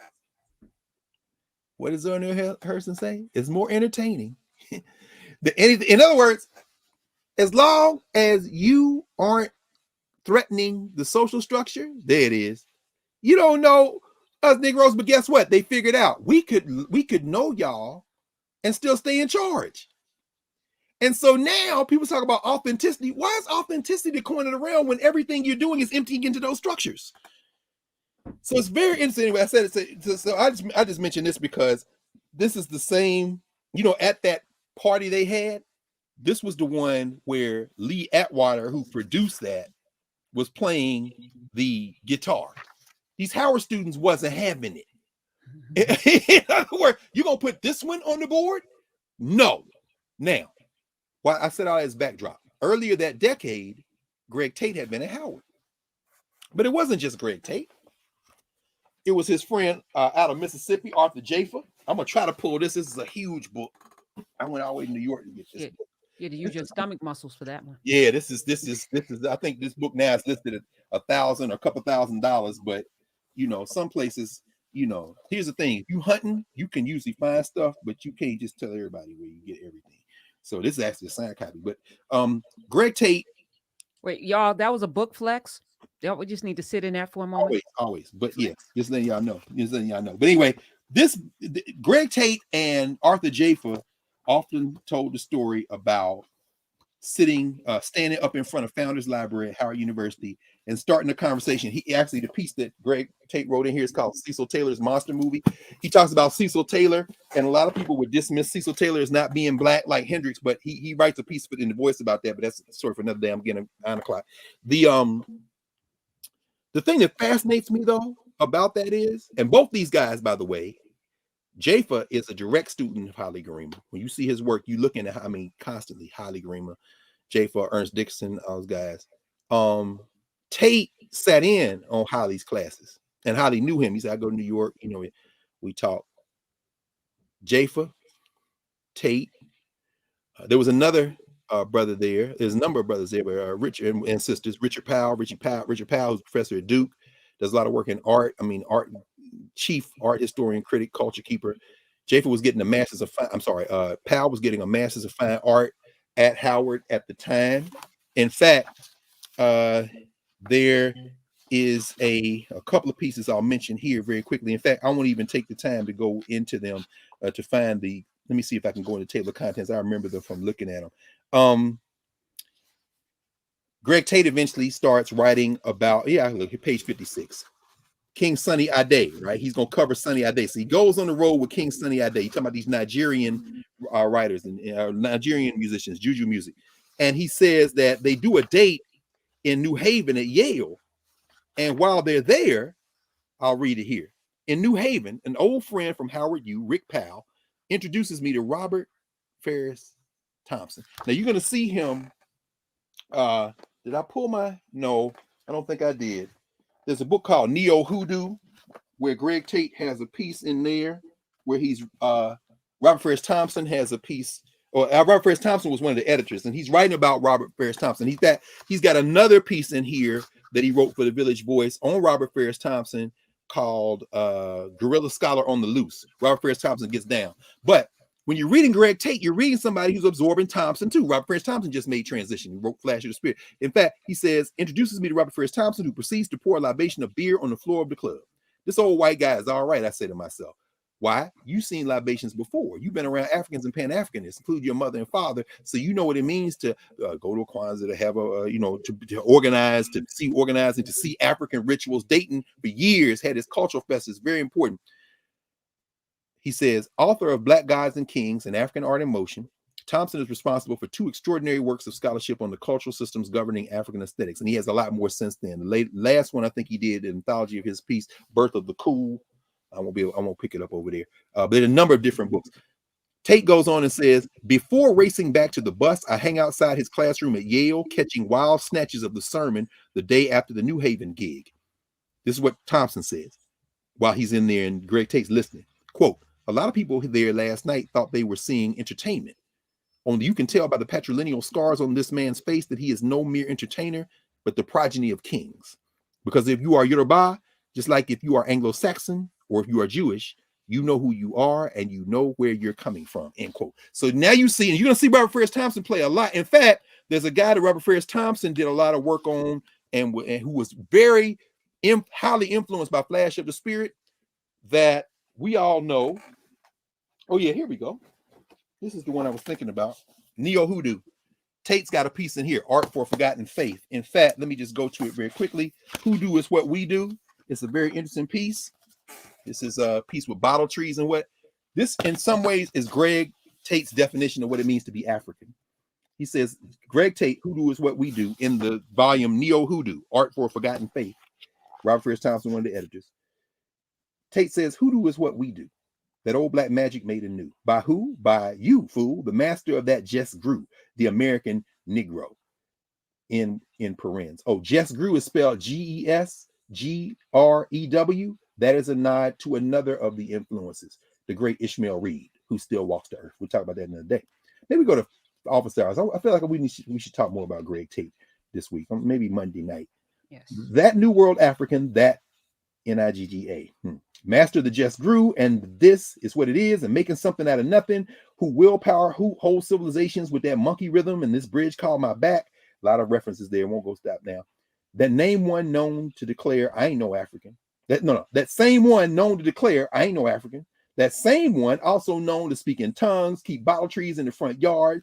What does Zora Neale Hurston say? It's more entertaining than anything. In other words, as long as you aren't threatening the social structure, there it is. You don't know us Negroes, but guess what? They figured out we could know y'all and still stay in charge. And so now people talk about authenticity. Why is authenticity coined around when everything you're doing is emptying into those structures? So it's very interesting. Anyway, I said it. So I just mentioned this because this is the same, at that party they had, this was the one where Lee Atwater, who produced that, was playing the guitar. These Howard students wasn't having it. In other words, you gonna put this one on the board? No. Now, why I said all that as backdrop. Earlier that decade, Greg Tate had been at Howard. But it wasn't just Greg Tate. It was his friend out of Mississippi, Arthur Jafer. I'm gonna try to pull this. This is a huge book. I went all the way to New York to get this book. You had to use your stomach muscles for that one. Yeah, this is. I think this book now is listed at $1,000 or a couple $1,000, but some places, here's the thing: if you hunting, you can usually find stuff, but you can't just tell everybody where you get everything. So this is actually a signed copy. But Greg Tate. Wait, y'all, that was a book flex. We just need to sit in that for a moment. Always. But yeah, just letting y'all know. But anyway, Greg Tate and Arthur Jafer often told the story about standing up in front of Founders Library at Howard University and starting a conversation. He actually, the piece that Greg Tate wrote in here is called Cecil Taylor's Monster Movie. He talks about Cecil Taylor, and a lot of people would dismiss Cecil Taylor as not being black like Hendrix, but he writes a piece in The Voice about that, but that's a story for another day. I'm getting 9 o'clock. The thing that fascinates me though about that is, and both these guys, by the way, Jafer is a direct student of Haile Gerima. When you see his work, you looking at, constantly Haile Gerima, Jafer, Ernest Dickinson, all those guys. Tate sat in on Haile's classes, and Haile knew him. He said, "I go to New York, we talk." Jafer, Tate. There was another brother there. There's a number of brothers there, but Richard and sisters. Richard Powell, who's a professor at Duke, does a lot of work in art. Art. Chief art historian, critic, culture keeper. Jafer was getting a master's of Powell was getting a master's of fine art at Howard at the time. In fact, there is a couple of pieces I'll mention here very quickly. In fact, I won't even take the time to go into them to find the. Let me see if I can go into the table of contents. I remember them from looking at them. Greg Tate eventually starts writing about. Look at page 56. King Sunny Ade, right? He's gonna cover Sunny Ade. So he goes on the road with King Sunny Ade. He's talking about these Nigerian writers and Nigerian musicians, juju music. And he says that they do a date in New Haven at Yale. And while they're there, I'll read it here. In New Haven, an old friend from Howard U, Rick Powell, introduces me to Robert Ferris Thompson. Now you're gonna see him. Did I pull my? No, I don't think I did. There's a book called Neo Hoodoo, where Greg Tate has a piece in there where he's Robert Ferris Thompson has a piece, or Robert Ferris Thompson was one of the editors, and he's writing about Robert Ferris Thompson. He's got another piece in here that he wrote for the Village Voice on Robert Ferris Thompson called Guerrilla Scholar on the Loose. Robert Ferris Thompson gets down. But when you're reading Greg Tate, you're reading somebody who's absorbing Thompson too. Robert Ferris Thompson just made transition. He wrote Flash of the Spirit. In fact, he says, introduces me to Robert Ferris Thompson, who proceeds to pour a libation of beer on the floor of the club. This old white guy is all right, I say to myself. Why? You've seen libations before. You've been around Africans and Pan-Africanists, including your mother and father, so you know what it means to go to a Kwanzaa, to have to organize, to see organizing, to see African rituals. Dayton, for years, had his cultural fest. It's very important. He says, author of Black Gods and Kings and African Art in Motion, Thompson is responsible for 2 extraordinary works of scholarship on the cultural systems governing African aesthetics, and he has a lot more since then. The last one I think he did, an anthology of his piece, Birth of the Cool. I won't pick it up over there. But there's a number of different books. Tate goes on and says, before racing back to the bus, I hang outside his classroom at Yale, catching wild snatches of the sermon the day after the New Haven gig. This is what Thompson says while he's in there, and Greg Tate's listening. Quote, a lot of people there last night thought they were seeing entertainment. Only you can tell by the patrilineal scars on this man's face that he is no mere entertainer, but the progeny of kings. Because if you are Yoruba, just like if you are Anglo-Saxon, or if you are Jewish, you know who you are and you know where you're coming from, end quote. So now you see, and you're going to see Robert Ferris Thompson play a lot. In fact, there's a guy that Robert Ferris Thompson did a lot of work on and who was very highly influenced by Flash of the Spirit that we all know. Oh, yeah, here we go. This is the one I was thinking about. Neo Hoodoo. Tate's got a piece in here, Art for Forgotten Faith. In fact, let me just go to it very quickly. Hoodoo is what we do. It's a very interesting piece. This is a piece with bottle trees and what this in some ways is Greg Tate's definition of what it means to be African. He says, Greg Tate, Hoodoo is what we do, in the volume Neo Hoodoo, Art for a Forgotten Faith. Robert Ferris Thompson, one of the editors. Tate says, Hoodoo is what we do. That old black magic made anew. By who? By you, fool, the master of that just grew, the American Negro. In parens. Oh, just grew is spelled Gesgrew. That is a nod to another of the influences, the great Ishmael Reed, who still walks the earth. We'll talk about that another day. Maybe go to Office Hours. I feel like we should talk more about Greg Tate this week, maybe Monday night. Yes. That New World African, that Nigga. Master the just grew, and this is what it is, and making something out of nothing, who willpower, who holds civilizations with that monkey rhythm, and this bridge called my back. A lot of references there, won't go stop now. That name one known to declare, I ain't no African. That same one known to declare, I ain't no African. That same one also known to speak in tongues, keep bottle trees in the front yard,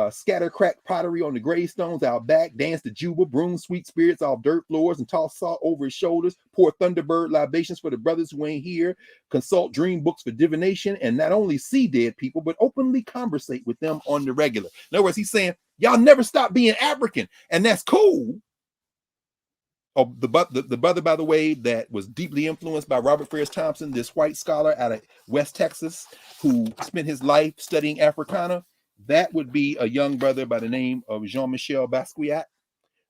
scatter crack pottery on the gravestones out back, dance to Juba, broom sweet spirits off dirt floors, and toss salt over his shoulders, pour Thunderbird libations for the brothers who ain't here, consult dream books for divination, and not only see dead people, but openly conversate with them on the regular. In other words, he's saying, y'all never stop being African, and that's cool. Oh, the brother, by the way, that was deeply influenced by Robert Ferris Thompson, this white scholar out of West Texas who spent his life studying Africana, that would be a young brother by the name of Jean-Michel Basquiat.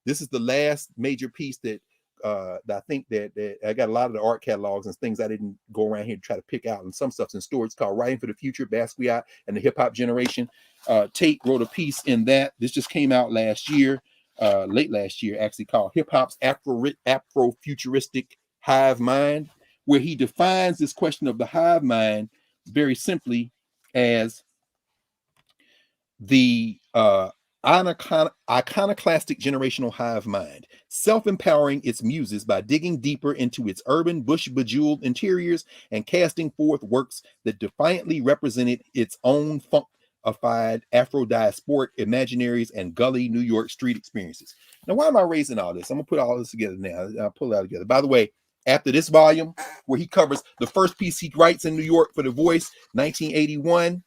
This is the last major piece that I think that I got a lot of the art catalogs and things I didn't go around here to try to pick out, and some stuff's in storage, called Writing for the Future, Basquiat and the Hip Hop Generation. Tate wrote a piece in that. This just came out last year. Late last year, actually, called Hip Hop's Afrofuturistic Hive Mind, where he defines this question of the hive mind very simply as the iconoclastic generational hive mind, self-empowering its muses by digging deeper into its urban, bush-bejeweled interiors and casting forth works that defiantly represented its own funkified Afro-diasporic imaginaries and gully New York street experiences. Now, why am I raising all this? I'm going to put all this together now. I'll pull it out together. By the way, after this volume, where he covers the first piece he writes in New York for The Voice, 1981,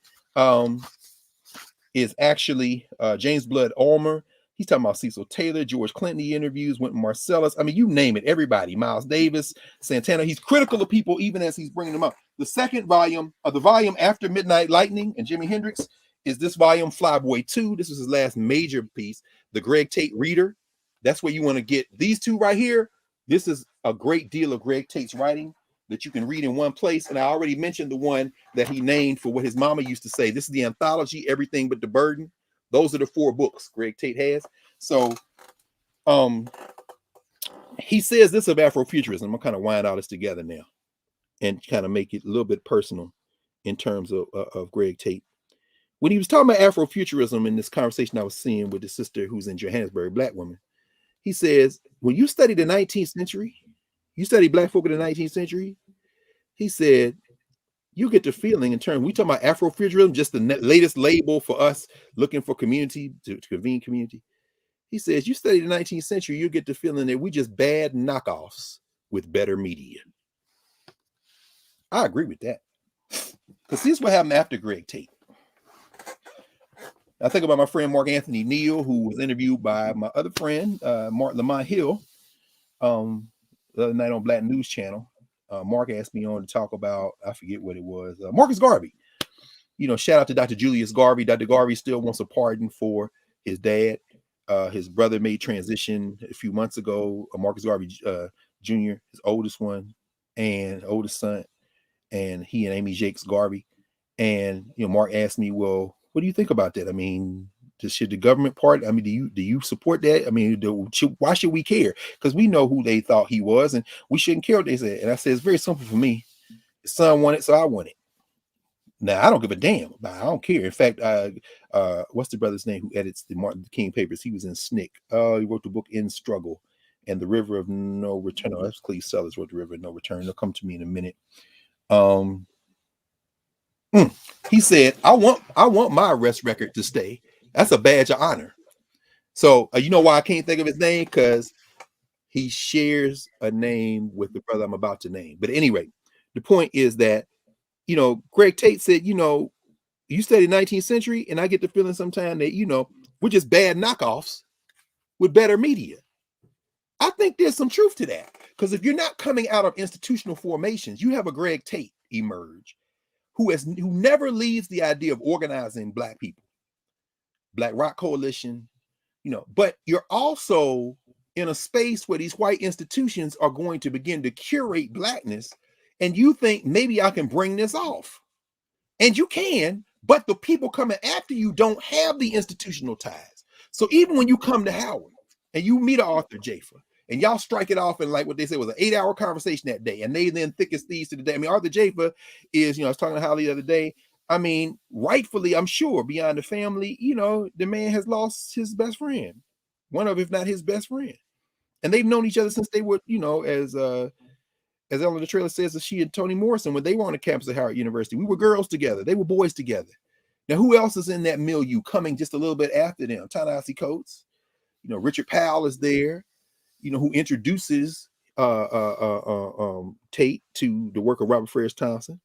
is actually James Blood Ulmer. He's talking about Cecil Taylor, George Clinton he interviews, Wynton Marsalis. I mean, you name it, everybody. Miles Davis, Santana. He's critical of people even as he's bringing them up. The second volume of the volume after Midnight Lightning and Jimi Hendrix is this volume, Flyboy 2. This was his last major piece, the Greg Tate Reader. That's where you want to get these two right here. This is a great deal of Greg Tate's writing that you can read in one place. And I already mentioned the one that he named for what his mama used to say. This is the anthology, Everything But the Burden. Those are the 4 books Greg Tate has. So he says this of Afrofuturism. I'm gonna kind of wind all this together now and kind of make it a little bit personal in terms of Greg Tate. When he was talking about Afrofuturism in this conversation I was seeing with the sister who's in Johannesburg, black woman, he says, when you study the 19th century, you study black folk in the 19th century, he said, you get the feeling in terms, we talking about Afrofuturism, just the latest label for us looking for community, to convene community. He says, you study the 19th century, you get the feeling that we just bad knockoffs with better media. I agree with that. Because this is what happened after Greg Tate. I think about my friend Mark Anthony Neal, who was interviewed by my other friend, Mark Lamont Hill, the other night on Black News Channel. Mark asked me on to talk about, I forget what it was, Marcus Garvey. You know, shout out to Dr. Julius Garvey. Dr. Garvey still wants a pardon for his dad. His brother made transition a few months ago. Marcus Garvey Jr., his oldest one, and oldest son, and he and Amy Jakes Garvey. And you know, Mark asked me, well, what do you think about that? I mean, should the government part? I mean, do you support that? I mean, why should we care? Because we know who they thought he was, and we shouldn't care what they said. And I said, it's very simple for me. His son wanted it, so I want it. Now I don't give a damn. I don't care. In fact, what's the brother's name who edits the Martin Luther King papers? He was in SNCC. He wrote the book In Struggle and The River of No Return. Oh, that's Cleve Sellers wrote The River of No Return. They'll come to me in a minute. He said, I want my arrest record to stay. That's a badge of honor. So you know why I can't think of his name? Because he shares a name with the brother I'm about to name. But at any rate, the point is that, you know, Greg Tate said, you know, you study 19th century, and I get the feeling sometimes that, you know, we're just bad knockoffs with better media. I think there's some truth to that. Because if you're not coming out of institutional formations, you have a Greg Tate emerge who never leaves the idea of organizing Black people, Black Rock Coalition, you know, but you're also in a space where these white institutions are going to begin to curate Blackness, and you think maybe I can bring this off. And you can, but the people coming after you don't have the institutional ties. So even when you come to Howard and you meet Arthur Jafer, and y'all strike it off in like what they said was an 8-hour conversation that day, and they then thick as thieves to the day. I mean, Arthur Jafer is, you know, I was talking to Holly the other day. I mean, rightfully, I'm sure, beyond the family, you know, the man has lost his best friend, one of, if not his best friend. And they've known each other since they were, you know, as Ellen the Trailer says, she and Toni Morrison, when they were on the campus of Howard University, we were girls together. They were boys together. Now, who else is in that milieu coming just a little bit after them? Ta-Nehisi Coates, you know, Richard Powell is there, you know, who introduces Tate to the work of Robert Farris Thompson.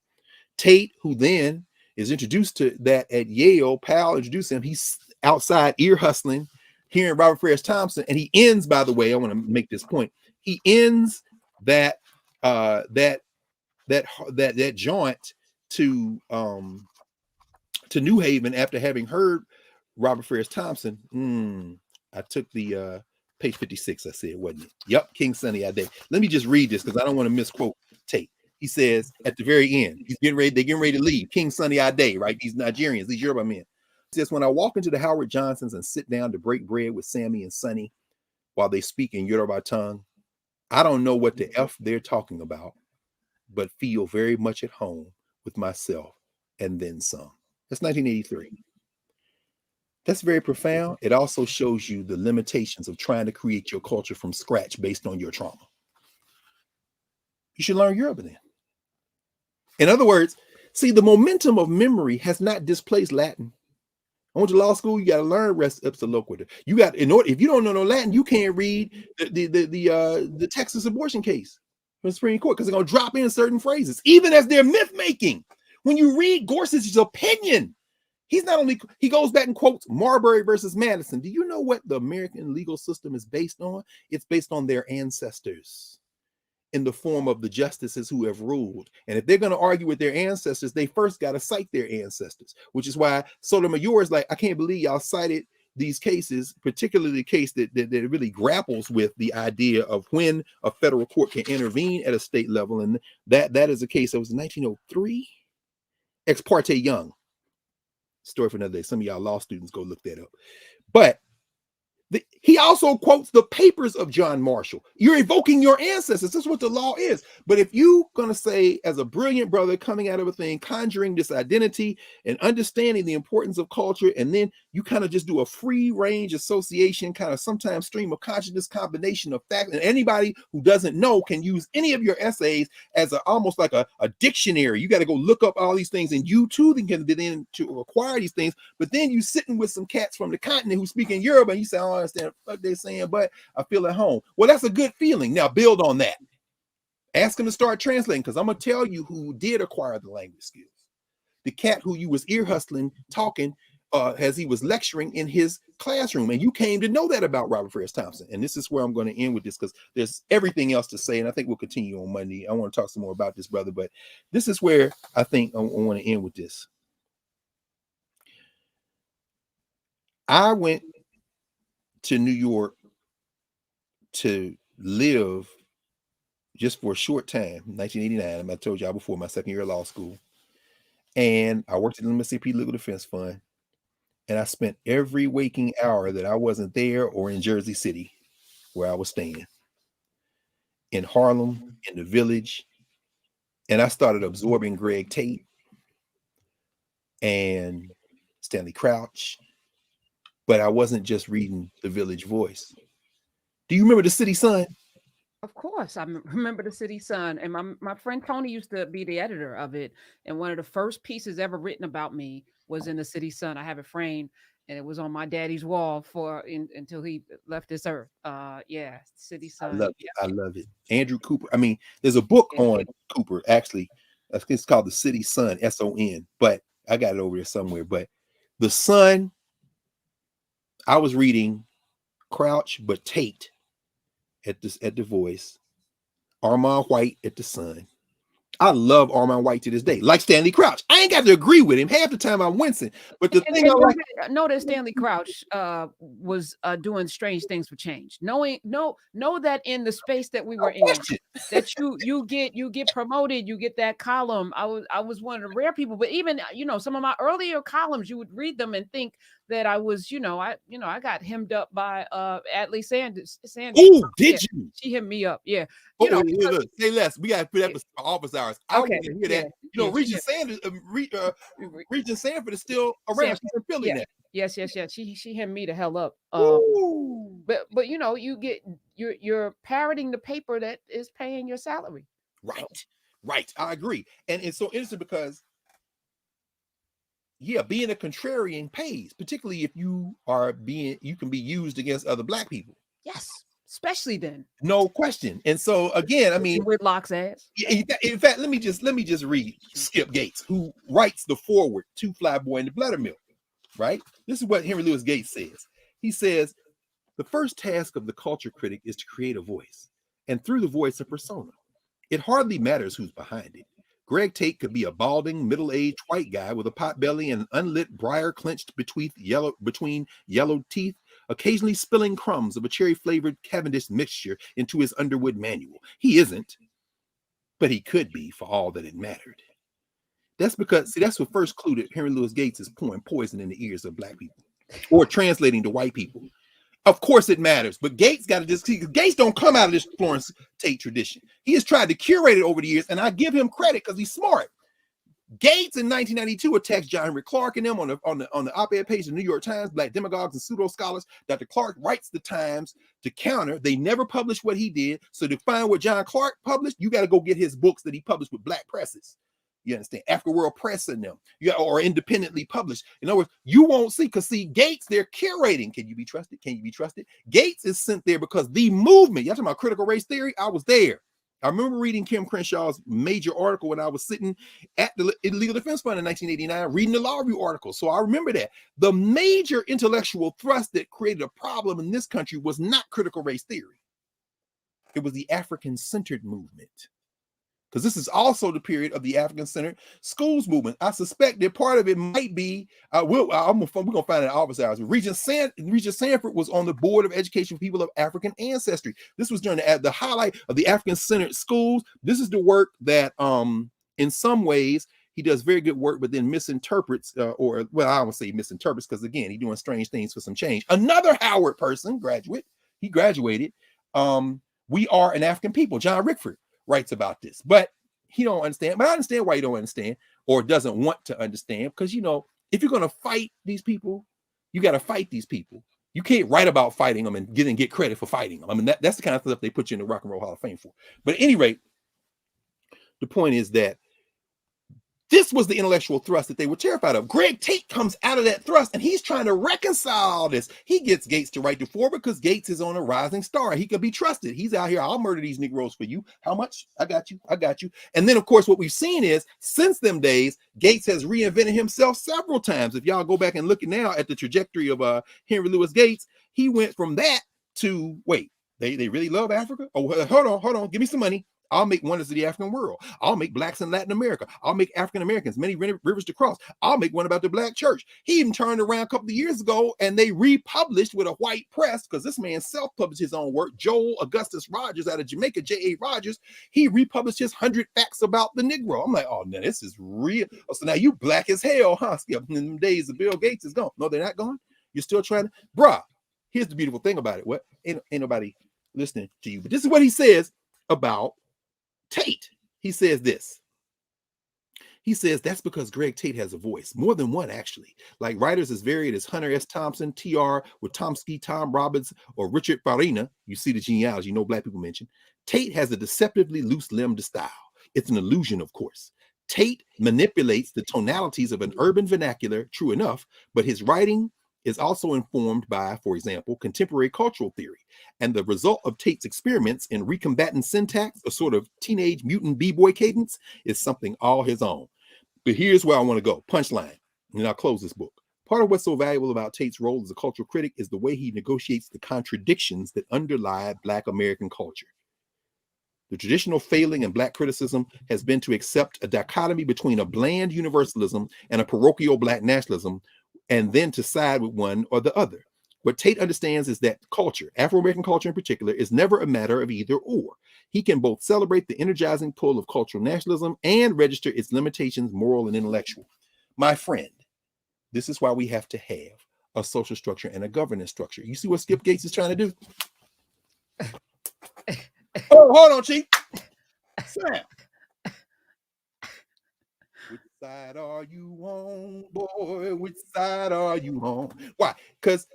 Tate, who then is introduced to that at Yale, Powell introduced him. He's outside ear hustling, hearing Robert Farris Thompson, and he ends, by the way, I want to make this point. He ends that jaunt to New Haven after having heard Robert Farris Thompson. I took the page 56, I said, wasn't it? Yep, King Sunny Ade. Let me just read this because I don't want to misquote Tate. He says at the very end, they're getting ready to leave. King Sunny Ade, right? These Nigerians, these Yoruba men. He says, when I walk into the Howard Johnsons and sit down to break bread with Sammy and Sonny while they speak in Yoruba tongue, I don't know what the F they're talking about, but feel very much at home with myself and then some. That's 1983. That's very profound. It also shows you the limitations of trying to create your culture from scratch based on your trauma. You should learn Yoruba then. In other words, see, the momentum of memory has not displaced Latin. I went to law school. You got to learn res ipsa loquitur. You got, in order, if you don't know no Latin, you can't read the Texas abortion case from the Supreme Court because they're going to drop in certain phrases, even as they're myth making. When you read Gorsuch's opinion, he goes back and quotes Marbury versus Madison. Do you know what the American legal system is based on? It's based on their ancestors in the form of the justices who have ruled. And if they're going to argue with their ancestors, they first got to cite their ancestors, which is why Sotomayor is like, I can't believe y'all cited these cases, particularly the case that really grapples with the idea of when a federal court can intervene at a state level, and that is a case that was in 1903, Ex parte Young. Story for another day. Some of y'all law students go look that up. But he also quotes the papers of John Marshall. You're evoking your ancestors. This is what the law is. But if you're going to say, as a brilliant brother coming out of a thing, conjuring this identity and understanding the importance of culture, and then you kind of just do a free range association, kind of sometimes stream of consciousness combination of facts, and anybody who doesn't know can use any of your essays as almost like a dictionary. You got to go look up all these things, and you too can begin to acquire these things. But then you sitting with some cats from the continent who speak in Europe, and you say, oh, I understand what they're saying, but I feel at home. Well, that's a good feeling. Now build on that. Ask them to start translating, because I'm gonna tell you who did acquire the language skills. The cat who you was ear hustling, talking as he was lecturing in his classroom, and you came to know that about Robert Farris Thompson. And this is where I'm going to end with this, because there's everything else to say, and I think we'll continue on Monday. I want to talk some more about this, brother, but this is where I think I want to end with this. I went to New York to live just for a short time, 1989. I told y'all before, my second year of law school. And I worked at the Mississippi Legal Defense Fund. And I spent every waking hour that I wasn't there or in Jersey City, where I was staying, in Harlem, in the Village. And I started absorbing Greg Tate and Stanley Crouch. But I wasn't just reading the Village Voice. Do you remember the City Sun? Of course, I remember the City Sun, and my friend Tony used to be the editor of it. And one of the first pieces ever written about me was in the City Sun. I have it framed, and it was on my daddy's wall until he left this earth. Yeah, City Sun. I love it. I love it. Andrew Cooper. I mean, there's a book on Cooper, actually. It's called The City Sun, S-O-N. But I got it over there somewhere. But the Sun, I was reading Crouch, but Tate at the Voice, Armand White at the Sun. I love Armand White to this day, like Stanley Crouch. I ain't got to agree with him. Half the time I'm wincing. But the thing I like, know that Stanley Crouch was doing strange things for change. Know that in the space that we were in, that you get promoted, you get that column. I was one of the rare people, but even some of my earlier columns, you would read them and think that I was, I got hemmed up by Adlai Sanders. Oh, did you? She hemmed me up. Yeah. Look, say less. We got to put that for office hours. I want to hear that. Regent Sanders, Regent Sanford is still around. She's in Philly now. Yes. She hemmed me the hell up. But you're parroting the paper that is paying your salary. Right. I agree. And it's so interesting because, being a contrarian pays, particularly if you can be used against other Black people. Yes, especially then. No question. And so again, I mean, Whitlock's ass. In fact, let me just read Skip Gates, who writes the foreword to Flyboy and the Buttermilk. Right? This is what Henry Louis Gates says. He says, the first task of the culture critic is to create a voice, and through the voice, a persona. It hardly matters who's behind it. Greg Tate could be a balding, middle-aged white guy with a pot belly and an unlit briar clenched between yellow teeth, occasionally spilling crumbs of a cherry-flavored Cavendish mixture into his Underwood manual. He isn't, but he could be for all that it mattered. That's because, that's what first clue that Henry Louis Gates is pouring poison in the ears of Black people, or translating to white people. Of course it matters, but Gates got to Gates don't come out of this Florence Tate tradition. He has tried to curate it over the years, and I give him credit because he's smart. Gates in 1992 attacks John Henry Clark and them on the op-ed page of the New York Times, Black demagogues and pseudo scholars. Dr. Clark writes the Times to counter. They never published what he did, so to find what John Clark published, you got to go get his books that he published with Black presses. You understand? African World Press in them, or independently published. In other words, you won't see, because Gates, they're curating. Can you be trusted? Can you be trusted? Gates is sent there because the movement, y'all talking about critical race theory? I was there. I remember reading Kim Crenshaw's major article when I was sitting at the Legal Defense Fund in 1989, reading the law review article. So I remember that. The major intellectual thrust that created a problem in this country was not critical race theory. It was the African-centered movement. because this is also the period of the African-centered schools movement. I suspect that part of it might be, we're going to find out office hours. Regent Sanford was on the board of education for people of African ancestry. This was during the highlight of the African-centered schools. This is the work that, in some ways, he does very good work, but then misinterprets, I don't say misinterprets, because again, he's doing strange things for some change. Another Howard person, he graduated. We Are an African People. John Rickford writes about this, but he don't understand. But I understand why he don't understand or doesn't want to understand, because if you're going to fight these people, you got to fight these people. You can't write about fighting them and get credit for fighting them. I mean, that's the kind of stuff they put you in the Rock and Roll Hall of Fame for. But at any rate, the point is that this was the intellectual thrust that they were terrified of. Greg Tate comes out of that thrust, and he's trying to reconcile this. He gets Gates to write the foreword because Gates is on a rising star. He could be trusted. He's out here. I'll murder these Negroes for you. How much? I got you. And then, of course, what we've seen is, since them days, Gates has reinvented himself several times. If y'all go back and look now at the trajectory of Henry Louis Gates, he went from that to, wait, they really love Africa? Oh, hold on. Give me some money. I'll make wonders of the African world. I'll make blacks in Latin America. I'll make African Americans many rivers to cross. I'll make one about the black church. He even turned around a couple of years ago and they republished with a white press, because this man self-published his own work. Joel Augustus Rogers out of Jamaica, J.A. Rogers, he republished his 100 Facts About the Negro. I'm like, oh, no, this is real. Oh, so now you black as hell, huh? In them days of Bill Gates is gone. No, they're not gone. You're still trying to, bruh. Here's the beautiful thing about it. What? Ain't nobody listening to you. But this is what he says about Tate. He says this. He says that's because Greg Tate has a voice, more than one actually, like writers as varied as Hunter S. Thompson, T.R. Witomski, Tom Robbins, or Richard Farina. You see the genealogy, black people mentioned. Tate has a deceptively loose-limbed style. It's an illusion, of course. Tate manipulates the tonalities of an urban vernacular, true enough, but his writing is also informed by, for example, contemporary cultural theory. And the result of Tate's experiments in recombatant syntax, a sort of teenage mutant b-boy cadence, is something all his own. But here's where I want to go. Punchline. And I'll close this book. Part of what's so valuable about Tate's role as a cultural critic is the way he negotiates the contradictions that underlie Black American culture. The traditional failing in Black criticism has been to accept a dichotomy between a bland universalism and a parochial Black nationalism, and then to side with one or the other. What Tate understands is that culture, Afro-American culture in particular, is never a matter of either or. He can both celebrate the energizing pull of cultural nationalism and register its limitations, moral and intellectual. My friend, this is why we have to have a social structure and a governance structure. You see what Skip Gates is trying to do? Oh, hold on, Chief. Sam. Which side are you on, boy? Which side are you on? Why? Because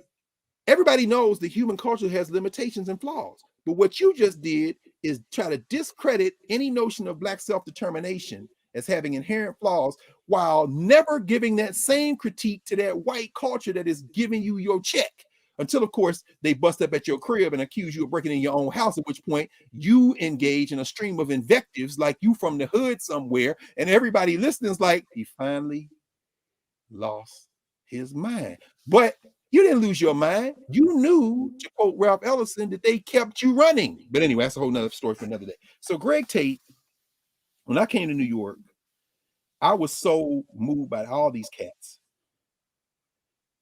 everybody knows the human culture has limitations and flaws. But what you just did is try to discredit any notion of Black self-determination as having inherent flaws, while never giving that same critique to that white culture that is giving you your check. Until, of course, they bust up at your crib and accuse you of breaking in your own house, at which point you engage in a stream of invectives like you from the hood somewhere, and everybody listening is like, he finally lost his mind. But you didn't lose your mind. You knew, to quote Ralph Ellison, that they kept you running. But anyway, that's a whole nother story for another day. So Greg Tate, when I came to New York, I was so moved by all these cats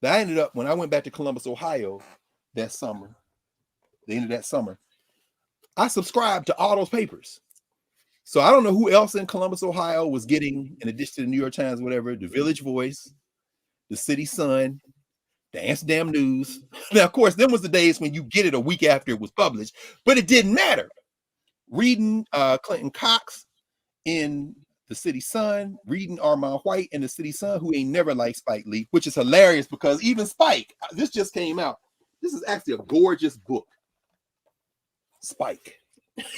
that I ended up, when I went back to Columbus, Ohio that summer, the end of that summer, I subscribed to all those papers. So I don't know who else in Columbus, Ohio was getting, in addition to the New York Times, whatever, the Village Voice, the City Sun, the Amsterdam News. Now, of course, them was the days when you get it a week after it was published, but it didn't matter. Reading Clinton Cox in the City Sun, reading Armand White in the City Sun, who ain't never liked Spike Lee, which is hilarious because even Spike, this just came out. This is actually a gorgeous book. Spike.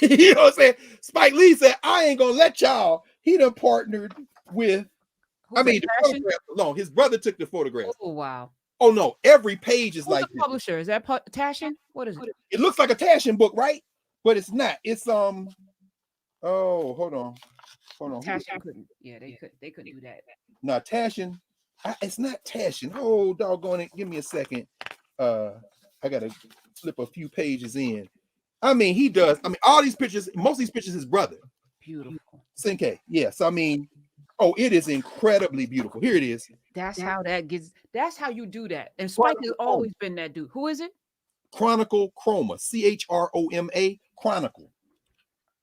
You know what I'm saying? Spike Lee said, I ain't gonna let y'all. He done partnered with, Who's I mean, the Passion? photograph alone. His brother took the photograph. Oh, wow. Oh no, every page is Who's like the publisher? Is that Tashin? What is it? It looks like a Tashin book, right? But it's not. It's oh, hold on. Tashin couldn't. Yeah, they couldn't do that. No, Tashin. It's not Tashin. Oh, doggone it. Give me a second. I gotta flip a few pages in. I mean, he does. I mean, all these pictures, most of these pictures, his brother. beautiful. Cinque. Yes, I mean, oh, it is incredibly beautiful. Here it is. That's how that gets. That's how you do that. And Spike has Chronicle Chroma. always been that dude. Who is it? Chronicle Chroma. Chroma. Chronicle.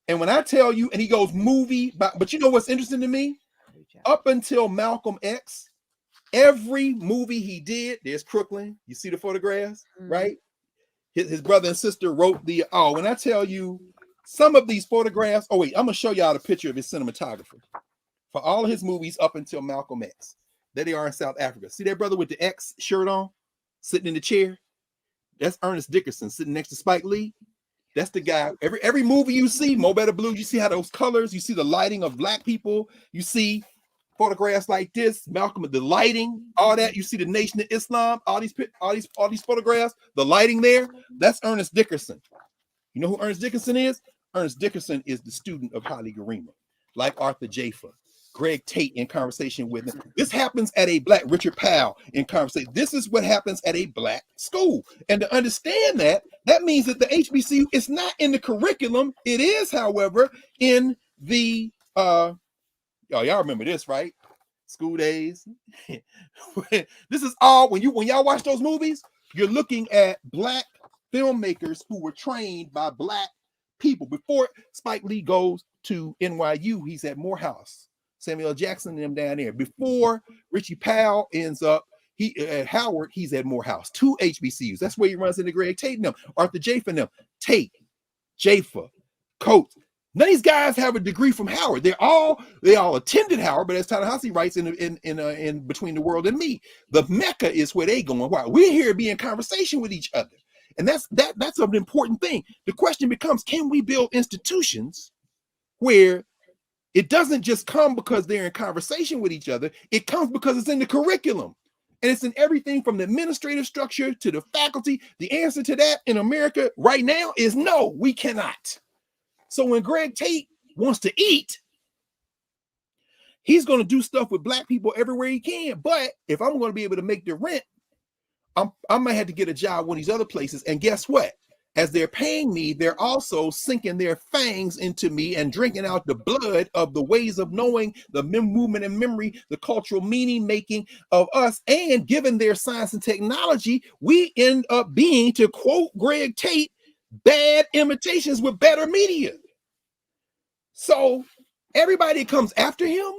And when I tell you, and he goes movie, but you know what's interesting to me? Up until Malcolm X, every movie he did, there's Crooklyn. You see the photographs, right? His brother and sister wrote the, when I tell you some of these photographs, oh wait, I'm gonna show y'all the picture of his cinematographer for all of his movies up until Malcolm X. There they are in South Africa. See that brother with the X shirt on, sitting in the chair? That's Ernest Dickerson sitting next to Spike Lee. That's the guy. Every movie you see, Mo Better Blue, you see how those colors, you see the lighting of black people, you see photographs like this, Malcolm, the lighting, all that. You see the Nation of Islam, all these photographs, the lighting there. That's Ernest Dickerson. You know who Ernest Dickerson is? Ernest Dickerson is the student of Haile Gerima, like Arthur Jafa, Greg Tate in conversation with him. This happens at a black, Richard Powell in conversation. This is what happens at a black school. And to understand that, that means that the HBCU is not in the curriculum. It is, however, in the, y'all remember this, right? School days. This is all, when y'all watch those movies, you're looking at black filmmakers who were trained by black people. Before Spike Lee goes to NYU, he's at Morehouse. Samuel L. Jackson and them down there. Before Richie Powell ends up at Howard, he's at Morehouse. 2 HBCUs. That's where he runs into Greg Tate and them, Arthur Jafa and them. Tate, Jafa, Coates. None of these guys have a degree from Howard. They all attended Howard, but as Ta-Nehisi writes in Between the World and Me, the Mecca is where they going. Why? We're here to be in conversation with each other. And that's an important thing. The question becomes, can we build institutions where it doesn't just come because they're in conversation with each other, it comes because it's in the curriculum. And it's in everything from the administrative structure to the faculty. The answer to that in America right now is no, we cannot. So when Greg Tate wants to eat, he's going to do stuff with black people everywhere he can. But if I'm going to be able to make the rent, I might have to get a job one of these other places. And guess what? As they're paying me, they're also sinking their fangs into me and drinking out the blood of the ways of knowing, the movement and memory, the cultural meaning making of us. And given their science and technology, we end up being, to quote Greg Tate, bad imitations with better media. So everybody comes after him,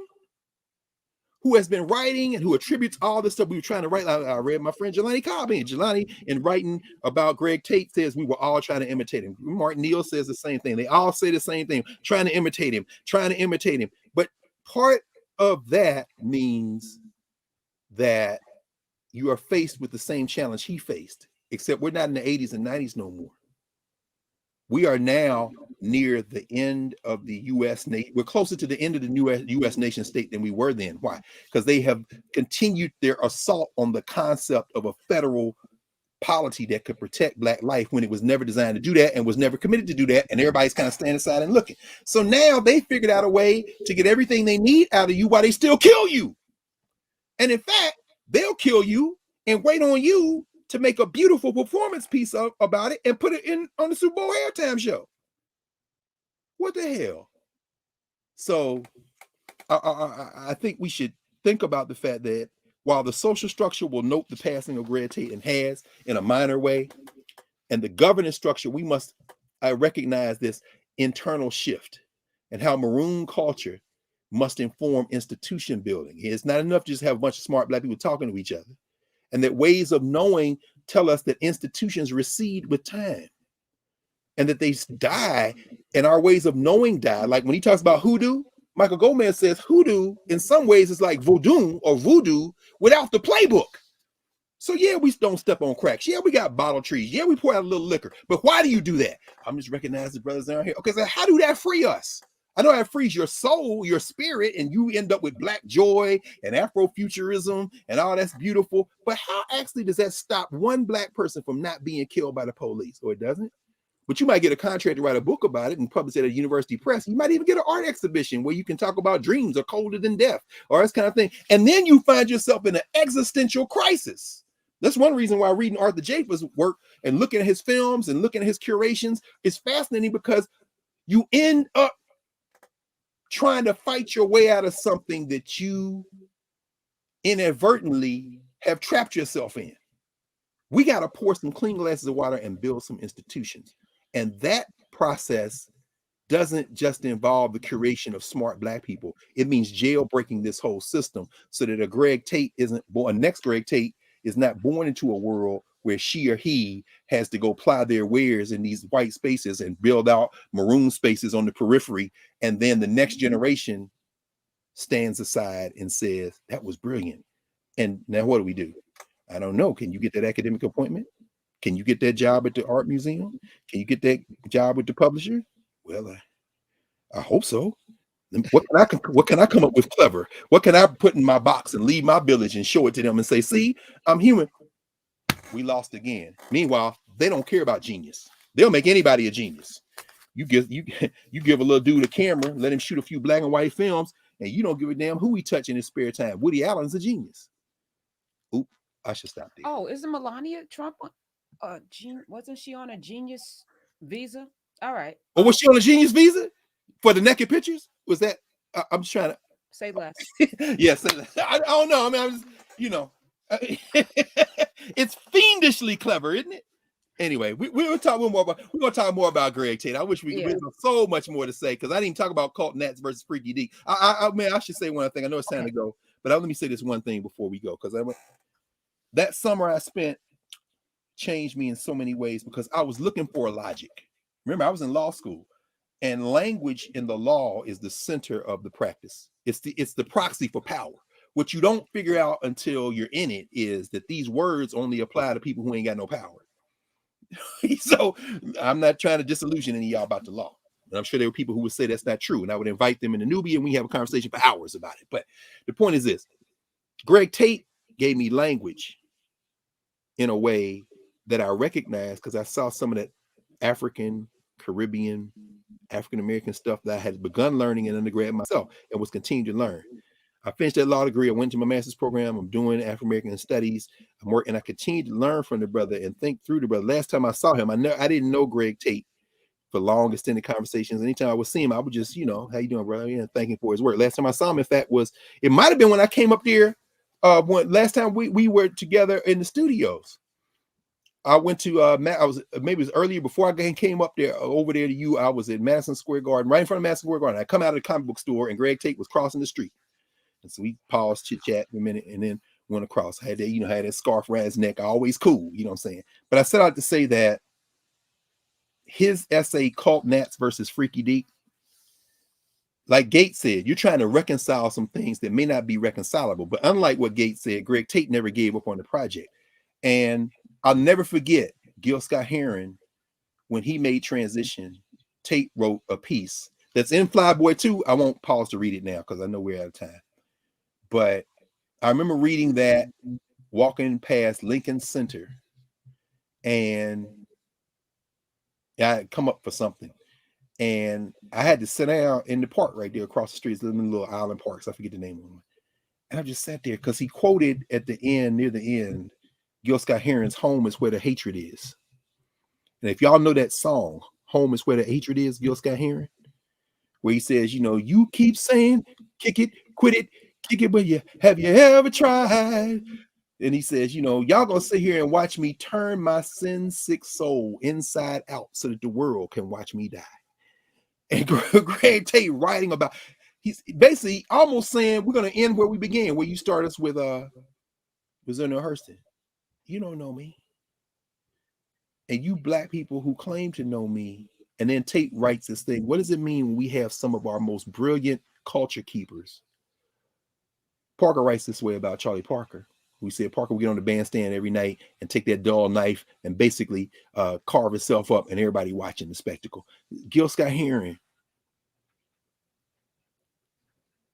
who has been writing and who attributes all this stuff we were trying to write. I read my friend Jelani Cobb, and Jelani, in writing about Greg Tate, says we were all trying to imitate him. Martin Neal says the same thing. They all say the same thing, trying to imitate him. But part of that means that you are faced with the same challenge he faced, except we're not in the 80s and 90s no more. We are now near the end of the U.S. We're closer to the end of the U.S. nation state than we were then. Why? Because they have continued their assault on the concept of a federal polity that could protect black life when it was never designed to do that and was never committed to do that. And everybody's kind of standing aside and looking. So now they figured out a way to get everything they need out of you while they still kill you. And in fact, they'll kill you and wait on you to make a beautiful performance piece about it and put it in on the Super Bowl halftime show. What the hell? So I think we should think about the fact that while the social structure will note the passing of Greg Tate and has in a minor way, and the governance structure, we must recognize this internal shift and how maroon culture must inform institution building. It's not enough to just have a bunch of smart black people talking to each other. And that ways of knowing tell us that institutions recede with time and that they die, and our ways of knowing die. Like when he talks about hoodoo, Michael Gomez says hoodoo in some ways is like voodoo without the playbook. So yeah, we don't step on cracks. Yeah, we got bottle trees. Yeah, we pour out a little liquor. But why do you do that? I'm just recognizing the brothers down here. Okay, so how do that free us? I know that frees your soul, your spirit, and you end up with black joy and Afrofuturism and all that's beautiful. But how actually does that stop one black person from not being killed by the police? Or it doesn't? But you might get a contract to write a book about it and publish it at a university press. You might even get an art exhibition where you can talk about dreams are colder than death or this kind of thing. And then you find yourself in an existential crisis. That's one reason why reading Arthur Jafa's work and looking at his films and looking at his curations is fascinating, because you end up trying to fight your way out of something that you inadvertently have trapped yourself in. We got to pour some clean glasses of water and build some institutions. And that process doesn't just involve the curation of smart Black people. It means jailbreaking this whole system so that a Greg Tate isn't born, next Greg Tate is not born into a world where she or he has to go ply their wares in these white spaces and build out maroon spaces on the periphery. And then the next generation stands aside and says, that was brilliant. And now what do? I don't know. Can you get that academic appointment? Can you get that job at the art museum? Can you get that job with the publisher? Well, I hope so. What can I come up with clever? What can I put in my box and leave my village and show it to them and say, see, I'm human. We lost again. Meanwhile, they don't care about genius. They'll make anybody a genius. You give a little dude a camera, let him shoot a few black and white films, and you don't give a damn who he touch in his spare time. Woody Allen's a genius. Oop, I should stop there. Oh, isn't Melania Trump wasn't she on a genius visa? All right. Oh, was she on a genius visa for the naked pictures? Was that? I'm just trying to say less. Yeah, say less. I don't know. I mean, I was, it's fiendishly clever, isn't it? Anyway, we're gonna talk more about Greg Tate. I wish we had so much more to say because I didn't even talk about Cult Nats versus Freaky D. I should say one thing. I know it's time to go, but let me say this one thing before we go because that summer I spent changed me in so many ways because I was looking for a logic. Remember, I was in law school, and language in the law is the center of the practice. It's the proxy for power. What you don't figure out until you're in it is that these words only apply to people who ain't got no power. So I'm not trying to disillusion any of y'all about the law. And I'm sure there were people who would say that's not true. And I would invite them in the newbie and we have a conversation for hours about it. But the point is this: Greg Tate gave me language in a way that I recognized because I saw some of that African, Caribbean, African-American stuff that I had begun learning in undergrad myself and was continuing to learn. I finished that law degree. I went to my master's program. I'm doing African-American studies. I'm working. And I continued to learn from the brother and think through the brother. Last time I saw him, I didn't know Greg Tate for long, extended conversations. Anytime I would see him, I would just, how you doing, brother? Yeah, thank him for his work. Last time I saw him, in fact, it might have been when I came up there. Last time we were together in the studios. I went to maybe it was earlier before I came up there over there to you. I was at Madison Square Garden, right in front of Madison Square Garden. I come out of the comic book store and Greg Tate was crossing the street. And so we paused, chit chat for a minute, and then went across. I had that, had that scarf around his neck. Always cool, you know what I'm saying? But I set out to say that his essay, Cult Nats versus Freaky D, like Gates said, you're trying to reconcile some things that may not be reconcilable. But unlike what Gates said, Greg Tate never gave up on the project. And I'll never forget Gil Scott-Heron, when he made transition, Tate wrote a piece that's in Flyboy 2. I won't pause to read it now because I know we're out of time. But I remember reading that, walking past Lincoln Center, and I had come up for something. And I had to sit down in the park right there across the street. It's little island parks. I forget the name of them. And I just sat there because he quoted at the end, near the end, Gil Scott-Heron's "Home is where the hatred is." And if y'all know that song, "Home is where the hatred is," Gil Scott-Heron, where he says, you keep saying, kick it, quit it, kick it, but have you ever tried? And he says, y'all gonna sit here and watch me turn my sin-sick soul inside out so that the world can watch me die. And Greg Tate writing about, he's basically almost saying we're gonna end where we began, where you start us with Zeno Hurston. You don't know me. And you black people who claim to know me, and then Tate writes this thing. What does it mean when we have some of our most brilliant culture keepers? Parker writes this way about Charlie Parker. We said Parker would get on the bandstand every night and take that dull knife and basically carve himself up and everybody watching the spectacle. Gil Scott-Heron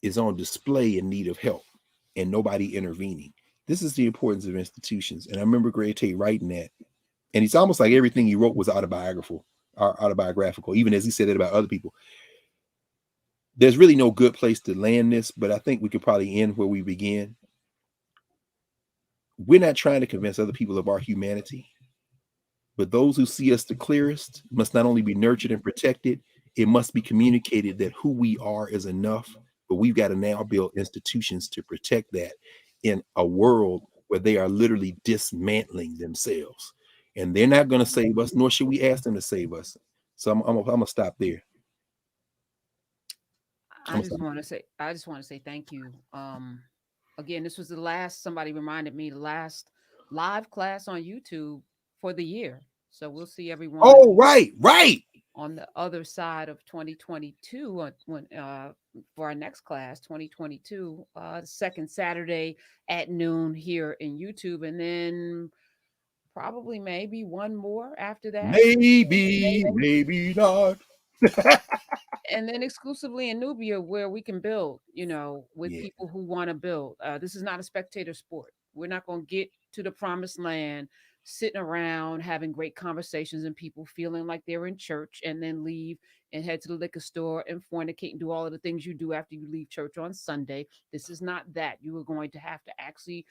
is on display in need of help and nobody intervening. This is the importance of institutions. And I remember Greg Tate writing that. And it's almost like everything he wrote was autobiographical, even as he said it about other people. There's really no good place to land this, but I think we could probably end where we began. We're not trying to convince other people of our humanity, but those who see us the clearest must not only be nurtured and protected, It must be communicated that who we are is enough, but we've got to now build institutions to protect that in a world where they are literally dismantling themselves. And they're not going to save us, nor should we ask them to save us. So I'm gonna stop there. I just want to say thank you. Again, this was the last, somebody reminded me, the last live class on YouTube for the year. So we'll see everyone Oh, right. on the other side of 2022 when for our next class 2022, second Saturday at noon here in YouTube, and then probably maybe one more after that. Maybe not. And then exclusively in Nubia, where we can build, with Yeah. people who want to build. This is not a spectator sport. We're not going to get to the promised land sitting around having great conversations and people feeling like they're in church and then leave and head to the liquor store and fornicate and do all of the things you do after you leave church on Sunday. This is not that. You are going to have to actually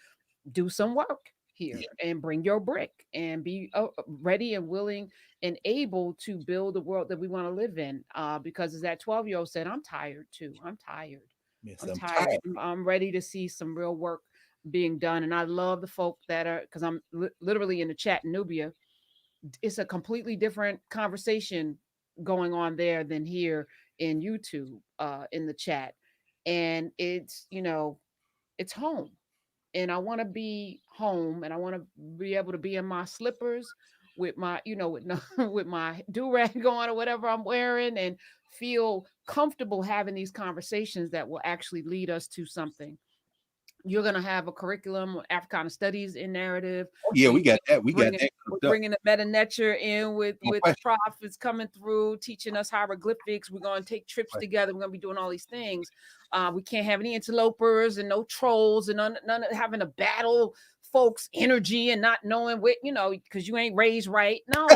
do some work here and bring your brick and be ready and willing and able to build the world that we want to live in. Because as that 12-year-old said, I'm tired too. I'm tired. Yes, I'm I'm tired. tired. I'm ready to see some real work being done. And I love the folk that are, because I'm literally in the chat in Nubia. It's a completely different conversation going on there than here in YouTube, in the chat. And it's home, and I want to be home, and I want to be able to be in my slippers with my, with no, with my do rag on or whatever I'm wearing, and feel comfortable having these conversations that will actually lead us to something. You're going to have a curriculum, Africana Studies in narrative. Oh, yeah, we got that. We got Bringing, that we're cooked up. bringing the meta nature in with No the question. prophets coming through, teaching us hieroglyphics. We're going to take trips Right. together. We're going to be doing all these things. We can't have any interlopers and no trolls and none of having a battle folks energy and not knowing what, because you ain't raised right. No,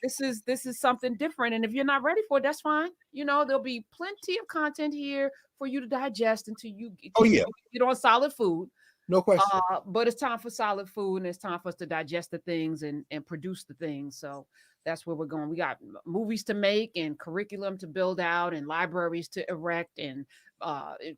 this is something different. And if you're not ready for it, that's fine. There'll be plenty of content here for you to digest until you Oh, yeah. get on solid food. No question. But it's time for solid food, and it's time for us to digest the things and produce the things. So that's where we're going. We got movies to make and curriculum to build out and libraries to erect and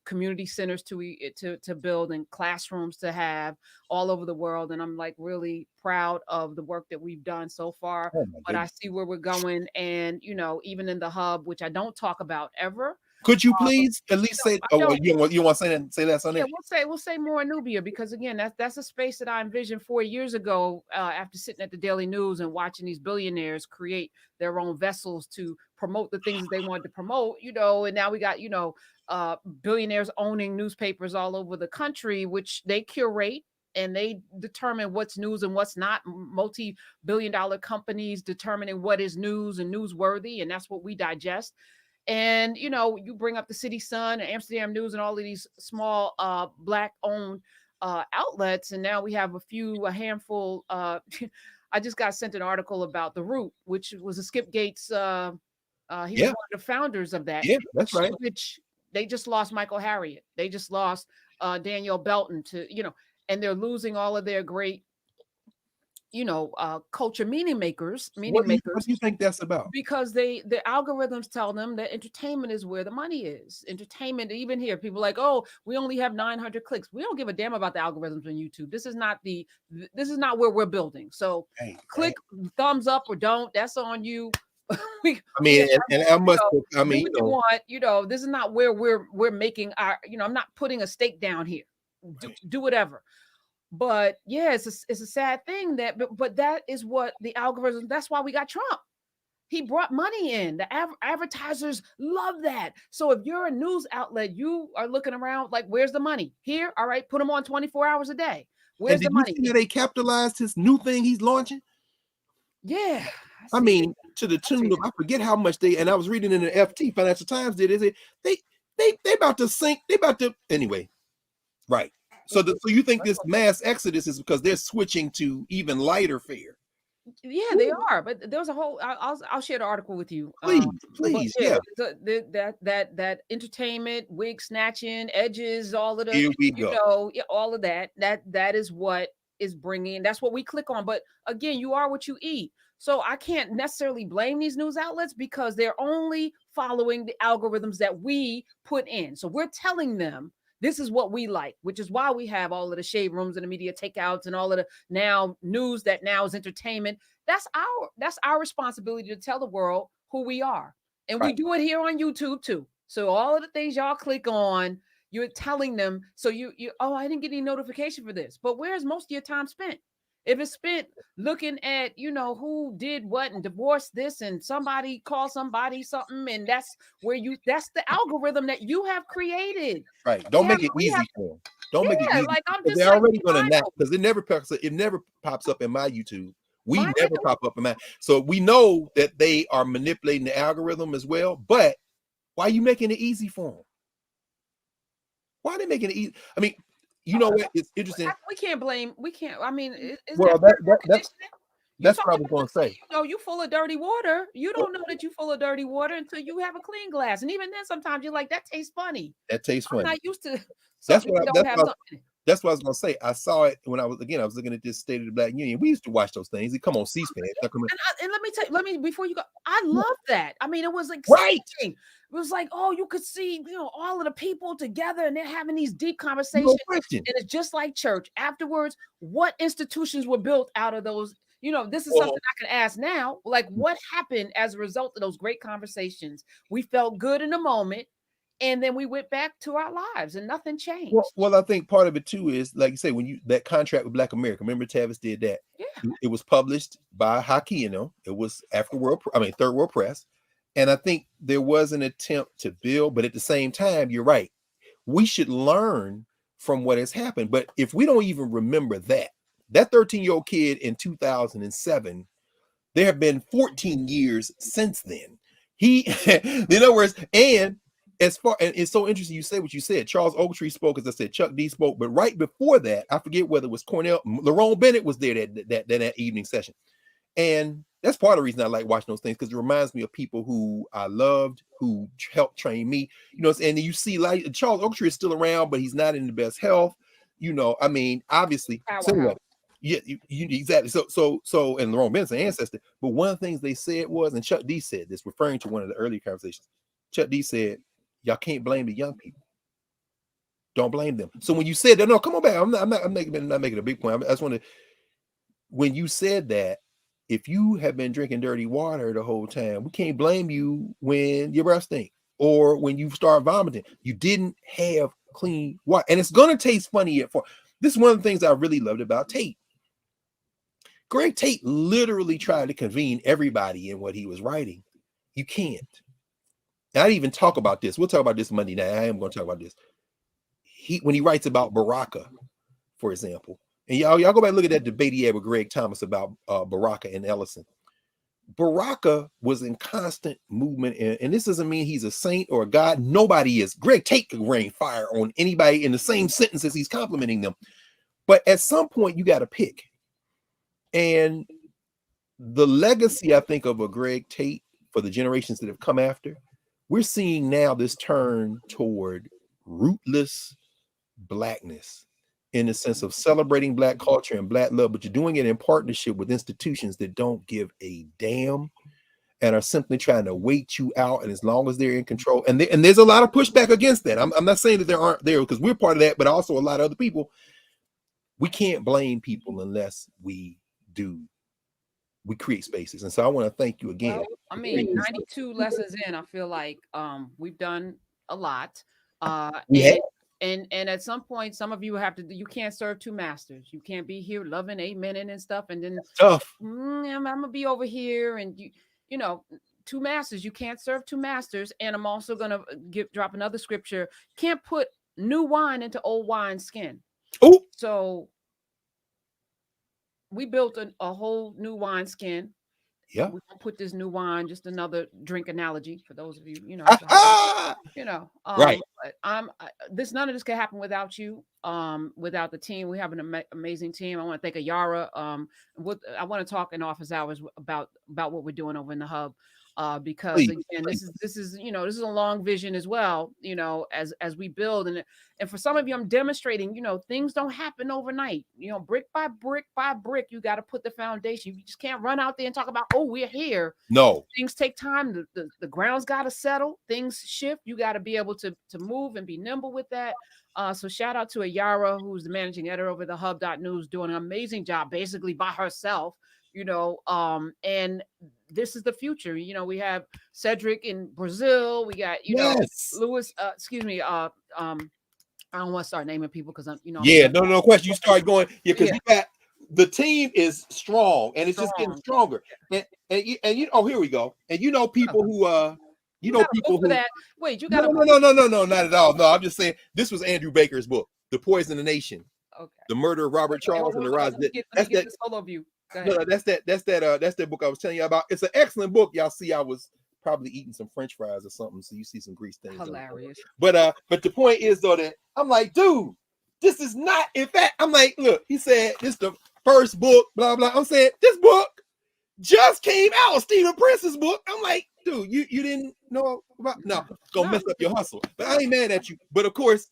community centers to build and classrooms to have all over the world. And I'm like really proud of the work that we've done so far. Oh, my But I goodness. see where we're going, and even in the hub, which I don't talk about ever. Could you please at least say? I Oh, don't. you want to say that on Yeah, there? we'll say more Nubia, because again, that's a space that I envisioned 4 years ago, after sitting at the Daily News and watching these billionaires create their own vessels to promote the things that they wanted to promote, and now we got billionaires owning newspapers all over the country, which they curate and they determine what's news and what's not. Multi-billion-dollar companies determining what is news and newsworthy, and that's what we digest. And you bring up the City Sun and Amsterdam News and all of these small black owned outlets, and now we have a handful. I just got sent an article about The Root, which was a Skip Gates. He was one of the founders of that. Yeah, that's right. Which they just lost Michael Harriot. They just lost Daniel Belton to and they're losing all of their great culture meaning makers. What do you think that's about? Because the algorithms tell them that entertainment is where the money is. Entertainment, even here, people like, oh, we only have 900 clicks. We don't give a damn about the algorithms on YouTube. This is not where we're building. So click thumbs up or don't. That's on you. This is not where we're making our. I'm not putting a stake down here. Do whatever. But yeah, it's a sad thing but that is what the algorithm. That's why we got Trump. He brought money in. The advertisers love that. So if you're a news outlet, you are looking around like, where's the money? Here, all right, put them on 24 hours a day. Where's the money? Did you see how they capitalized his new thing he's launching? Yeah, I mean, to the tune of, I forget how much and I was reading in the FT Financial Times they about to sink. They about to anyway, right? So you think this mass exodus is because they're switching to even lighter fare? Yeah, they are. But there was a whole. I'll share the article with you. Please, yeah. That entertainment, wig snatching, edges, all of the, Here we go. all of that. That is what is bringing. That's what we click on. But again, you are what you eat. So I can't necessarily blame these news outlets because they're only following the algorithms that we put in. So we're telling them this is what we like, which is why we have all of the shade rooms and the media takeouts and all of the now news that now is entertainment. That's our responsibility to tell the world who we are. And we do it here on YouTube too. So all of the things y'all click on, you're telling them. So you oh, I didn't get any notification for this. But where's most of your time spent? If it's spent looking at, who did what and divorced this and somebody called somebody something, and that's the algorithm that you have created. Right. Don't make it easy for them. Don't make it easy. Like I'm just they're already gonna nap because it never pops up in my YouTube. We never pop up in mine. So we know that they are manipulating the algorithm as well. But why are you making it easy for them? Why are they making it easy? I mean, you know what? It's interesting. We can't blame. We can't. I mean, that's what I was going to say. You full of dirty water. You don't know that you're full of dirty water until you have a clean glass. And even then, sometimes you're like, that tastes funny. That tastes funny. I'm not used to. That's what I was going to say. I saw it when I was looking at this State of the Black Union. We used to watch those things. They come on C-SPAN. And let me before you go, I love that. I mean, it was like right. It was like, oh, you could see, all of the people together and they're having these deep conversations. And it's just like church. Afterwards, what institutions were built out of those? This is something I can ask now. Like, what happened as a result of those great conversations? We felt good in the moment, and then we went back to our lives, and nothing changed. Well, I think part of it too is, like you say, that contract with Black America. Remember, Tavis did that. Yeah. It was published by Hbcus. It was Third World Press, and I think there was an attempt to build, but at the same time, you're right. We should learn from what has happened. But if we don't even remember that 13-year-old kid in 2007, there have been 14 years since then. In other words, and it's so interesting you say what you said. Charles Oaktree spoke, as I said, Chuck D spoke, but right before that, I forget whether it was Cornell, Lerone Bennett was there that evening session. And that's part of the reason I like watching those things, because it reminds me of people who I loved, who helped train me, and you see, like, Charles Oaktree is still around, but he's not in the best health. I mean, obviously. So anyway, yeah, exactly. So, and Lerone Bennett's an ancestor. But one of the things they said was, and Chuck D said this, referring to one of the early conversations. Chuck D said, "Y'all can't blame the young people. Don't blame them." So when you said that, no, come on back. I'm not making a big point. I just want to. When you said that, if you have been drinking dirty water the whole time, we can't blame you when your breath stink or when you start vomiting. You didn't have clean water, and it's gonna taste funny at 4. This is one of the things I really loved about Tate. Greg Tate literally tried to convene everybody in what he was writing. You can't. And I didn't even talk about this. We'll talk about this Monday night. I am going to talk about this. When he writes about Baraka, for example, and y'all go back and look at that debate he had with Greg Thomas about Baraka and Ellison. Baraka was in constant movement, and this doesn't mean he's a saint or a god. Nobody is. Greg Tate could rain fire on anybody in the same sentence as he's complimenting them. But at some point, you got to pick. And the legacy, I think, of a Greg Tate for the generations that have come after, we're seeing now this turn toward rootless Blackness, in the sense of celebrating Black culture and Black love, but you're doing it in partnership with institutions that don't give a damn and are simply trying to wait you out. And as long as they're in control, and there's a lot of pushback against that. I'm not saying that there aren't there, because we're part of that, but also a lot of other people. We can't blame people unless we create spaces. And so I want to thank you again. Well, I mean, 92 lessons in, I feel like we've done a lot. And at some point, some of you you can't serve two masters. You can't be here loving, amen, and stuff, and then tough. I'm gonna be over here, and two masters. You can't serve two masters. And I'm also gonna drop another scripture. Can't put new wine into old wine skin. Oh, so we built a whole new wine skin. Yeah, we don't put this new wine. Just another drink analogy for those of you, right. But this none of this could happen without you. Without the team, we have an amazing team. I want to thank Ayara. I want to talk in office hours about what we're doing over in the hub. Because Please, again, please. this is this is a long vision as well. As we build, and for some of you, I'm demonstrating. Things don't happen overnight. Brick by brick by brick, you got to put the foundation. You just can't run out there and talk about, oh, we're here. No. Things take time. The ground's got to settle. Things shift. You got to be able to move and be nimble with that. So shout out to Ayara, who's the managing editor over the hub.news, doing an amazing job basically by herself. And this is the future. We have Cedric in Brazil. We got, Yes. Lewis, excuse me. I don't want to start naming people because no question. You start going, because you got the team is strong and it's just getting stronger. And here we go. And people who people who that. Wait, you got no, not at all. No, I'm just saying this was Andrew Baker's book, The Poison of the Nation. Okay. The Murder of Robert Charles and the Rise. That's that solo view. No, that's that book I was telling you about. It's an excellent book. Y'all see, I was probably eating some French fries or something, so you see some grease things. Hilarious. But the point is though that I'm like, dude, this is not. In fact, I'm like, look, he said this is the first book, blah blah. I'm saying this book just came out, Stephen Prince's book. I'm like, dude, you didn't know about? No, gonna mess up your hustle. But I ain't mad at you. But of course,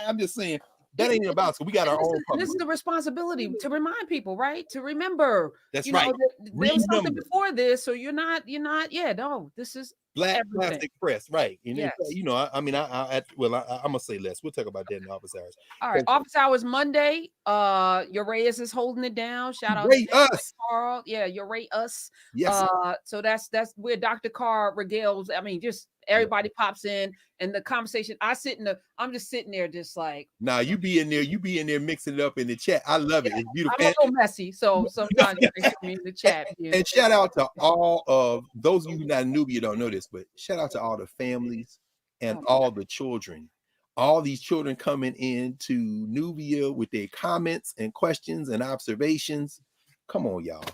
I'm just saying. That ain't about us. We got our own. This is the responsibility to remind people, right? To remember. That's right. There was something before this, so you're not. Yeah, no. This is Black everything. Plastic Press, right? And yes. I'm gonna say less. We'll talk about that in office hours. All right, office hours Monday. Urias is holding it down. Shout out to us, Carl. Yeah, Urias. Yes. So that's where Dr. Carr regales. I mean, just everybody pops in and the conversation. I'm just sitting there, just like. Nah, you be in there mixing it up in the chat. I love it. It's beautiful. I'm a little messy, so sometimes you can me in the chat. Yeah. And shout out to all of those of you who not Nubia don't know this, but shout out to all the families and all the children. All these children coming into Nubia with their comments and questions and observations. Come on, y'all.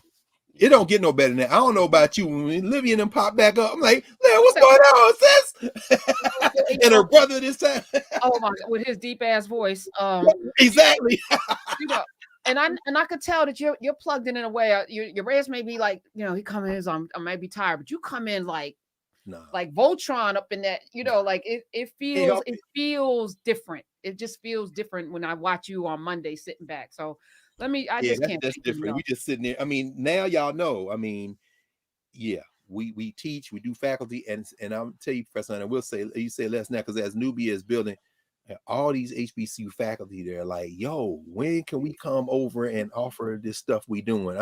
It don't get no better than that. I don't know about you. When Livia and them pop back up, I'm like, what's going on, sis? And her brother this time. Oh my God, with his deep ass voice. Exactly. And I could tell that you're plugged in a way. Your Reyes may be like, he come in, I might be tired, but you come in like Voltron up in that, like it feels different. It just feels different when I watch you on Monday sitting back. So that's different. We just sitting there. I mean, now y'all know. I mean, yeah, we teach, we do faculty, and I'll tell you, Professor, and I will say, you say less now because as Nubia is building, all these HBCU faculty, they're like, yo, when can we come over and offer this stuff we doing?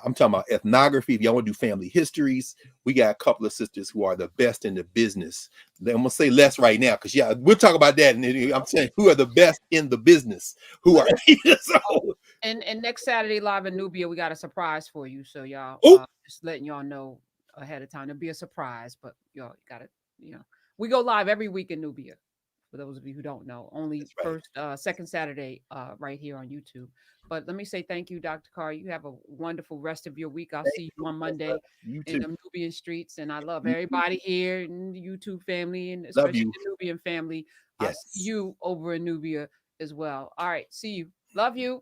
I'm talking about ethnography. If y'all want to do family histories, we got a couple of sisters who are the best in the business. I'm gonna say less right now because we'll talk about that. And I'm saying who are the best in the business, who are and next Saturday live in Nubia, we got a surprise for you. So y'all just letting y'all know ahead of time. It'll be a surprise, but y'all got it. We go live every week in Nubia. For those of you who don't know, only second Saturday right here on YouTube. But let me say thank you, Dr. Carr. You have a wonderful rest of your week. I'll see you on Monday in the Nubian streets. And I love everybody here in the YouTube family and especially the Nubian family. Yes. I'll see you over in Nubia as well. All right. See you. Love you.